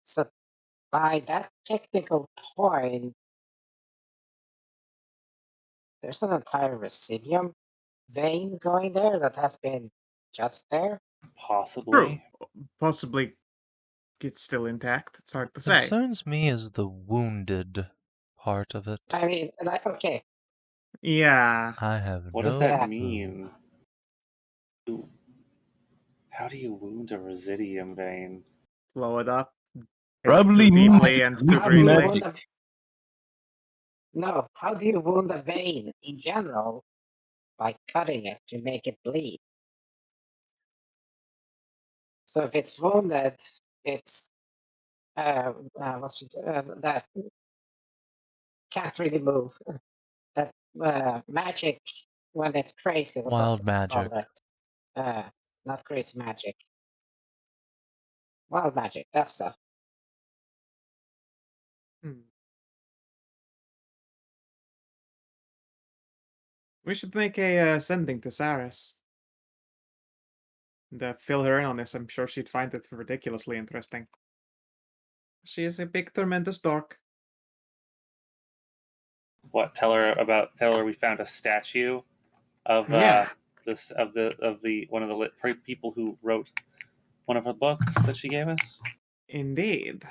so by that technical point, there's an entire residium vein going there that has been just there. Possibly. True. Possibly it's still intact. It's hard to What say. concerns me is the wounded part of it. I mean, like, okay. Yeah. I have What no does that clue. mean? How do you wound a residium vein? Blow it up. Probably Too deeply means and it's too How do you briefly. wound a, no, how do you wound a vein in general? By cutting it to make it bleed. So if it's wounded, it's that can't really move. That magic when it's crazy. What does Wild it call magic. that? Not crazy magic. Wild magic. That stuff. We should make a sending to Saris. And fill her in on this. I'm sure she'd find it ridiculously interesting. She is a big, tremendous dork. What? Tell her we found a statue of Yeah. this of the one of the people who wrote one of her books that she gave us. Indeed.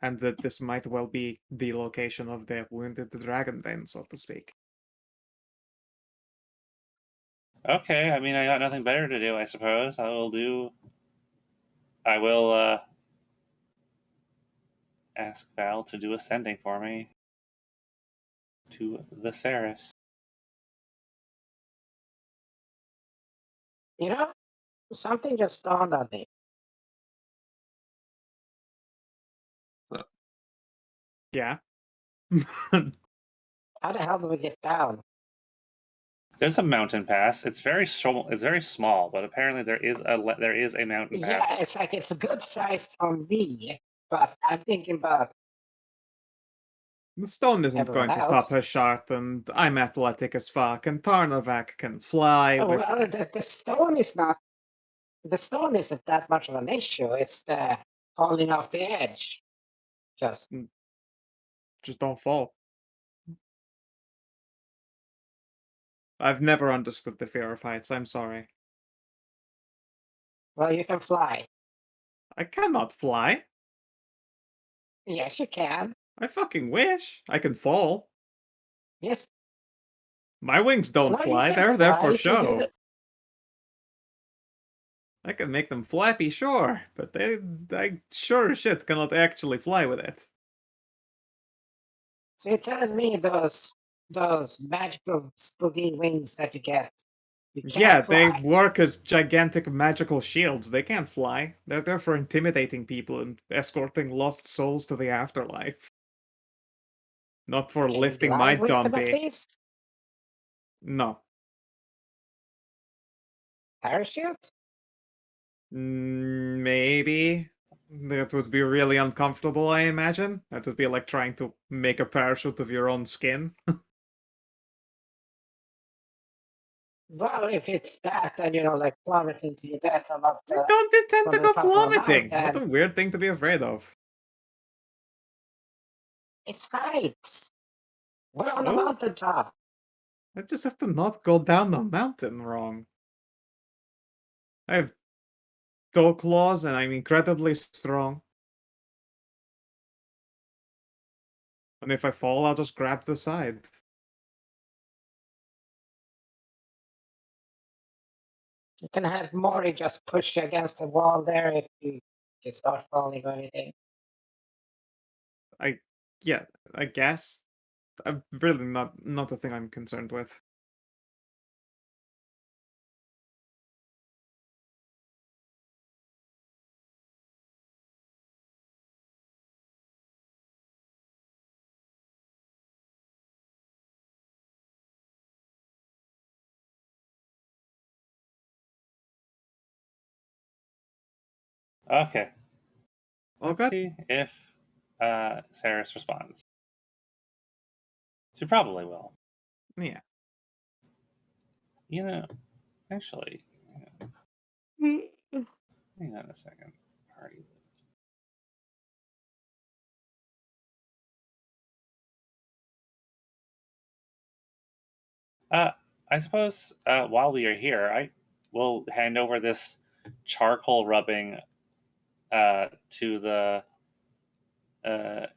And that this might well be the location of the wounded dragon vein, so to speak. Okay, I mean, I got nothing better to do, I suppose. I will ask Val to do ascending for me to the Ceres. You know, something just dawned on me. Yeah. How the hell do we get down? There's a mountain pass. It's very small, but apparently there is a mountain Yeah, pass. it's like it's a good size for me, but I'm thinking about The stone isn't everyone going to stop else. Hashat, and I'm athletic as fuck, and Tarnavak can fly. Oh, We're well, fine. the stone is not. The stone isn't that much of an issue. It's the falling off the edge. Just Just don't fall. I've never understood the fear of heights. I'm sorry. well, you can fly. I cannot fly. Yes, you can. I fucking wish. I can fall. Yes, My wings don't no, you fly. can They're there fly for if you do show. the. I can make them flappy, sure, but I sure as shit cannot actually fly with it. So you're telling me those magical spooky wings that you get, you Yeah, can't they fly. work as gigantic magical shields. They can't fly. They're there for intimidating people and escorting lost souls to the afterlife. Not for Can you lifting my glide with them at dumpy. least? No. Parachute? Maybe. That would be really uncomfortable, I imagine. That would be like trying to make a parachute of your own skin. Well, if it's that, then like plummeting to your death I don't intend from to the go top of a plummeting. What a mountain. weird thing to be afraid of. It's heights. We're on a So? mountaintop. I just have to not go down the mountain wrong. I have toe claws and I'm incredibly strong. And if I fall, I'll just grab the side. You can have Mori just push you against the wall there if you start falling or anything. Yeah, I guess. I'm really not a thing I'm concerned with. Okay. All Let's good? see if Ceres responds. She probably will. Yeah. Actually, hang on a second. Party. I suppose while we are here, I will hand over this charcoal rubbing to the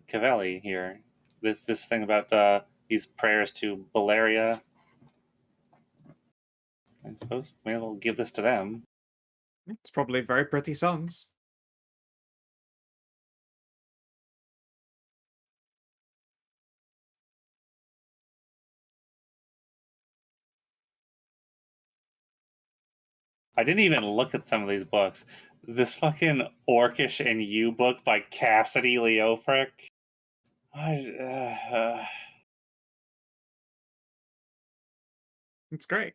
Cavelli here. This thing about these prayers to Valeria. I suppose maybe we'll give this to them. It's probably very pretty songs. I didn't even look at some of these books. This fucking Orcish and You book by Cassidy Leofric. It's great.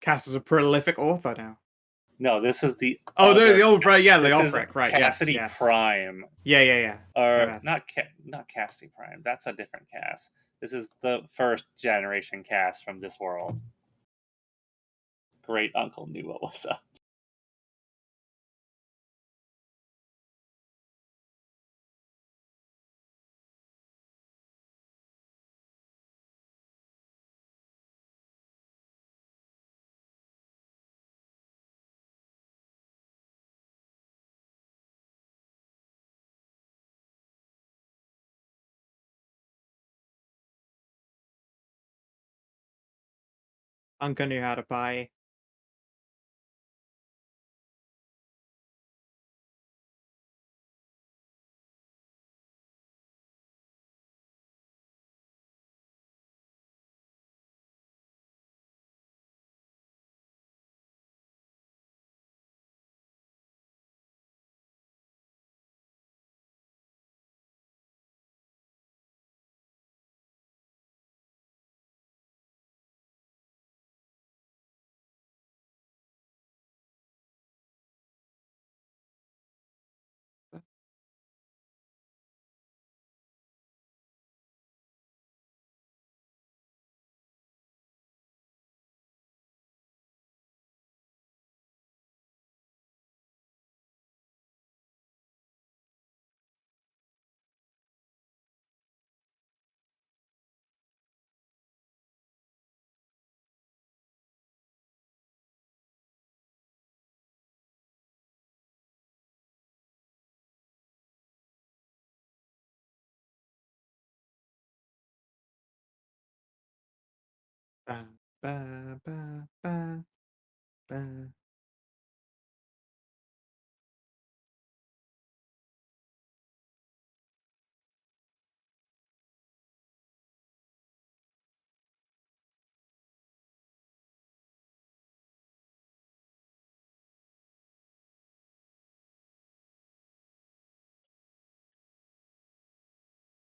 Cass is a prolific author now. No, this is the Oh, no, other. the old right, yeah, This is Leofric, right? Cassidy Yes. Prime, Yeah. My or bad. not Cassidy Prime. That's a different cast. This is the first generation cast from this world. Great uncle knew what was up. Uncle knew how to pie. Ba, ba, ba, ba, ba.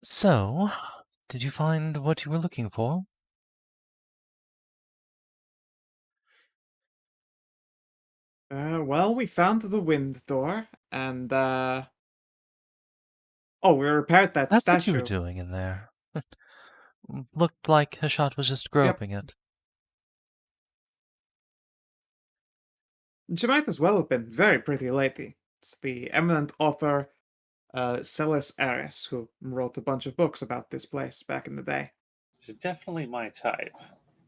So, did you find what you were looking for? Well, we found the wind door, and oh, we repaired that That's what you were statue. doing in there. Looked like Hashat was just Yep. groping it. She might as well have been very pretty lady. It's the eminent author, Celis Aris, who wrote a bunch of books about this place back in the day. She's definitely my type.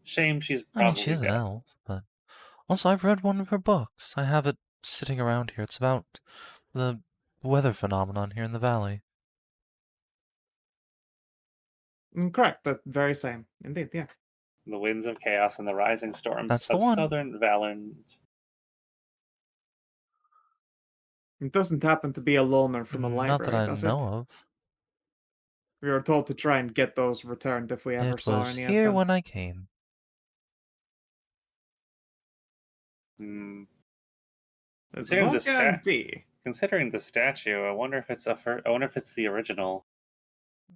Shame she's I mean, she probably is an dead. elf, but also I've read one of her books. I have it sitting around here. It's about the weather phenomenon here in the valley. Correct, the very same. Indeed, yeah. The winds of chaos and the rising storms That's the of one. southern Valorant. It doesn't happen to be a loner from a Not that library, I does it? know of. We were told to try and get those returned if we ever It saw was any of here them. when I came. Hmm. There's Considering no the guarantee. Considering the statue, I wonder if it's I wonder if it's the original.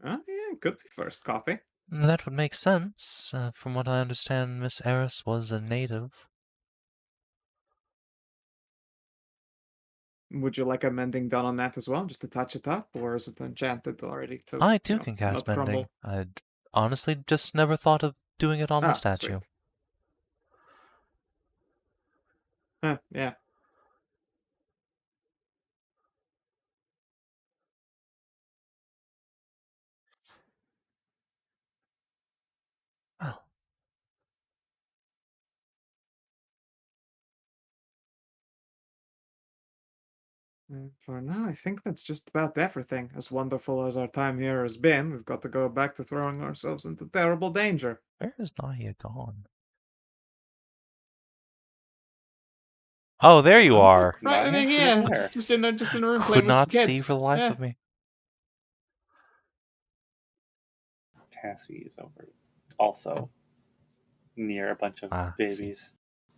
Oh, yeah, could be first copy. That would make sense. From what I understand, Miss Eris was a native. Would you like a mending done on that as well, just to touch it up, or is it enchanted already to, I too can cast not mending. crumble? I'd honestly just never thought of doing it on the Ah, sweet. statue. Yeah. Oh, For now, I think that's just about everything. As wonderful as our time here has been, we've got to go back to throwing ourselves into terrible danger. where is Nahia gone? Oh, there you Oh, are. right, I Nahia, mean, she's yeah, there. just in there, just in a room Could playing with some not see for kids. the life Yeah. of me. Tassie is over, also near a bunch of Ah, see. babies,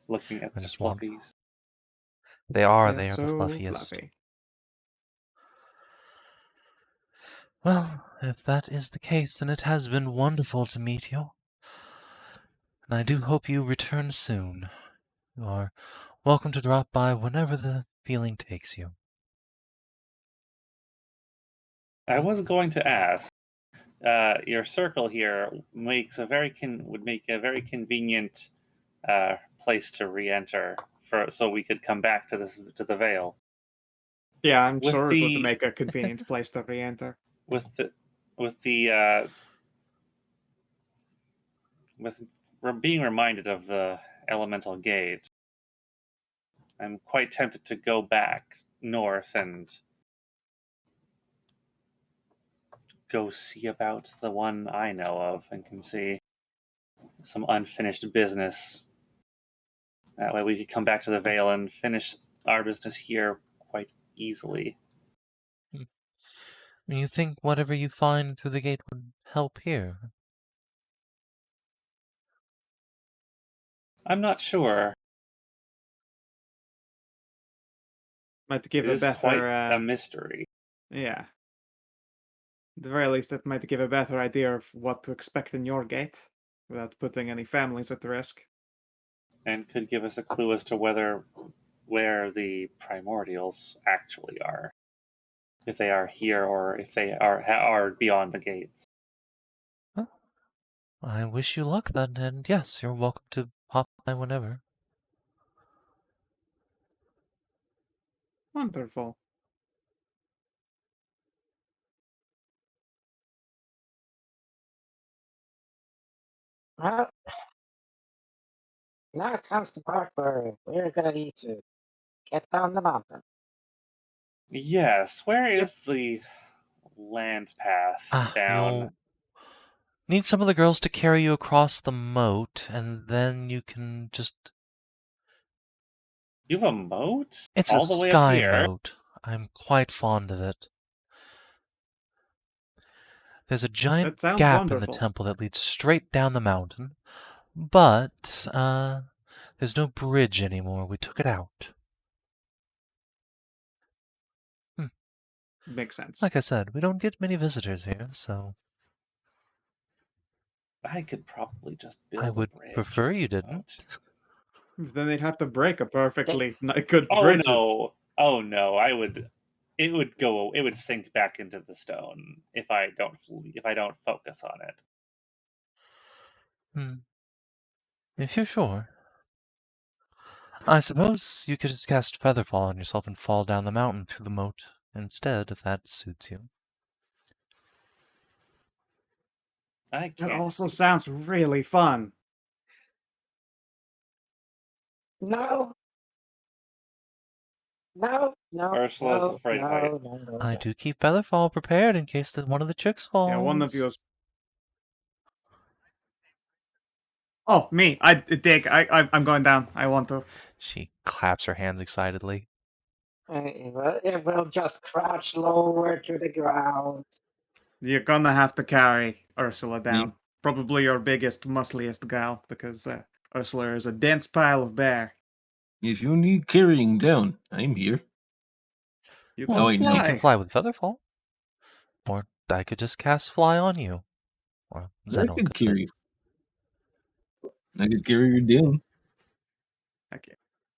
looking at I the just want. fluffies. They are They're the so fluffiest. fluffy. Well, if that is the case, then it has been wonderful to meet you. And I do hope you return soon. You are welcome to drop by whenever the feeling takes you. I was going to ask. Your circle here makes a would make a very convenient place to re-enter so we could come back to the Vale. Yeah, I'm With sure it would the make a convenient place to re-enter. with the with the with being reminded of the elemental gate, I'm quite tempted to go back north and go see about the one I know of and can see some unfinished business That way we could come back to the Vale and finish our business here quite easily. You think whatever you find through the gate would help here? I'm not sure. Might give It a is quite better. a mystery. Yeah. At the very least, it might give a better idea of what to expect in your gate, without putting any families at risk. And could give us a clue as to where the primordials actually are. If they are here or if they are beyond the gates. Well, I wish you luck then, and yes, you're welcome to pop by whenever. Wonderful. Well, now comes the part where we're gonna need to get down the mountain. Yes, where is the land path down? You'll need some of the girls to carry you across the moat, and then you can just... You have a moat? It's all a the way up sky here? moat. I'm quite fond of it. There's a giant That sounds gap in the wonderful. temple that leads straight down the mountain, but there's no bridge anymore. We took it out. Makes sense. Like I said, we don't get many visitors here, so I could probably just build I would a bridge. prefer you with the didn't. moat. Then they'd have to break a perfectly good Oh bridge. no! Oh no! It would sink back into the stone if I don't focus on it. If you're sure. I suppose you could just cast Featherfall on yourself and fall down the mountain through the moat instead, if that suits you. I That can't. also sounds really fun. No. No, no, Ursula's no, afraid of height. no. I do keep Featherfall prepared in case that one of the chicks falls. Yeah, one of you is. Oh, me. I dig. I'm going down. I want to. She claps her hands excitedly. It will just crouch lower to the ground. You're gonna have to carry Ursula down. Yep. Probably your biggest, muscliest gal, because Ursula is a dense pile of bear. If you need carrying down, I'm here. You Well, can wait, no. she fly. can fly with Featherfall. Or I could just cast Fly on you. Or I Zeno could could. carry. I could carry you down. Okay.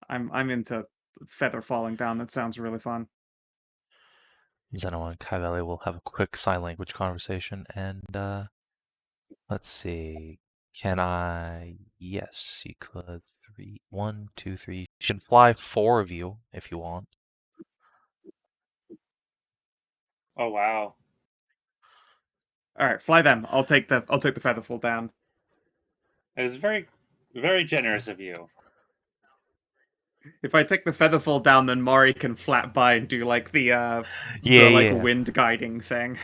I'm into feather falling down. That sounds really fun. Zeno and Kaveli will have a quick sign language conversation, and let's see. Can I? Yes, you could. 3, 1, 2, 3. You can fly 4 of you if you want. Oh wow! All right, fly them. I'll take the feather fall down. It was very, very generous of you. If I take the feather fall down, then Mari can flat by and do like the Yeah. wind guiding thing.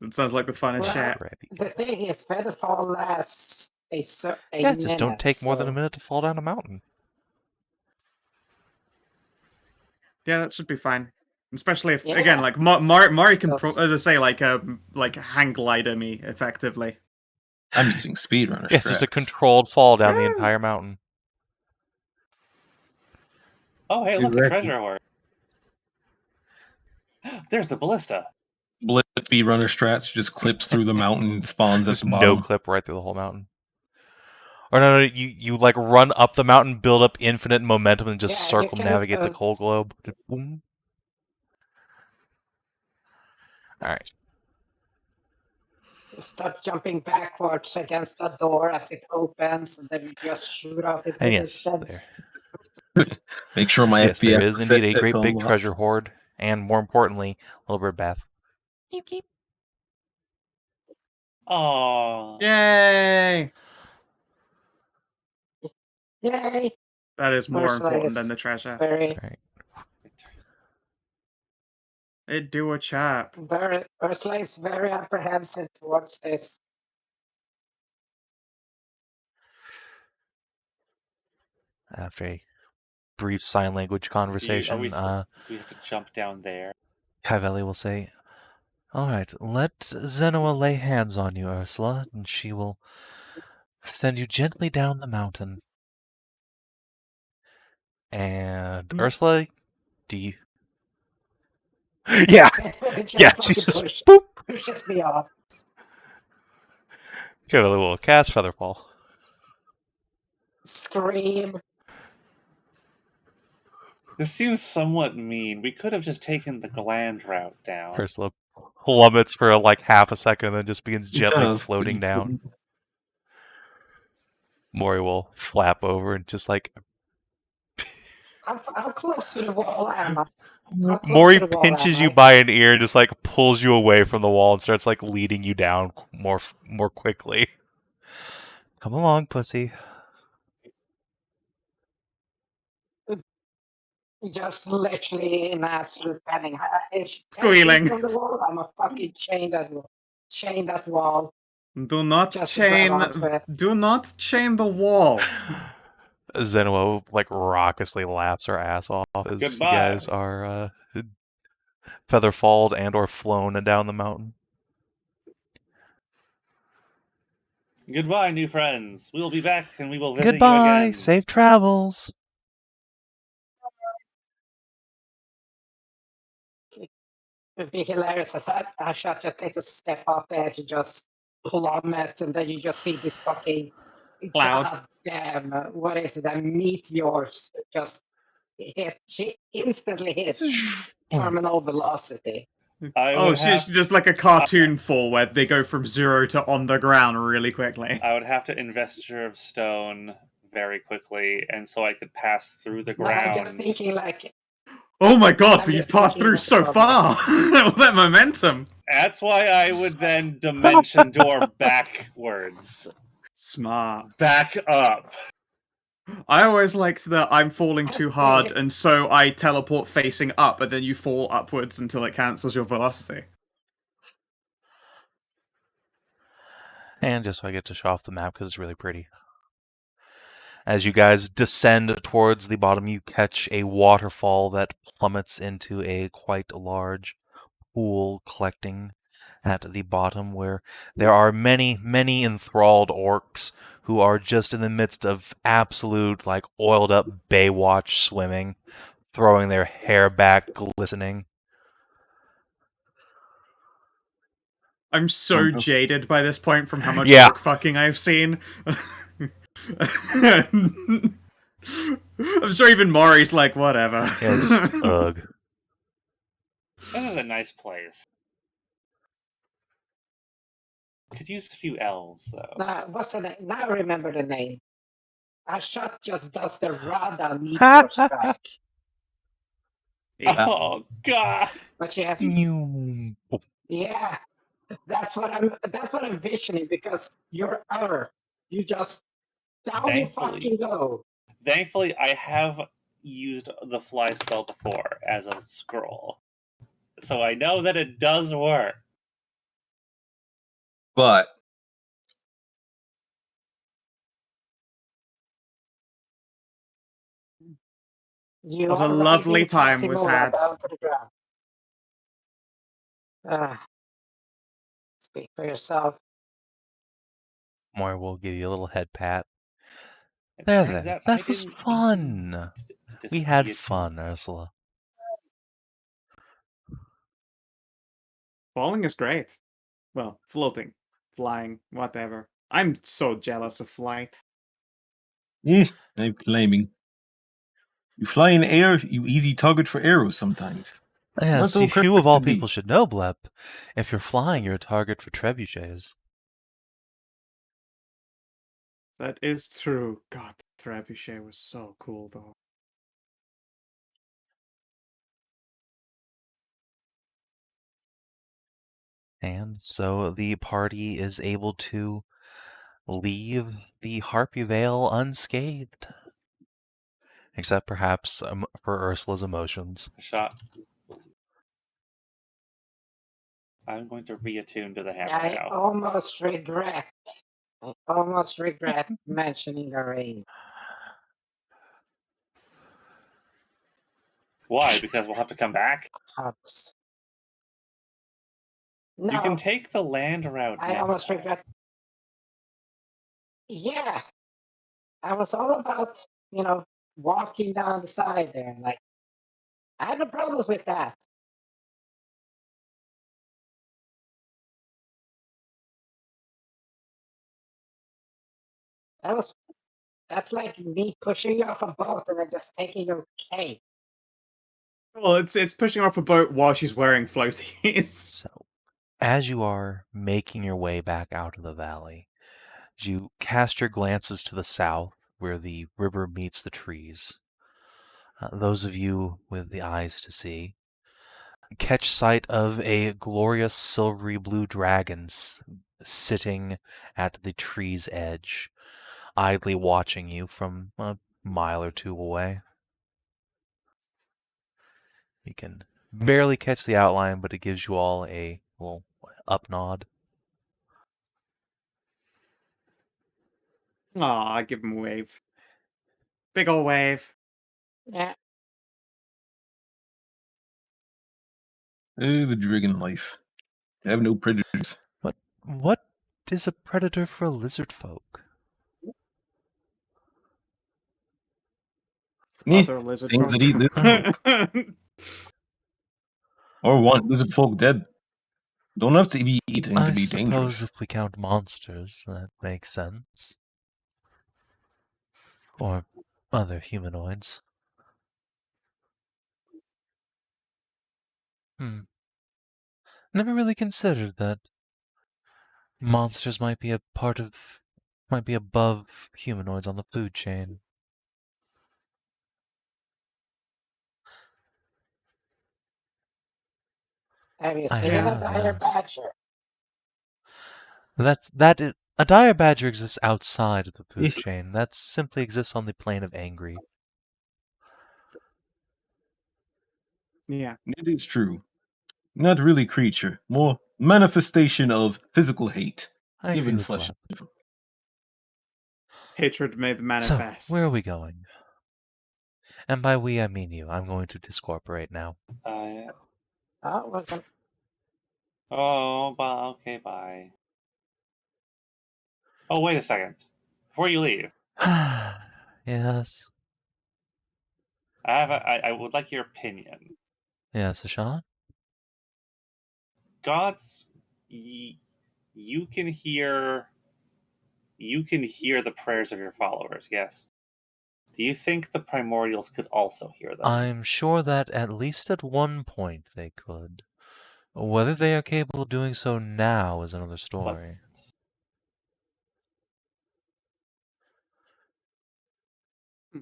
That sounds like the funnest Well, shit. The thing is, Featherfall lasts a Yeah, minute. just don't take more than a so- minute to fall down a mountain. Yeah, that should be fine. Especially if Yeah. again, like Mari can, So- as I say, like hang glider me effectively. I'm using speedrunner Yes, just a strats. controlled fall down the Yeah. entire mountain. Oh hey, look, a Exactly. treasure hoard. There's the ballista. Blip speedrunner strats just clips through the mountain and spawns at Just the no bottom. clip right through the whole mountain. Or no, you like run up the mountain, build up infinite momentum, and just Yeah, you circle can, navigate the whole globe. Boom. All right. Start jumping backwards against the door as it opens, and then you just shoot out into And the yes, distance. Make sure my yes, FPS there is are indeed set a to great big combat. treasure hoard, and more importantly, a little bird bath. Keep keep. Oh. Yay! Yay! That is more Ursula important is than the treasure. Very, All right. Hey, do a chap. Ursula is very apprehensive towards this. After a brief sign language conversation, Do we have to jump down there? Cavelli will say, "All right, let Zenoa lay hands on you, Ursula, and she will send you gently down the mountain." And Ursula, do you? Yeah, yeah, she's just boop. Pushes me off. Cavelli will cast Featherfall. Scream. This seems somewhat mean. We could have just taken the gland route down. Ursula plummets for like half a second and then just begins gently Kind of floating down. Mori will flap over and just like How close to the wall am I? How close Mori to the wall pinches am you I? by an ear and just like pulls you away from the wall and starts like leading you down more quickly. Come along, pussy. Just literally in absolute panic. It's 10 Squealing. feet from the wall. I'm a fucking chain that wall. Do not Just to grab onto it. Do not chain the wall. Zenoa like raucously laughs her ass off as you Goodbye. guys are featherfalled and or flown down the mountain. Goodbye, new friends. We will be back and we will visit Goodbye. you again. Safe travels. It'd be hilarious as Hashat just takes a step off there to just plummet, and then you just see this fucking Cloud. goddamn, what is it? A meteors just hit. She instantly hits terminal velocity. She's just like a cartoon fall where they go from 0 to on the ground really quickly. I would have to Investiture of Stone very quickly, and so I could pass through the ground. I'm just thinking like, Oh my god, I'm but you just passed thinking through of so the far! All that momentum! That's why I would then dimension door backwards. Smart. Back up. I always liked that I'm falling too hard, and so I teleport facing up, and then you fall upwards until it cancels your velocity. And just so I get to show off the map because it's really pretty. As you guys descend towards the bottom, you catch a waterfall that plummets into a quite large pool collecting at the bottom, where there are many, many enthralled orcs who are just in the midst of absolute, like, oiled up Baywatch swimming, throwing their hair back, glistening. I'm so jaded by this point from how much Yeah. orc fucking I've seen. I'm sure even Maury's like, whatever. Yeah, just, ugh. This is a nice place. Could use a few elves, though. what's the name? Now I remember the name. Hashat just does the Radha meteor strike. Oh god! But you have yeah, that's what I'm envisioning, because you're Earth. You just down you fucking go. Thankfully, I have used the fly spell before as a scroll, so I know that it does work. But what a lovely time was had. Speak for yourself. Moira will give you a little head pat. There. That was fun. We had fun, Ursula. Falling is great. Well, floating, flying, whatever. I'm so jealous of flight. I'm claiming. You fly in air, you easy target for arrows sometimes. Yes, you of all people should know, Blep. If you're flying, you're a target for trebuchets. That is true. God, the trebuchet was so cool, though. And so the party is able to leave the Harpy Vale unscathed. Except perhaps for Ursula's emotions. Shot. I'm going to reattune to the hammer now. I almost regret mentioning the ring. Why? Because we'll have to come back? Hubs. You No, can take the land route I next almost time. regret. Yeah, I was all about, walking down the side there. And like, I had no problems with that. That's like me pushing you off a boat and then just taking your cape. Well, it's pushing off a boat while she's wearing floaties. So, as you are making your way back out of the valley, as you cast your glances to the south, where the river meets the trees, those of you with the eyes to see catch sight of a glorious silvery blue dragon sitting at the tree's edge, idly watching you from a mile or two away. You can barely catch the outline, but it gives you all a little up nod. Aw, I give him a wave. Big ol' wave. Yeah, The dragon life. They have no predators. But what is a predator for Lizardfolk? Other lizard Things folk. that eat lizardfolk. Or want lizardfolk dead. Don't have to be eating I to be suppose dangerous. if we count monsters, that makes sense. Or other humanoids. Never really considered that monsters might be above humanoids on the food chain. have you I seen a have, dire yes. badger? That is a dire badger exists outside of the food Yeah. chain. That simply exists on the plane of angry. Yeah. It is true. Not really creature. More manifestation of physical hate. I agree Given with flesh. Blep. Hatred made So, manifest. where are we going? And by we, I mean you. I'm going to discorporate now. Oh, wasn't. Oh, okay, bye. Oh, wait a second. Before you leave, Yes. I would like your opinion. Yes, Hashat? Gods, you can hear the prayers of your followers. Yes. Do you think the primordials could also hear them? I'm sure that at least at one point they could. Whether they are capable of doing so now is another story.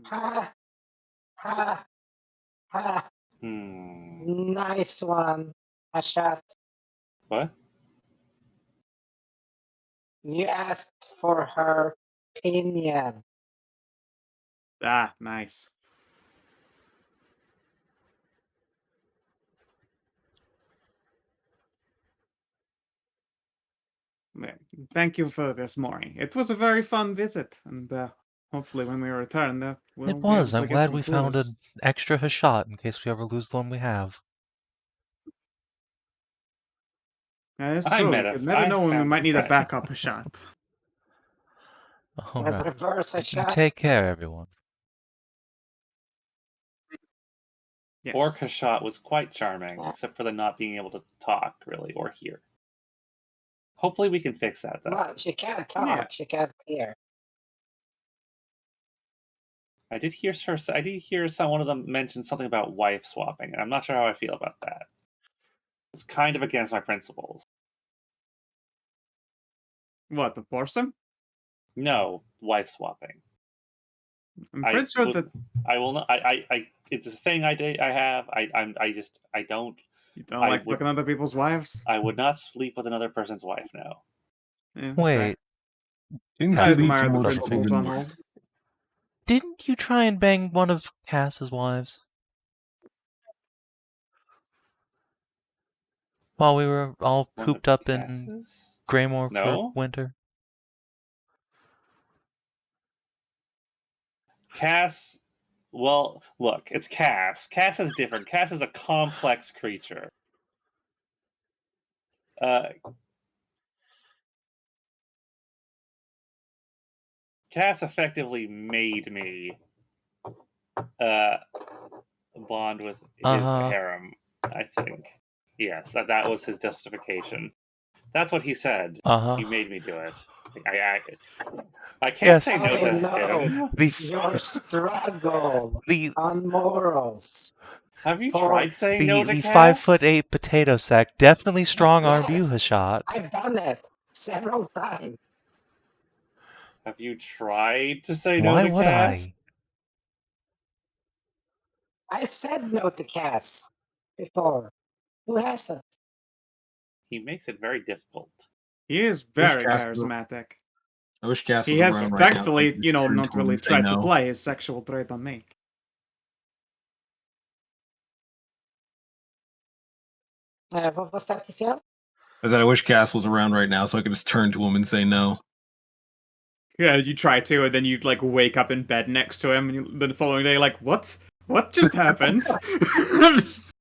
Ha, ha, ha. Nice one, Hashat. What? You asked for her opinion. Ah, nice. Yeah, thank you for this morning. It was a very fun visit, and hopefully when we return, we'll It be able was. to I'm get glad some we found clues. an extra Hashat in case we ever lose the one we have. Yeah, it's I true. met You a- could never I know when we found might a need a friend. backup shot. All right. Reverse Hashat. Take care, everyone. Yes. Orc Hashat was quite charming, Yeah. except for the not being able to talk, really, or hear. Hopefully we can fix that, though. Well, she can't talk. Yeah. She can't hear. I did hear one of them mention something about wife swapping, and I'm not sure how I feel about that. It's kind of against my principles. What, the foursome? No, wife swapping. I'm pretty sure that I will not. It's a thing I have. I don't. you don't I like would- fucking other people's wives. I would not sleep with another person's wife. No. Yeah, Wait, Things I that lead admire the towards principles open on wars. hold. didn't you try and bang one of Cass's wives? While we were all One of cooped up in Cass's? Greymore No. for winter? Cass Well, look, it's Cass. Cass is different. Cass is a complex creature. Cass effectively made me bond with his harem, I think. Yes, that was his justification. That's what he said. He made me do it. I can't say no to him. Your struggle on morals. Have you tried saying no to the Cass? 5'8" potato sack definitely strong-armed you, Hashat. I've done it several times. Have you tried to say no Why to would Cass? I've said no to Cass before. Who hasn't? He makes it very difficult. He is very charismatic. I wish Cass was He has, around right now. thankfully, not really tried to play his sexual trait on me. What was that, Tisha? I said I wish Cass was around right now so I could just turn to him and say no. Yeah, you try to, and then you like wake up in bed next to him, and then the following day, like, what? What just happened?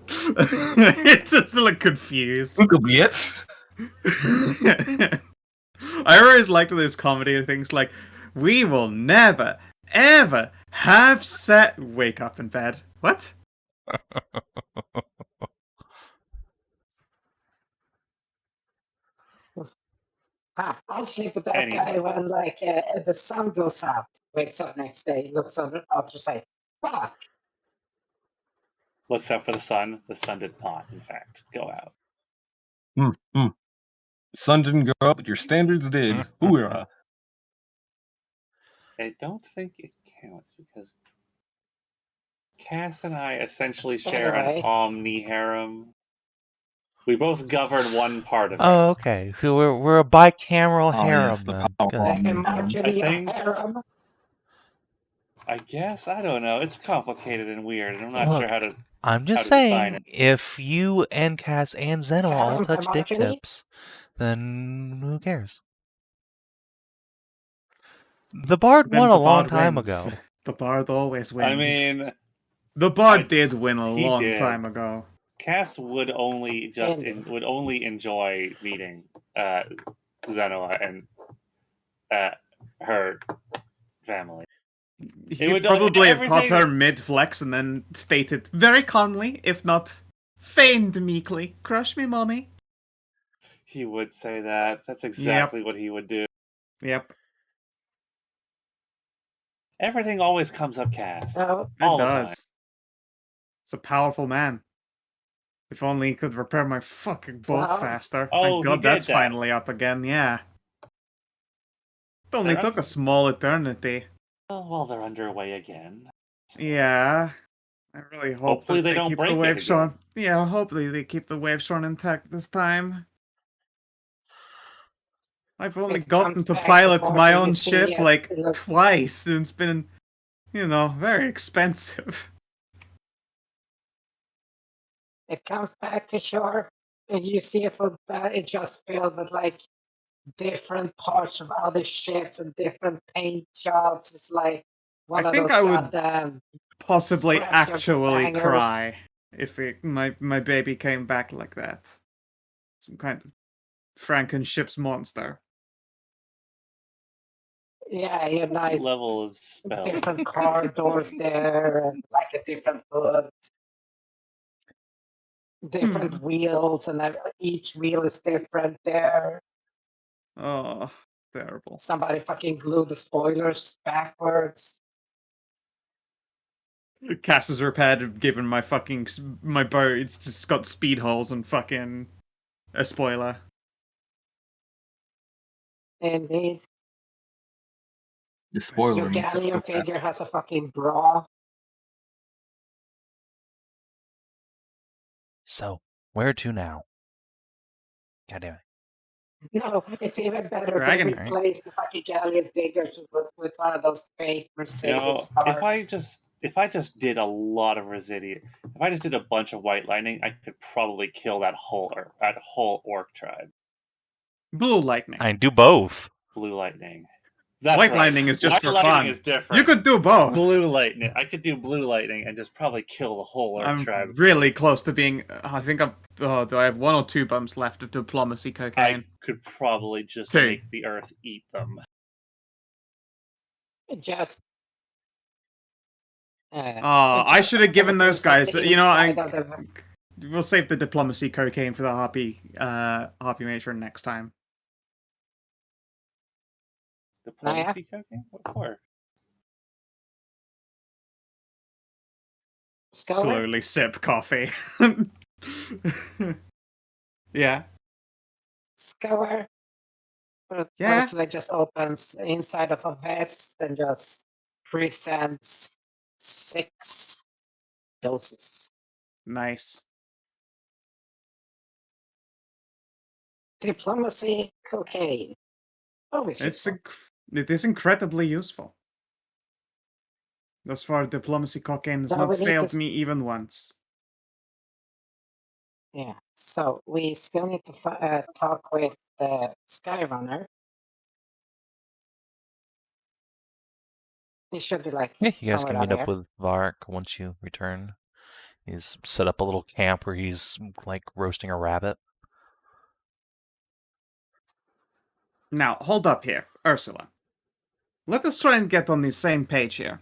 It's just like confused. It could be it. I always liked those comedy things like, we will never, ever have set. Wake up in bed. What? I'll sleep with that guy when the sun goes out, wakes up next day, looks out the side. Fuck! Looks out for the sun. The sun did not, in fact, go out. The sun didn't go up, but your standards did. Hoorah. I don't think it counts because Cass and I essentially share an omni-harem. We both govern one part of it. Oh, okay. We're a bicameral harem then. Harem. I guess, I don't know. It's complicated and weird, and I'm not sure how to. I'm just saying, if you and Cass and Zeno all touch dick tips, then who cares? The Bard won a long time ago. The Bard always wins. I mean, the Bard did win a long time ago. Cass would only enjoy meeting Zenoa and her family. He would probably have caught her mid-flex and then stated very calmly, if not feigned meekly, "Crush me, mommy." He would say that. That's exactly what he would do. Yep. Everything always comes up Cass. It does. It's a powerful man. If only he could repair my fucking boat faster. Thank God that's finally up again, yeah. It only took a small eternity. Well, they're underway again. Yeah. I really hope hopefully they don't keep break the wave it shorn. Yeah, hopefully they keep the wave shorn intact this time. I've only gotten to pilot my own ship like twice, and it's been, very expensive. It comes back to shore, and you see it from that. It just filled with different parts of other ships and different paint jobs. It's like one I of think those I would possibly actually bangers. cry if my baby came back like that. Some kind of Frankenship's monster. Yeah, you have nice level of spell. Different corridors there, and a different hood. Different wheels, and each wheel is different there. Oh, terrible. Somebody fucking glued the spoilers backwards. Cass's repaired had given my boat, it's just got speed holes and fucking a spoiler. Indeed. The spoiler. Your galleon figure has a fucking bra. So, where to now? God damn it. No, it's even better to replace the fucking galleon figures with one of those fake Mercendi stars. If I just did a lot of Merzendi, if I just did a bunch of White Lightning, I could probably kill that whole orc tribe. Blue Lightning. I do both. Blue Lightning. That's White right. lightning is just White for lightning fun. is different. You could do both. Blue lightning. I could do blue lightning and just probably kill the whole Earth I'm tribe. really close to being. I think I'm. Oh, do I have 1 or 2 bumps left of diplomacy cocaine? I could probably just 2. make the Earth eat them. Just. I should have given those guys. You know, the... we'll save the diplomacy cocaine for the harpy matron next time. Diplomacy cocaine? What for? Slowly sip coffee. Yeah. Scour. Yeah. Ursula just opens inside of a vest and just presents 6 doses. Nice. Diplomacy cocaine. Always useful. It is incredibly useful. Thus far, diplomacy cocaine has So not we need failed to- me even once. Yeah, so we still need to talk with the Skyrunner. He should be like Yeah, you guys somewhere can down meet up here. with Vark once you return. He's set up a little camp where he's like roasting a rabbit. Now, hold up here, Ursula. Let us try and get on the same page here.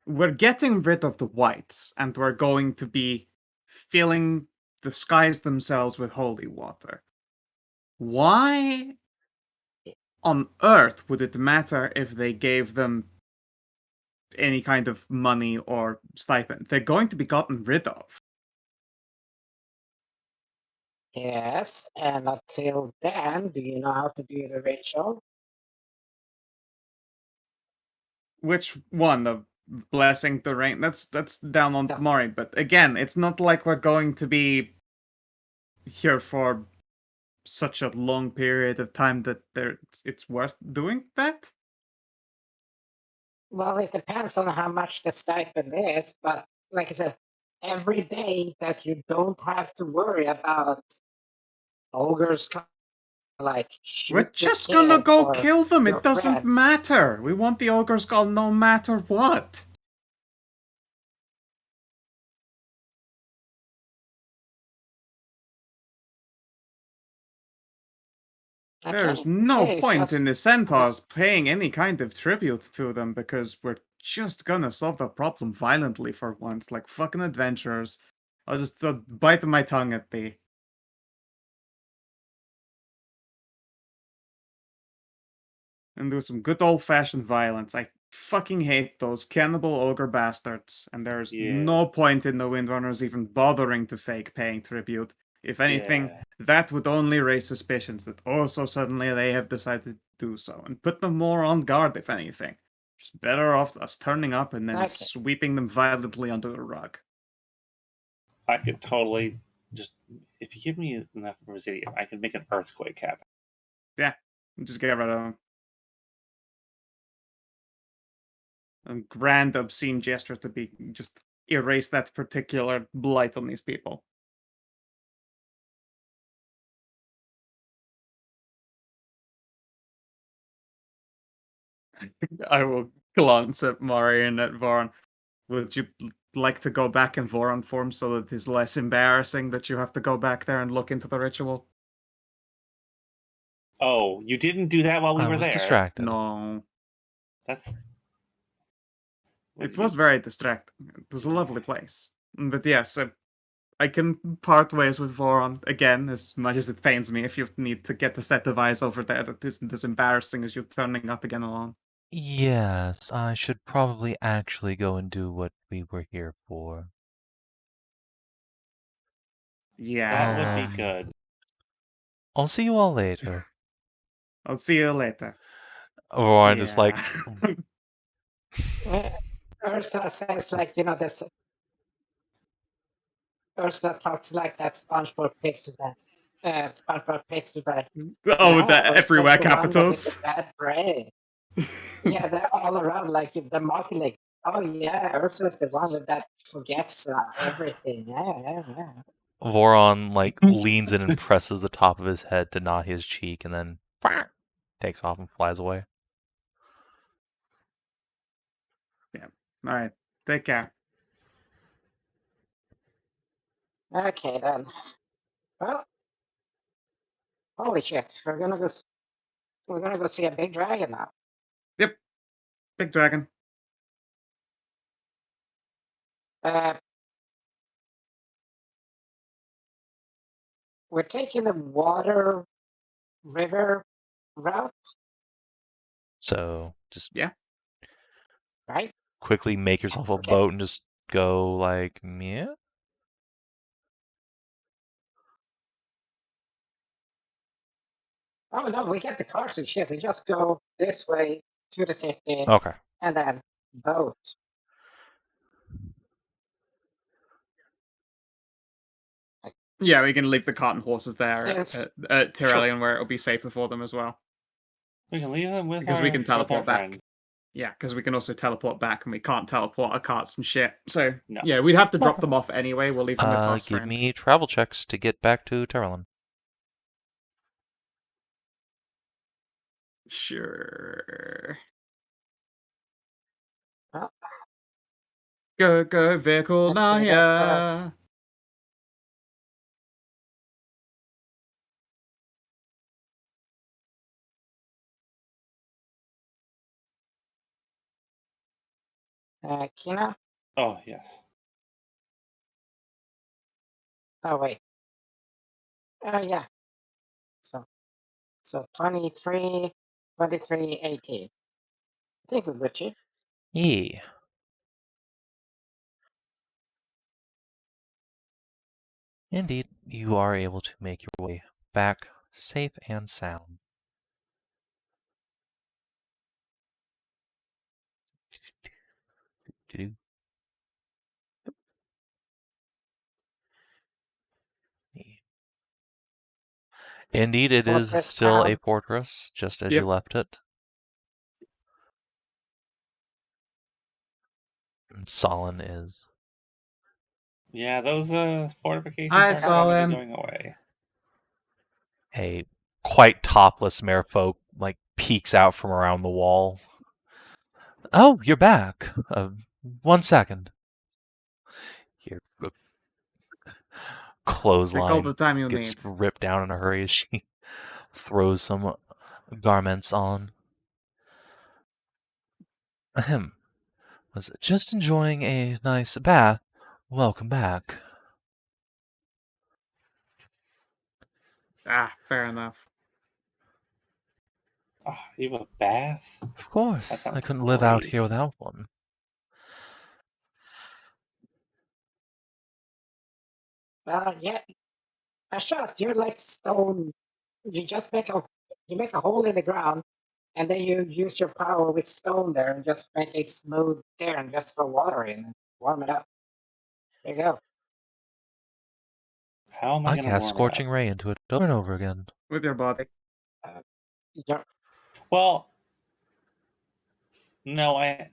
We're getting rid of the whites, and we're going to be filling the skies themselves with holy water. Why on earth would it matter if they gave them any kind of money or stipend? They're going to be gotten rid of. Yes, and until then, do you know how to do the ritual? Which one? The blessing the rain? That's down on No. Mori, but again, it's not like we're going to be here for such a long period of time that it's worth doing that. Well, it depends on how much the stipend is, but like I said, every day that you don't have to worry about ogres like shoot We're your just gonna kid go or kill them. your It doesn't friends. matter. We want the ogres gone no matter what. There's no Okay, point just- in the centaurs paying any kind of tribute to them because we're just gonna solve the problem violently for once, like fucking adventurers. I'll just bite my tongue at thee. And do some good old-fashioned violence. I fucking hate those cannibal ogre bastards, and there's no point in the Windrunners even bothering to fake paying tribute. If anything, that would only raise suspicions that so suddenly they have decided to do so, and put them more on guard, if anything. Just better off us turning up and then sweeping them violently under the rug. I could totally just, if you give me enough Merzendi, I could make an earthquake happen. Yeah, just get rid of them. A grand, obscene gesture to be just erase that particular blight on these people. I will glance at Mari and at Voron. Would you like to go back in Voron form so that it's less embarrassing that you have to go back there and look into the ritual? Oh, you didn't do that while we were there. Distracted. No. It was very distracting. It was a lovely place. But yes, I can part ways with Voron again, as much as it pains me if you need to get a set of eyes over there that isn't as embarrassing as you turning up again alone. Yes, I should probably actually go and do what we were here for. Yeah. That would be good. I'll see you all later. I'll see you later. Or I just like Ursula says like, this Ursula talks like that SpongeBob picture that SpongeBob picture that the everywhere capitals. Bad brain. Yeah, they're all around like the market like, oh yeah, Ursula's the one that forgets everything. Yeah. Voron like leans in and presses the top of his head to Nahia's cheek and then takes off and flies away. All right. Take care. Okay then. Well, holy shit, we're gonna go see a big dragon now. Yep. Big dragon. We're taking the water river route, So just right? quickly make yourself a Okay. boat and just go like, yeah. Oh no, we get the cars and shit. We just go this way to the city Okay. and then boat. Yeah, we can leave the cart and horses there Since- at Tyrellian, where it'll be safer for them as well. We can leave them with Because our, we can with our teleport back. friend. Yeah, because we can also teleport back, and we can't teleport our carts and shit. So No. yeah, we'd have to drop them off anyway. We'll leave them with House Give Friend. me travel checks to get back to Terrellin. Sure. Oh. Go vehicle Let's see, that's Nahia. Kina? Oh, yes. Oh, wait. Yeah. So 23, 18. I think we're good, Chief. Yeah. Indeed, you are able to make your way back safe and sound. Indeed, it is Fortress still a town. fortress, just as Yep. you left it. And Solon is. Yeah, those fortifications Hi, are going to Solon. be going away. A quite topless merfolk peeks out from around the wall. Oh, you're back. 1 second. Here, Take all clothesline the time you gets need. ripped down in a hurry as she throws some garments on. Ahem. Was just enjoying a nice bath. Welcome back. Ah, fair enough. Oh, you have a bath? Of That course, I sounds couldn't live out great. here without one. Yeah. Hashat, you're like stone. You just make a hole in the ground, and then you use your power with stone there and just make a smooth there and just throw water in and warm it up. There you go. How am I I going to cast warm Scorching it up? Ray into it over and over again. With your body. You don't- Well, no, I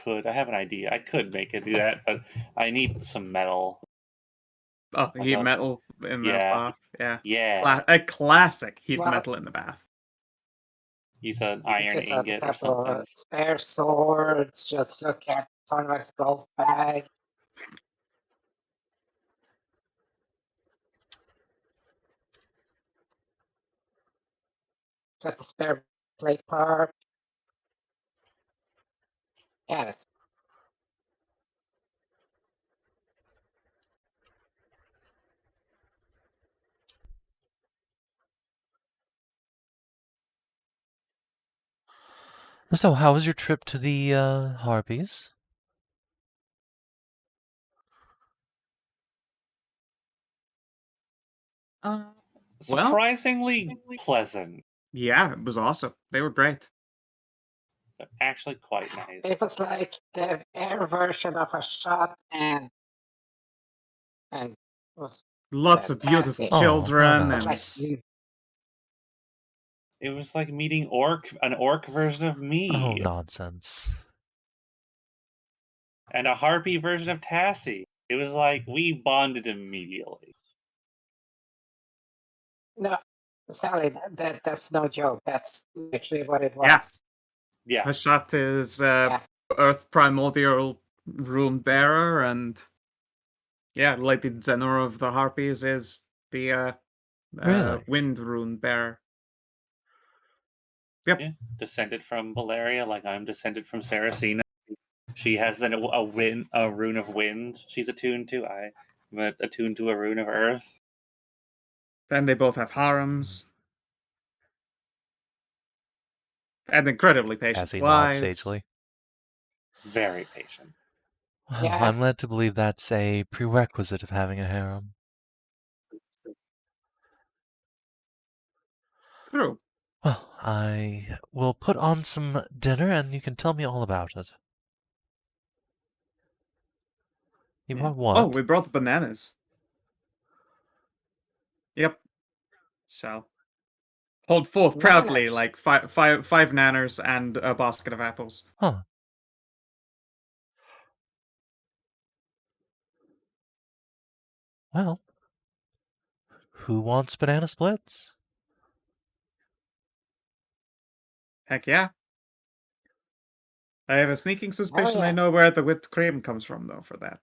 could. I have an idea. I could make it do that, but I need some metal. Oh, I heat thought- metal in the yeah. bath. Yeah. Yeah. A classic heat Well- metal in the bath. Use an iron Because of the ingot or couple something. spare swords, just look at Tarnavak's golf bag. Got the spare plate part. Yes. So, how was your trip to the Harpies? Well- Surprisingly pleasant. Yeah, it was awesome. They were great. They're actually quite nice. It was like the air version of Hashat and was Lots of beautiful Fantastic. Oh, children how and nice. It was like meeting an orc version of me. Oh, nonsense. And a harpy version of Tassie. It was like we bonded immediately. no. Sorry, that's no joke. That's literally what it Yeah. was. Yeah. Hashat is Yeah. Earth Primordial Rune Bearer, and yeah, like the Zenor of the Harpies is the Really? Wind Rune Bearer. Yeah. Descended from Valeria, like I'm descended from Saracena. She has a rune of wind she's attuned to. I'm attuned to a rune of earth. Then they both have harems. And incredibly As patient he nods wives. sagely. Very patient. Well, Yeah. I'm led to believe that's a prerequisite of having a harem. True. Well, I will put on some dinner and you can tell me all about it. You Yeah. brought what? Oh, we brought the bananas. Yep. Shall hold forth proudly, Nanners. like five nanners and a basket of apples. Huh. Well, who wants banana splits? Heck yeah. I have a sneaking suspicion yeah. I know where the whipped cream comes from, though, for that.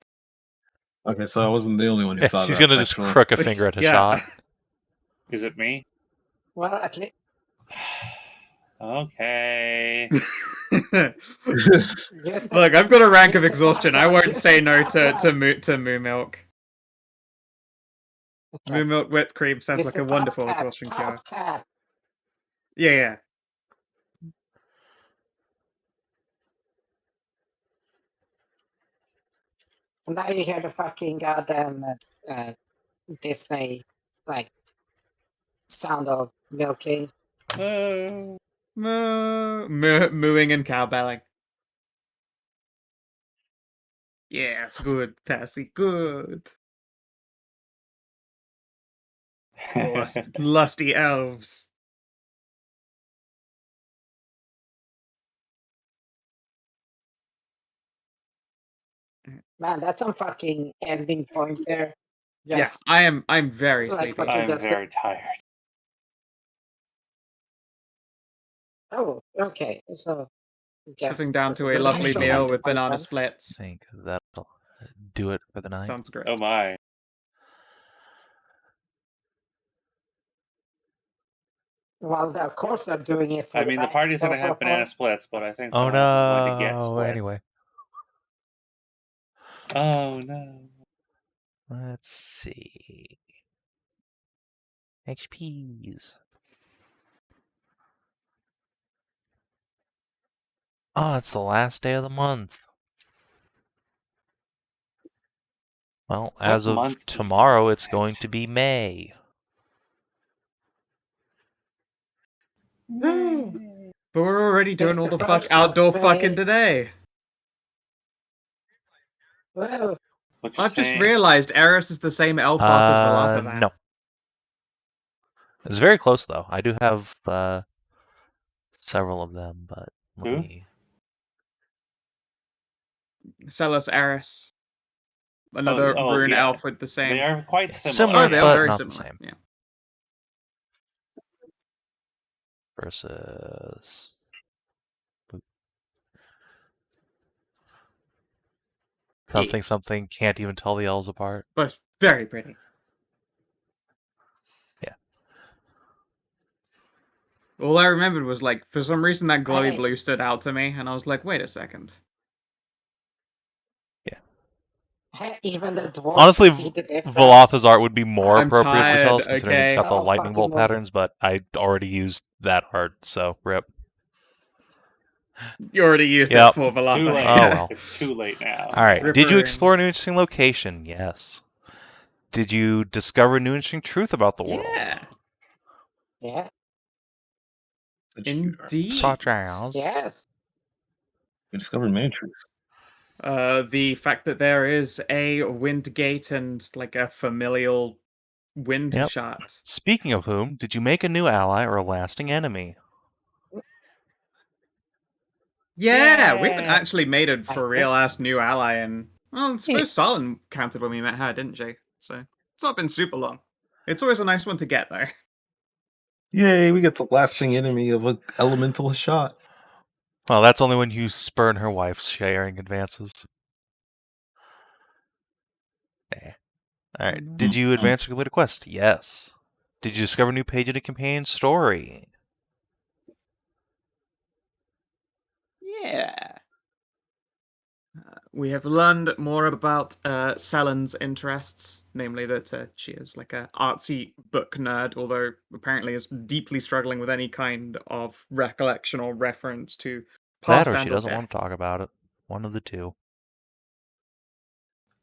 Okay, so I wasn't the only one who Yeah, thought she's that gonna just sexually. crook a finger at a Yeah. shot. Is it me? Well, at least Okay. just Look, I've got a rank of just a exhaustion. I top won't one, say no just a top to moo milk. Okay. Moo milk whipped cream sounds Just like a top wonderful tap, exhaustion cure. top tap. Yeah, yeah. And now you hear the fucking goddamn Disney like sound of milking. Mooing and cowbelling. Yes, good, Tassie, good. Lusty elves. Man, that's some fucking ending point there. Yes, Just I'm very like sleepy. fucking I'm just very tired. oh, okay. So guess Sitting down that's to a good lovely actual meal ending with point banana then. splits. I think that'll do it for the night. Sounds great. Oh my. Well, of course they're doing it for I mean, the night. party's gonna have banana Well, splits, but I think Oh someone else is going to get no! split. Anyway, Oh no. let's see. HPs. Oh, it's the last day of the month. Well, as of month tomorrow, is it's going it? to be May. But we're already doing It's all the the fuck first of outdoor May. fucking today. Well, What you I've just saying? realized Eris is the same elf art as Valathavan. No. It's very close, though. I do have several of them, but let Who? me... Celos Eris. Another rune yeah. elf with the same. They are quite similar. Similar, Oh, they are but very not similar. the same. Yeah. Versus... Something can't even tell the elves apart. But very pretty. Yeah. All I remembered was like, for some reason that glowy Hey. blue stood out to me, and I was like, wait a second. even the dwarves Honestly, see the difference. Valatha's art would be more I'm appropriate for tired, Celos, considering it's okay. got the Oh, lightning fucking bolt look. patterns, but I already used that art, so rip. You already used Yep. it for Valatha. Too late. Oh, well. It's too late now. Alright, did you explore an Ripperings. interesting location? Yes. Did you discover new interesting truth about the world? Yeah. Yeah. Indeed. Such as... Yes. We discovered many truths. The fact that there is a wind gate and like a familial wind Yep. shot. Speaking of whom, did you make a new ally or a lasting enemy? Yeah, we haven't Yeah. actually made a for I real ass new ally, and well, I suppose Yeah. Salin counted when we met her, didn't she? So it's not been super long. It's always a nice one to get though. Yay, we get the lasting enemy of an elemental Hashat. Well, that's only when you spurn her wife's sharing advances. Alright, did you advance or complete a quest? Yes. Did you discover a new page in a campaign story? Yeah. We have learned more about Selen's interests, namely that she is like a artsy book nerd, although apparently is deeply struggling with any kind of recollection or reference to That past or and she doesn't want to talk about it. One of the two.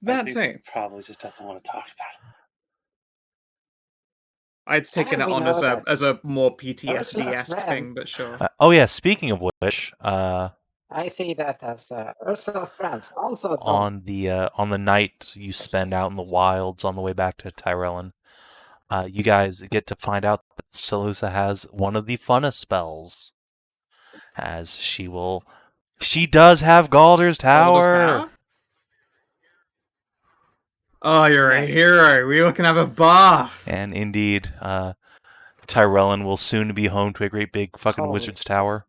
I That think too. she probably just doesn't want to talk about it. I'd taken it we on know as a more Ursula's PTSD-esque friend. thing, but sure. Oh yeah, speaking of which, I see that as Ursula's friends also don't. on the night you spend out in the wilds on the way back to Tyrellin, you guys get to find out that Salusa has one of the funnest spells. As she does have Galder's Tower. Oh, you're a hero. We all can have a bath. And indeed, Tyrellin will soon be home to a great big fucking Holy wizard's tower.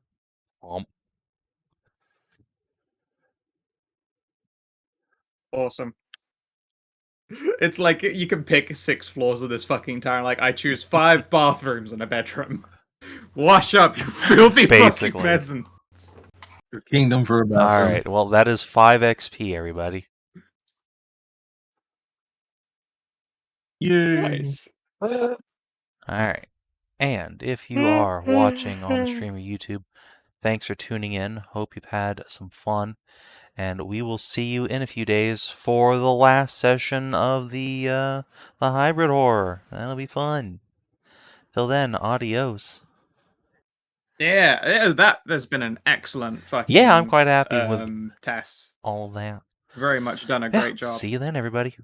Awesome. It's like you can pick 6 floors of this fucking tower. Like, I choose 5 bathrooms and a bedroom. Wash up, you filthy Basically. fucking peasant. Your kingdom for a bathroom. Alright, well, that is 5 XP, everybody. Yay. Nice. Alright. And if you are watching on the stream or YouTube, thanks for tuning in. Hope you've had some fun. And we will see you in a few days for the last session of the hybrid horror. That'll be fun. Till then, adios. Yeah, that has been an excellent fucking Yeah, I'm quite happy with test. all that. Very much done a great job. See you then, everybody.